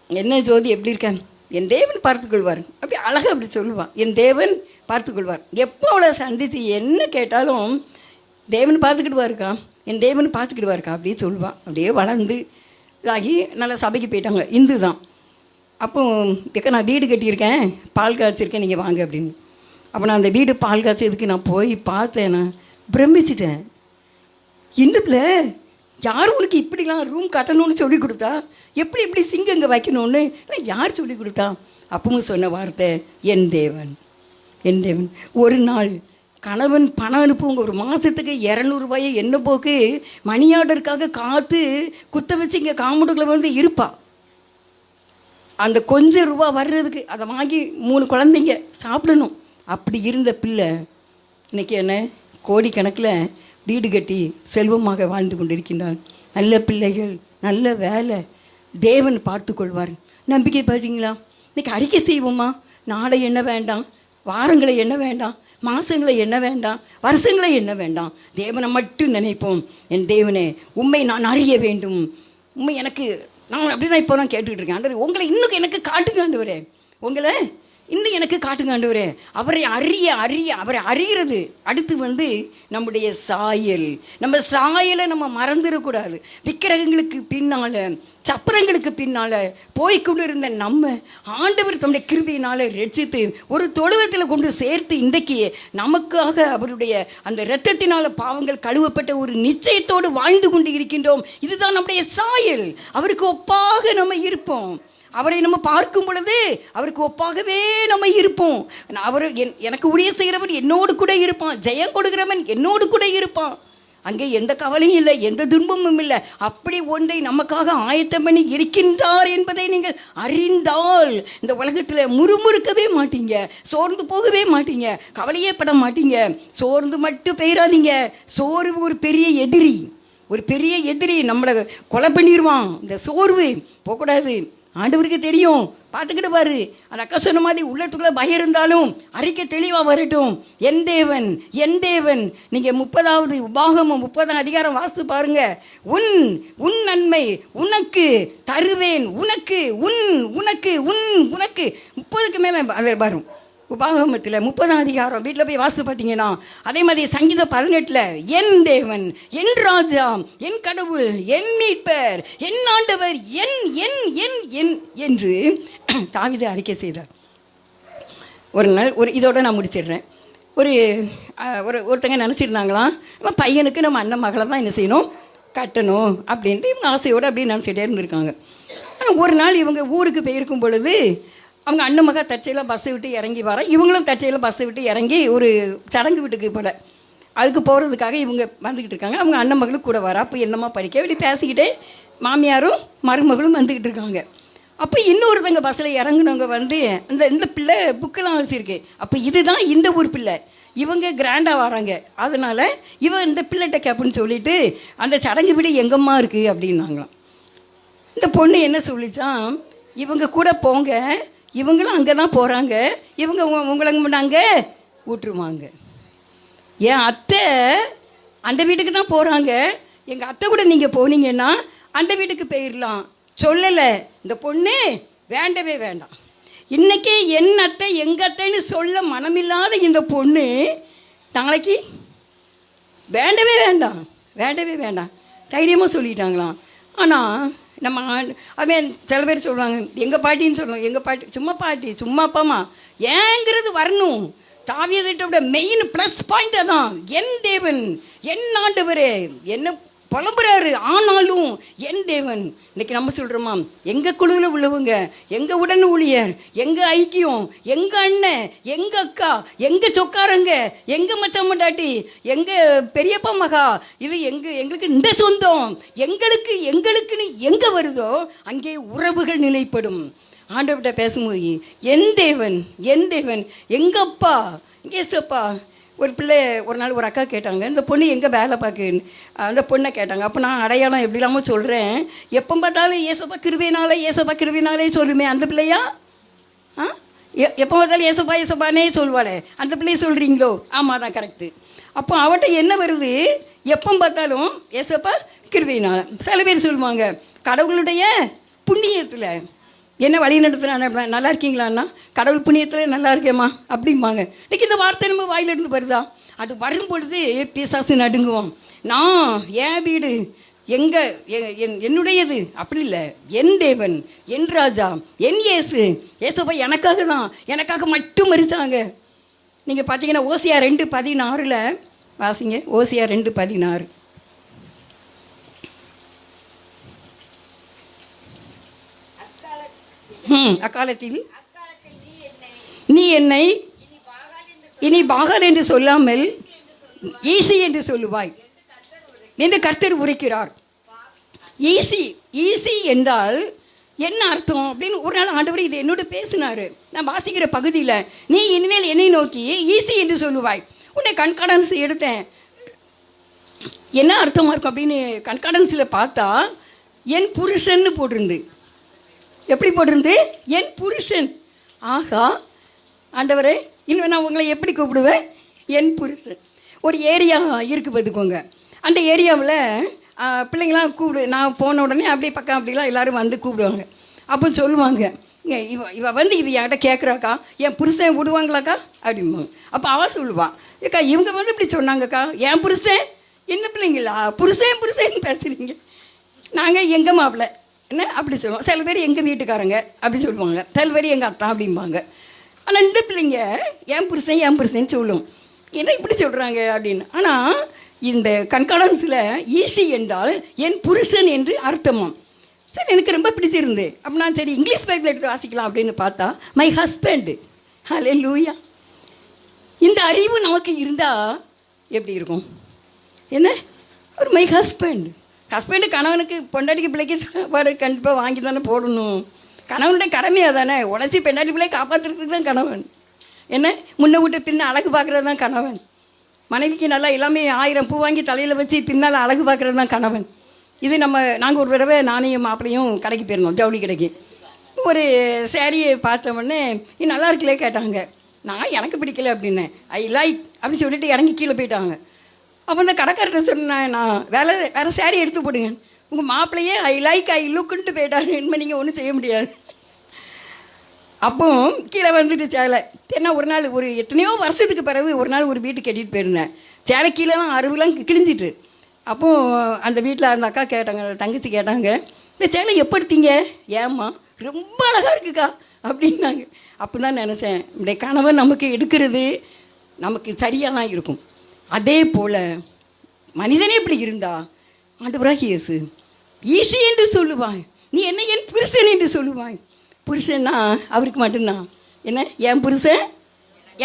என்ன ஜோதி எப்படி இருக்கேன், என் தேவன் பார்த்துக்கொள்வார். அப்படி அழகாக அப்படி சொல்லுவான், என் தேவன் பார்த்துக்கொள்வார். எப்போ அவளை சந்தித்து என்ன கேட்டாலும் தேவன் பார்த்துக்கிடுவாருக்கா, என் தேவன் பார்த்துக்கிடுவாருக்கா அப்படியே சொல்லுவான். அப்படியே வளர்ந்து இதாகி நல்லா சபைக்கு போயிட்டாங்க. இந்து தான். அப்போ நான் வீடு கட்டியிருக்கேன், பால் காய்ச்சிருக்கேன், நீங்கள் வாங்க அப்படின்னு. அப்போ நான் அந்த வீடு பால் காய்ச்சதுக்கு நான் போய் பார்த்தேன். நான் பிரமிச்சிட்டேன். இன்னும்ல யார் உனக்கு இப்படிலாம் ரூம் கட்டணும்னு சொல்லி கொடுத்தா, எப்படி சிங்கம் இங்கே வைக்கணும்னு யார் சொல்லி கொடுத்தா? அப்பவும் சொன்ன வார்த்தை, என் தேவன். ஒரு நாள் கணவன் பணம் அனுப்புங்க, ஒரு மாதத்துக்கு 200 ரூபாயை என்ன போக்கு மணி ஆர்டருக்காக காத்து குத்த வச்சு இங்கே காமுடுகளை வந்து இருப்பா. அந்த கொஞ்சம் ரூபா வர்றதுக்கு அதை வாங்கி 3 குழந்தைங்க சாப்பிடணும். அப்படி இருந்த பிள்ளை இன்றைக்கி என்ன கோடிக்கணக்கில் வீடு கட்டி செல்வமாக வாழ்ந்து கொண்டிருக்கின்றான். நல்ல பிள்ளைகள், நல்ல வேலை, தேவன் பார்த்து கொள்வார். நம்பிக்கை பார்த்தீங்களா? இன்றைக்கி அறிக்கை செய்வோமா? நாளை என்ன வேண்டாம், வாரங்களை என்ன வேண்டாம், மாதங்களை என்ன வேண்டாம், வருஷங்களை என்ன வேண்டாம், தேவனை மட்டும் நினைப்போம். என் தேவனே, உண்மை நான் அறிய வேண்டும். உண்மை எனக்கு நான் அப்படி தான் இப்போ நான் கேட்டுக்கிட்டு இருக்கேன். ஆண்டவரே, உங்களை இன்னும் எனக்கு காட்டுங்க ஆண்டவரே, உங்களை இன்னும் எனக்கு காட்டுங்க ஆண்டவரே. அவரை அவரை அறிகிறது. அடுத்து நம்முடைய சாயல். நம்ம சாயலை நம்ம மறந்துடக்கூடாது. விக்கிரகங்களுக்கு பின்னால, சப்பரங்களுக்கு பின்னால போய்கொண்டு இருந்த நம்ம ஆண்டவர் தம்முடைய கிருபையினால ரட்சித்து ஒரு தொழுவத்தில் கொண்டு சேர்த்து இன்றைக்கு நமக்காக அவருடைய அந்த இரத்தத்தினால பாவங்கள் கழுவப்பட்ட ஒரு நிச்சயத்தோடு வாழ்ந்து கொண்டு இருக்கின்றோம். இதுதான் நம்முடைய சாயல். அவருக்கு ஒப்பாக நம்ம இருப்போம். அவரை நம்ம பார்க்கும் பொழுது அவருக்கு ஒப்பாகவே நம்ம இருப்போம். அவர் எனக்கு ஊழியம் செய்கிறவன் என்னோடு கூட இருப்பான், ஜெயம் கொடுக்கிறவன் என்னோடு கூட இருப்பான். அங்கே எந்த கவலையும் இல்லை, எந்த துன்பமும் இல்லை. அப்படி ஒன்றை நமக்காக ஆயத்தம் பண்ணி இருக்கின்றார் என்பதை நீங்கள் அறிந்தால் இந்த உலகத்தில் முறுமுறுக்கவே மாட்டீங்க, சோர்ந்து போகவே மாட்டீங்க, கவலையே பட மாட்டீங்க. சோர்ந்து மட்டும் பெயராதீங்க. சோர்வு ஒரு பெரிய எதிரி, நம்மளை கொலை பண்ணிடுவான். இந்த சோர்வு போகக்கூடாது. ஆண்டவருக்கு தெரியும், பார்த்துக்கிட்டு பாரு. அந்த அக்கா சொன்ன மாதிரி உள்ளத்துக்குள்ள பயம் இருந்தாலும் அறிக்கை தெளிவாக வரட்டும். என் தேவன். நீங்கள் 30வது உபாகமம் 30ஆம் அதிகாரம் வாசித்து பாருங்க. உன் நன்மை உனக்கு தருவேன், உனக்கு 30க்கு மேலே வரும். உபாகமத்தில் 30ஆம் அதிகாரம் வீட்டில் போய் வாசித்து பார்த்தீங்கன்னா, அதே மாதிரி சங்கீதம் 18 என் தேவன், என் ராஜா, என் கடவுள், என் மீட்பர், என் ஆண்டவர், என் என் என் என் என்று தாவீது அறிக்கை செய்தார். ஒரு நாள் இதோட நான் முடிச்சிடுறேன். ஒருத்தங்க நினச்சிருந்தாங்களாம், நம்ம பையனுக்கு நம்ம அண்ணன் மகளை தான் என்ன செய்யணும், கட்டணும் அப்படின்ட்டு இவங்க ஆசையோடு அப்படின்னு நினச்சிட்டே இருந்திருக்காங்க. ஒரு நாள் இவங்க ஊருக்கு போயிருக்கும் பொழுது அவங்க அண்ணன் மகா தற்செயலாக பஸ்ஸை விட்டு இறங்கி வர, இவங்களும் தற்செயலாக பஸ்ஸை விட்டு இறங்கி ஒரு சடங்கு வீட்டுக்கு போல அதுக்கு போகிறதுக்காக இவங்க வந்துக்கிட்டு இருக்காங்க. அவங்க அண்ணன் மகளும் கூட வர. அப்போ என்னம்மா படிக்க இப்படி பேசிக்கிட்டே மாமியாரும் மருமகளும் வந்துக்கிட்டு இருக்காங்க. அப்போ இன்னொருத்தங்க பஸ்ஸில் இறங்குனவங்க இந்த பிள்ளை புக்கெல்லாம் வச்சுருக்கு. அப்போ இதுதான் இந்த ஊர் பிள்ளை, இவங்க கிராண்டாக வராங்க. அதனால் இவன் இந்த பிள்ளைகிட்ட கேப்புன்னு சொல்லிவிட்டு அந்த சடங்கு வீடு எங்கம்மா இருக்குது அப்படின்னாங்களாம். இந்த பொண்ணு என்ன சொல்லிச்சான், இவங்க கூட போங்க, இவங்களும் அங்கே தான் போகிறாங்க, இவங்க உங்களை முன்னாங்க விட்டுருவாங்க. என் அத்தை அந்த வீட்டுக்கு தான் போகிறாங்க, எங்கள் அத்தை கூட நீங்கள் போனீங்கன்னா அந்த வீட்டுக்கு போயிடலாம் சொல்லலை. இந்த பொண்ணு வேண்டவே வேண்டாம். இன்றைக்கி என் அத்தை எங்கள் அத்தைன்னு சொல்ல மனமில்லாத இந்த பொண்ணு நாளைக்கு வேண்டவே வேண்டாம் தைரியமாக சொல்லிட்டாங்களாம். ஆனால் நம்ம அவன் சில பேர் சொல்லுவாங்க எங்கள் பாட்டின்னு சொல்லுவாங்க. எங்கள் பாட்டி சும்மா அப்பாம்மா ஏங்கிறது வரணும். தாவீதுவிட மெயின் ப்ளஸ் பாயிண்ட் அதான். என் தேவன், என் ஆண்டவரே என்ன புலம்புறாரு, ஆனாலும் என் தேவன். இன்னைக்கு நம்ம சொல்கிறோமா, எங்கள் குழுவில் உள்ளவங்க, எங்கள் உடன் ஊழியர், எங்கள் ஐக்கியம், எங்கள் அண்ணன், எங்கள் அக்கா, எங்கள் சொக்காரங்க, எங்கள் மச்சான் மண்டாட்டி, எங்கள் பெரியப்பா மகா, இது எங்களுக்கு இந்த சொந்தம், எங்களுக்குன்னு எங்கே வருதோ அங்கே உறவுகள் நிலைப்படும். ஆண்டவர்கிட்ட பேசும்போது என் தேவன், எங்கள் அப்பா, ஏசப்பா. ஒரு பிள்ளை ஒரு நாள் ஒரு அக்கா கேட்டாங்க, இந்த பொண்ணு எங்கே வேலை பார்க்குன்னு அந்த பொண்ணை கேட்டாங்க. அப்போ நான் அடையாளம் எப்படி இல்லாமல் சொல்கிறேன், எப்போ பார்த்தாலும் ஏசப்பா கிருவினாலே சொல்லுமே அந்த பிள்ளையா? எப்போ பார்த்தாலும் ஏசப்பானே சொல்வாளே அந்த பிள்ளையை சொல்கிறீங்களோ? ஆமாம் தான் கரெக்டு. அப்போ அவட்ட என்ன வருது, எப்போ பார்த்தாலும் ஏசப்பா கிருவினால. சில பேர் சொல்லுவாங்க கடவுளுடைய புண்ணியத்தில் என்ன வழி நடத்துனா நல்லா இருக்கீங்களான்னா, கடவுள் புண்ணியத்தில் நல்லா இருக்கேம்மா அப்படிம்பாங்க. இன்றைக்கி இந்த வார்த்தை நம்ம வாயிலிருந்து வருதா? அது வரும் பொழுது பிசாசு நடுங்குவோம். நான் என் வீடு என்னுடையது அப்படி இல்லை, என் தேவன், என் ராஜா, என் ஏசப்பா எனக்காக மட்டும் மறிச்சாங்க. நீங்கள் பார்த்தீங்கன்னா ஓசியா 2:16 வாசிங்க. ஓசியா 2:16. அக்காலத்தில் நீ என்னை இனி பாகால் என்று சொல்லாமல் ஈசி என்று சொல்லுவாய் என்று கர்த்தர் உரைக்கிறார். ஈசி என்றால் என்ன அர்த்தம் அப்படின்னு ஒரு நாள் ஆண்டவர் இது என்னோட பேசினார். நான் வாசிக்கிற பகுதியில் நீ இனிமேல் என்னை நோக்கி ஈசி என்று சொல்லுவாய். உன்னை கண்காடன்ஸ் எடுத்தேன், என்ன அர்த்தமாக இருக்கும் அப்படின்னு கண்காடன்ஸில் பார்த்தா என் புருஷன்னு போட்டிருந்து. எப்படி போட்டிருந்து? என் புருஷன். ஆகா ஆண்டவரே, இன்னும் நான் உங்களை எப்படி கூப்பிடுவேன்? என் புருஷன். ஒரு ஏரியா இருக்குது பார்த்துக்கோங்க. அந்த ஏரியாவில் பிள்ளைங்களாம் நான் போன உடனே அப்படியே பக்கம் அப்படிலாம் எல்லோரும் வந்து கூப்பிடுவாங்க. அப்போ சொல்லுவாங்க, இவ வந்து இது என்கிட்ட கேட்குறாக்கா, என் புருஷன் விடுவாங்களாக்கா அப்படிம்பாங்க. அப்போ அவள் சொல்லுவான், ஏக்கா இவங்க வந்து இப்படி சொன்னாங்கக்கா, என் புருஷன் என்ன பிள்ளைங்களா புருஷன் பேசுகிறீங்க, நாங்கள் எங்கள் மாப்பிள்ளை என்ன அப்படி சொல்லுவோம். சில பேர் எங்கள் வீட்டுக்காரங்க அப்படி சொல்லுவாங்க, சில பேர் எங்கள் அத்தா அப்படிம்பாங்க. ஆனால் இந்த பிள்ளைங்க என் புருஷன் சொல்லும், என்ன இப்படி சொல்கிறாங்க அப்படின்னு. ஆனால் இந்த கண்காலன்ஸில் ஈசி என்றால் என் புருஷன் என்று அர்த்தமாம். சரி, எனக்கு ரொம்ப பிடிச்சிருந்து அப்படின்னா சரி இங்கிலீஷ் பைபிள் எடுத்து வாசிக்கலாம் அப்படின்னு பார்த்தா மை ஹஸ்பண்ட். ஹல்லேலூயா. இந்த அறிவு நமக்கு இருந்தால் எப்படி இருக்கும்? என்ன ஒரு மை ஹஸ்பண்டு கணவனுக்கு பொண்டாட்டிக்கு பிள்ளைக்கு சாப்பாடு கண்டிப்பாக வாங்கி தானே போடணும். கணவனுடைய கடமையாக தானே. உடச்சி பெண்டாட்டி பிள்ளையை காப்பாற்றுறதுக்கு தான் கணவன். என்ன முன்ன விட்டு பின்ன அழகு பார்க்குறது தான் கணவன். மனைவிக்கு நல்லா எல்லாமே 1000 பூ வாங்கி தலையில் வச்சு பின்னால் அழகு பார்க்குறது தான் கணவன். இது நாங்கள் ஒரு தடவை நானும் மாப்பிள்ளையும் கடைக்கு போயிருந்தோம், ஜவுளி கடைக்கு. ஒரு சேரீயை பார்த்தோன்னே இது நல்லா இருக்குல்லே கேட்டாங்க. நான் எனக்கு பிடிக்கல அப்படின்னேன். ஐ லைக் அப்படின்னு சொல்லிட்டு இறங்கி கீழே போயிட்டாங்க. அப்போ இந்த கடைக்காரர்கிட்ட சொன்னேன், நான் வேறு சேரீ எடுத்து போடுங்க. உங்கள் மாப்பிள்ளையே ஐ லைக் ஐ லுக்குன்ட்டு போயிட்டாரு. இனிமேல் நீங்கள் ஒன்றும் செய்ய முடியாது. அப்போ கீழே வந்துட்டு சேலை ஏன்னா ஒரு நாள் ஒரு எத்தனையோ வருஷத்துக்கு பிறகு ஒரு நாள் ஒரு வீட்டுக்கு கட்டிட்டு போயிருந்தேன். சேலை கீழேலாம் அருவெலாம் கிழிஞ்சிட்டு. அப்போது அந்த வீட்டில் அந்த அக்கா கேட்டாங்க, தங்கச்சி கேட்டாங்க, இந்த சேலை எப்போ எடுத்தீங்க? ஏம்மா ரொம்ப அழகாக இருக்குக்கா அப்படின்னாங்க. அப்போ தான் நினச்சேன், இந்த கணவன் நமக்கு எடுக்கிறது நமக்கு சரியாக தான் இருக்கும். அதே போல் மனிதனே இப்படி இருந்தா ஆண்டவராகிய இயேசு ஈசி என்று சொல்லுவான். நீ என்ன என் புருஷன் என்று சொல்லுவான். புருஷன்னா அவருக்கு மட்டும்தான். என்ன என் புருஷன்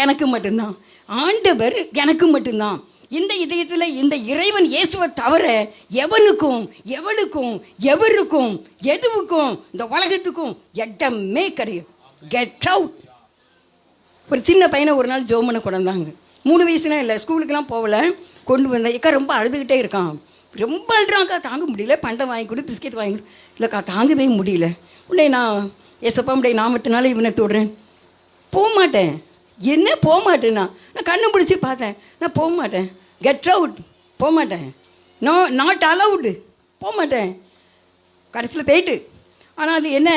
எனக்கு மட்டும்தான், ஆண்டவர் எனக்கு மட்டும்தான். இந்த இதயத்தில் இந்த இறைவன் இயேசுவை தவிர எவனுக்கும் எவளுக்கும் எவருக்கும் எதுவுக்கும் இந்த உலகத்துக்கும் இடமே கிடையாது. Get out. ஒரு சின்ன பையனை ஒரு நாள் ஜோமனை கொண்டாந்தாங்க. 3 வயசுலாம் இல்லை, ஸ்கூலுக்கெலாம் போகல. கொண்டு வந்தேன். ஏக்கா ரொம்ப அழுதுகிட்டே இருக்கான், ரொம்ப அழுறாங்க்கா, தாங்க முடியல. பண்டம் வாங்கி கொடு, பிஸ்கெட் வாங்கி கொடு. இல்லைக்கா தாங்கவே முடியல. உடனே நான் ஏசப்பா உடைய நாமத்தினால இவனை தொடுறேன். போக மாட்டேன். என்ன போக மாட்டேன்னா? நான் கண்ணு பிடிச்சி பார்த்தேன், நான் போக மாட்டேன். Get out. போக மாட்டேன். No not allowed. போக மாட்டேன். கடைசியில் போயிட்டு. ஆனால் அது என்ன,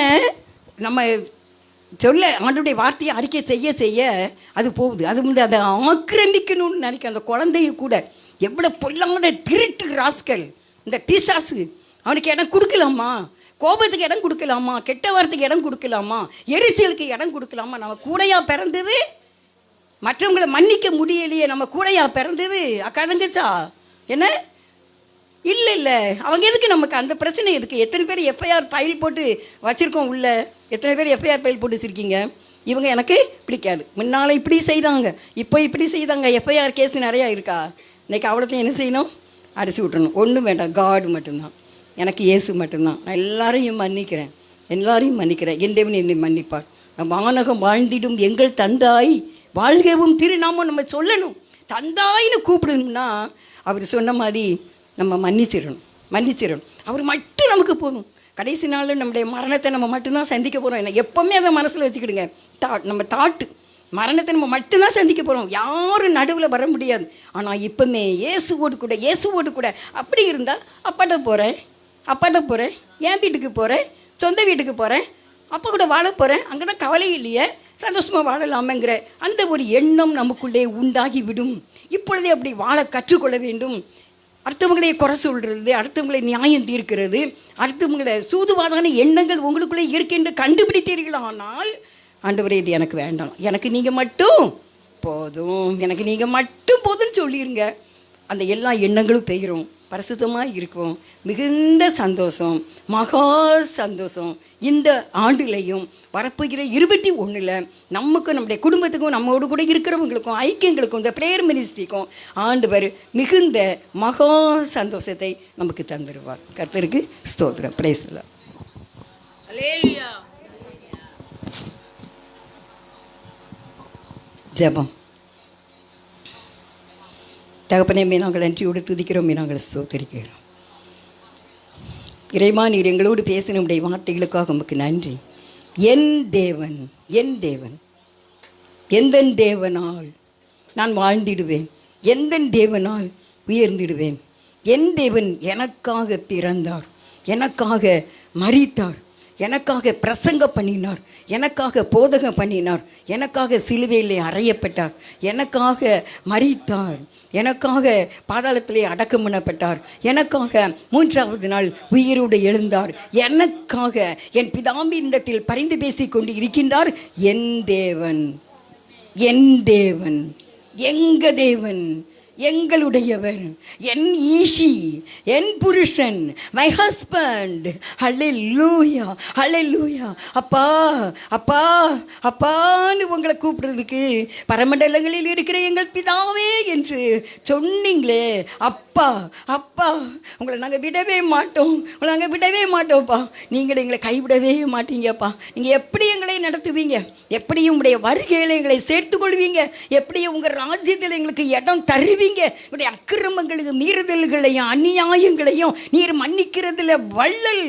நம்ம சொல்ல ஆண்டோடைய வார்த்தையை அறிக்கை செய்ய செய்ய அது போகுது. அது வந்து அதை ஆக்கிரமிக்கணும்னு நினைக்க அந்த குழந்தைய கூட எவ்வளோ பொல்லாத திருட்டு ராஸ்கல் இந்த பிசாசு. அவனுக்கு இடம் கொடுக்கலாமா? கோபத்துக்கு இடம் கொடுக்கலாமா? கெட்ட வார்த்தைக்கு இடம் கொடுக்கலாமா? எரிச்சலுக்கு இடம் கொடுக்கலாமா? நம்ம கூடையா பிறந்தது, மற்றவங்களை மன்னிக்க முடியலையே, நம்ம கூடையா பிறந்தது. அக்கா தங்கச்சா என்ன இல்லை அவங்க எதுக்கு நமக்கு அந்த பிரச்சனை எதுக்கு? எத்தனை பேர் எஃப்ஐஆர் ஃபைல் போட்டு வச்சுருக்கோம் உள்ள? எத்தனை பேர் எஃப்ஐஆர் ஃபைல் போட்டு வச்சுருக்கீங்க? இவங்க எனக்கு பிடிக்காது, முன்னால் இப்படி செய்தாங்க, இப்போ இப்படி செய்தாங்க, எஃப்ஐஆர் கேஸ் நிறையா இருக்கா? இன்றைக்கி அவ்வளோத்தையும் என்ன செய்யணும்? அடிச்சு விட்டுறணும். ஒன்றும் வேண்டாம், காடு மட்டும்தான். எனக்கு இயேசு மட்டும்தான். நான் எல்லாரையும் மன்னிக்கிறேன். என் தேவன் என்னை மன்னிப்பார். நம் வானகம் வாழ்ந்திடும் எங்கள் தந்தாய் வாழ்கவும் திருநாமம் நம்ம சொல்லணும். தந்தாயின்னு கூப்பிடணும்னா அவர் சொன்ன மாதிரி நம்ம மன்னிச்சிடணும். அவர் மட்டும் நமக்கு போதும். கடைசி நாள் நம்முடைய மரணத்தை நம்ம மட்டும்தான் சந்திக்க போகிறோம். என்ன எப்போவுமே அதை மனசில் வச்சுக்கிடுங்க. நம்ம தாட்டு மரணத்தை நம்ம மட்டும்தான் சந்திக்க போகிறோம். யாரும் நடுவில் வர முடியாது. ஆனால் இப்போமே இயேசுவோடு கூட அப்படி இருந்தால் அப்பாட்ட போகிறேன், என் வீட்டுக்கு போகிறேன், சொந்த வீட்டுக்கு போகிறேன், அப்பா கூட வாழ போகிறேன், அங்கே தான் கவலை இல்லையே, சந்தோஷமாக வாழலாமங்கிற அந்த ஒரு எண்ணம் நமக்குள்ளே உண்டாகி விடும். இப்பொழுதே அப்படி வாழ கற்றுக்கொள்ள வேண்டும். அடுத்தவங்களை குறை சொல்கிறது, அடுத்தவங்களை நியாயம் தீர்க்கிறது, அடுத்தவங்களை சூதுவாதான எண்ணங்கள் உங்களுக்குள்ளே இருக்கின்ற கண்டுபிடித்தீர்கள். ஆனால் ஆண்டவரே இது எனக்கு வேண்டாம், எனக்கு நீங்கள் மட்டும் போதும்னு சொல்லிடுங்க. அந்த எல்லா எண்ணங்களும் பெயரும் பரிசுத்தமாக இருக்கும். மிகுந்த சந்தோஷம், மகா சந்தோஷம். இந்த ஆண்டுலையும் வரப்போகிற 21 நமக்கும் நம்முடைய குடும்பத்துக்கும் நம்மோடு கூட இருக்கிறவங்களுக்கும் ஐக்கியங்களுக்கும் இந்த பிரேயர் மினிஸ்ட்ரிக்கும் ஆண்டவர் மிகுந்த மகா சந்தோஷத்தை நமக்கு தந்துடுவார். கர்த்தருக்கு ஸ்தோத்திரம். Praise the lord. ஹல்லேலூயா. ஜெபம். தகப்பனே, நாங்கள் நன்றியோடு துதிக்கிறோம், நாங்கள் ஸ்தோத்திரிக்கிறோம். இறைவா, நீர் எங்களோடு பேசின உடைய வார்த்தைகளுக்காக உமக்கு நன்றி. என் தேவன் எந்த தேவனால் நான் வாழ்ந்திடுவேன், எந்த தேவனால் உயர்ந்திடுவேன். என் தேவன் எனக்காக பிறந்தார், எனக்காக மரித்தார், எனக்காக பிரசங்கம் பண்ணினார், எனக்காக போதகம் பண்ணினார், எனக்காக சிலுவையிலே அறையப்பட்டார், எனக்காக மரித்தார், எனக்காக பாதாளத்திலே அடக்கம் பண்ணப்பட்டார், எனக்காக 3ஆவது நாள் உயிரோடு எழுந்தார், எனக்காக என் பிதாவினிடத்தில் பரிந்து பேசிக் கொண்டு இருக்கின்றார் என் தேவன், என் தேவன், எங்க தேவன், எங்களுடையவர், என் ஈஷி, என் புருஷன், மை ஹஸ்பண்ட். ஹல்லேலூயா, ஹல்லேலூயா. அப்பா அப்பா அப்பான்னு உங்களை கூப்பிடுறதுக்கு பரமண்டலங்களில் இருக்கிற எங்கள் பிதாவே என்று சொன்னீங்களே. அப்பா அப்பா, உங்களை நாங்கள் விடவே மாட்டோம், உங்களை நாங்கள் விடவே மாட்டோம்ப்பா. நீங்கள் எங்களை கைவிடவே மாட்டீங்கப்பா. நீங்கள் எப்படி எங்களை நடத்துவீங்க, எப்படி உங்களுடைய வருகையில் எங்களை சேர்த்துக்கொள்வீங்க, எப்படி உங்கள் ராஜ்யத்தில் எங்களுக்கு இடம் தருவீங்க. உடைய அக்கிரமங்களையும் மீறுதல்களையும் அநியாயங்களையும் நீர் மன்னிக்கிறதுல வள்ளல்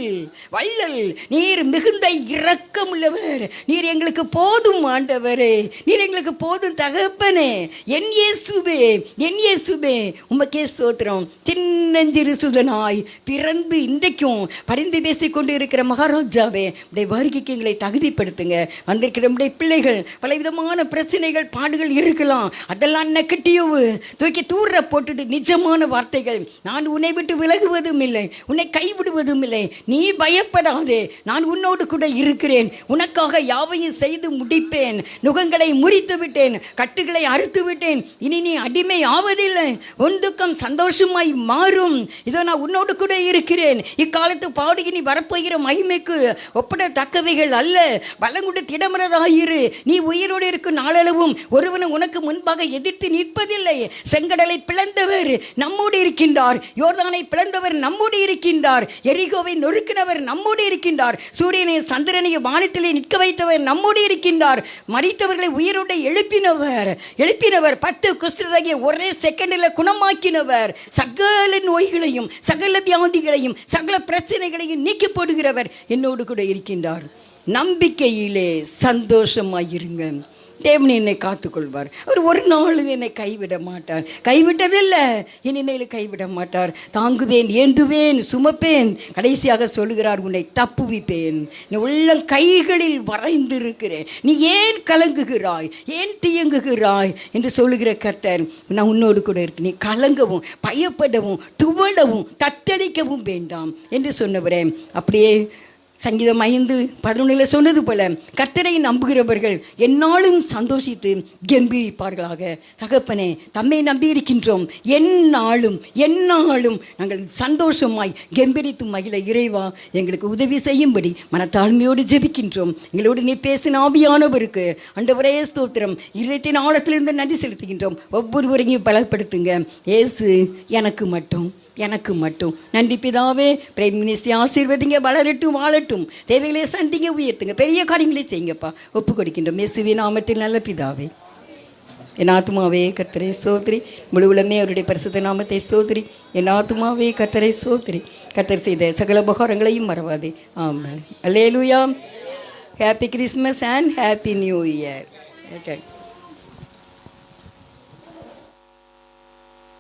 வள்ளல். நீர் மிகுந்த இரக்கமுள்ளவர், நீர் எங்களுக்கு போதும் ஆண்டவரே, நீர் எங்களுக்கு போதும் தகப்பனே. என் இயேசுவே, என் இயேசுவே, உமக்கே ஸ்தோத்திரம். சின்னஞ்சிறு சுதனாய் பிறந்து இன்றைக்கும் பரிந்து பேசிக் கொண்டு இருக்கிற மகாராஜாவே, உடைய வருகைக்கு எங்களை தகுதிப்படுத்துங்க. வந்திருக்கிற நம்முடைய பிள்ளைகள் பலவிதமான பிரச்சனைகள் பாடுகள் இருக்கலாம், அதெல்லாம் நெகட்டிவ் தூக்கி தூர போட்டுட்டு நிஜமான வார்த்தைகள், நான் உன்னை விட்டு விலகுவதும் இல்லை, உன்னை கைவிடுவதும் இல்லை, நீ பயப்படாதே, நான் உன்னோடு கூட இருக்கிறேன், உனக்காக யாவையும் செய்து முடிப்பேன், நுகங்களை முறித்து விட்டேன், கட்டுகளை அறுத்து விட்டேன், இனி நீ அடிமை ஆவதில்லை, உன் துக்கம் சந்தோஷமாய் மாறும், இதோ நான் உன்னோடு கூட இருக்கிறேன். இக்காலத்து பாடுகி நீ வரப்போகிற மகிமைக்கு ஒப்பிடத்தக்கவைகள் அல்ல, பலங்குண்டு திடமனதாயிரு. நீ உயிரோடு இருக்கும் நாளளவும் ஒருவனும் உனக்கு முன்பாக எதிர்த்து நிற்பதில்லை. செங்கடலை பிளந்தவர் நம்மோடு இருக்கின்றார், யோர்தானை பிளந்தவர் நம்மோடு இருக்கின்றார், எரிகோவை நொறுக்கினவர் நம்மோடு இருக்கின்றார், சூரியனை சந்திரனையும் வானத்திலே நிற்க வைத்தவர் நம்மோடு இருக்கின்றார், மரித்தவர்களை உயிரோடு எழுப்பினவர் 10 குஷ்டரோகியை ஒரே செகண்டில் குணமாக்கினவர், சகல நோய்களையும் சகல வியாதிகளையும் சகல பிரச்சனைகளையும் நீக்கி போடுகிறவர் என்னோடு கூட இருக்கின்றார். நம்பிக்கையிலே சந்தோஷமாயிருங்க. தேவன் என்னை காத்துக்கொள்வார். அவர் ஒரு நாள் என்னை கைவிட மாட்டார், கைவிட்டதில்லை, இனிமேல் கைவிட மாட்டார். தாங்குவேன், ஏந்துவேன், சுமப்பேன். கடைசியாக சொல்லுகிறார், உன்னை தப்புவிப்பேன், நீ உள்ளம் கைகளில் வரைந்திருக்கிறேன், நீ ஏன் கலங்குகிறாய், ஏன் தியங்குகிறாய் என்று சொல்லுகிற கர்த்தர், நான் உன்னோடு கூட இருக்கு, நீ கலங்கவும் பயப்படவும் துவளவும் தத்தளிக்கவும் வேண்டாம் என்று சொன்னவரே. அப்படியே சங்கீதம் 5:11 சொன்னது போல கர்த்தரை நம்புகிறவர்கள் எந்நாளும் சந்தோஷித்து கம்பீரிப்பார்களாக. தகப்பனே, தம்மை நம்பி இருக்கின்றோம், எந்நாளும் நாங்கள் சந்தோஷமாய் கம்பீரித்து மகிழ இறைவா எங்களுக்கு உதவி செய்யும்படி மனத்தாழ்மையோடு ஜெபிக்கின்றோம். எங்களோடு நீ பேசின ஆவியானவருக்கு ஆண்டவரே ஸ்தோத்திரம். இதயத்தின் ஆழத்திலிருந்து நன்றி செலுத்துகின்றோம். ஒவ்வொருவரையும் பலப்படுத்துங்க. இயேசு எனக்கு மட்டும் நன்றி பிதாவே. பிரைம் மினிஸ்டர் ஆசீர்வதிங்க, வளரட்டும், வாழட்டும், தேவைகளை சந்திங்க, உயர்த்துங்க, பெரிய காரியங்களை செய்யுங்கப்பா. ஒப்பு கொடுக்கின்றோம் இயேசுவின் நாமத்தில் நல்ல பிதாவே. என் ஆத்துமாவே கர்த்தரை ஸ்தோத்திரி, முழு உலகமே அவருடைய பரிசுத்த நாமத்தை ஸ்தோத்திரி. என் ஆத்துமாவே கர்த்தரை ஸ்தோத்திரி, கர்த்தர் செய்த சகல உபகாரங்களையும் மறவாதே. ஆமென். அல்லேலூயா. Happy Christmas and happy new year. Okay.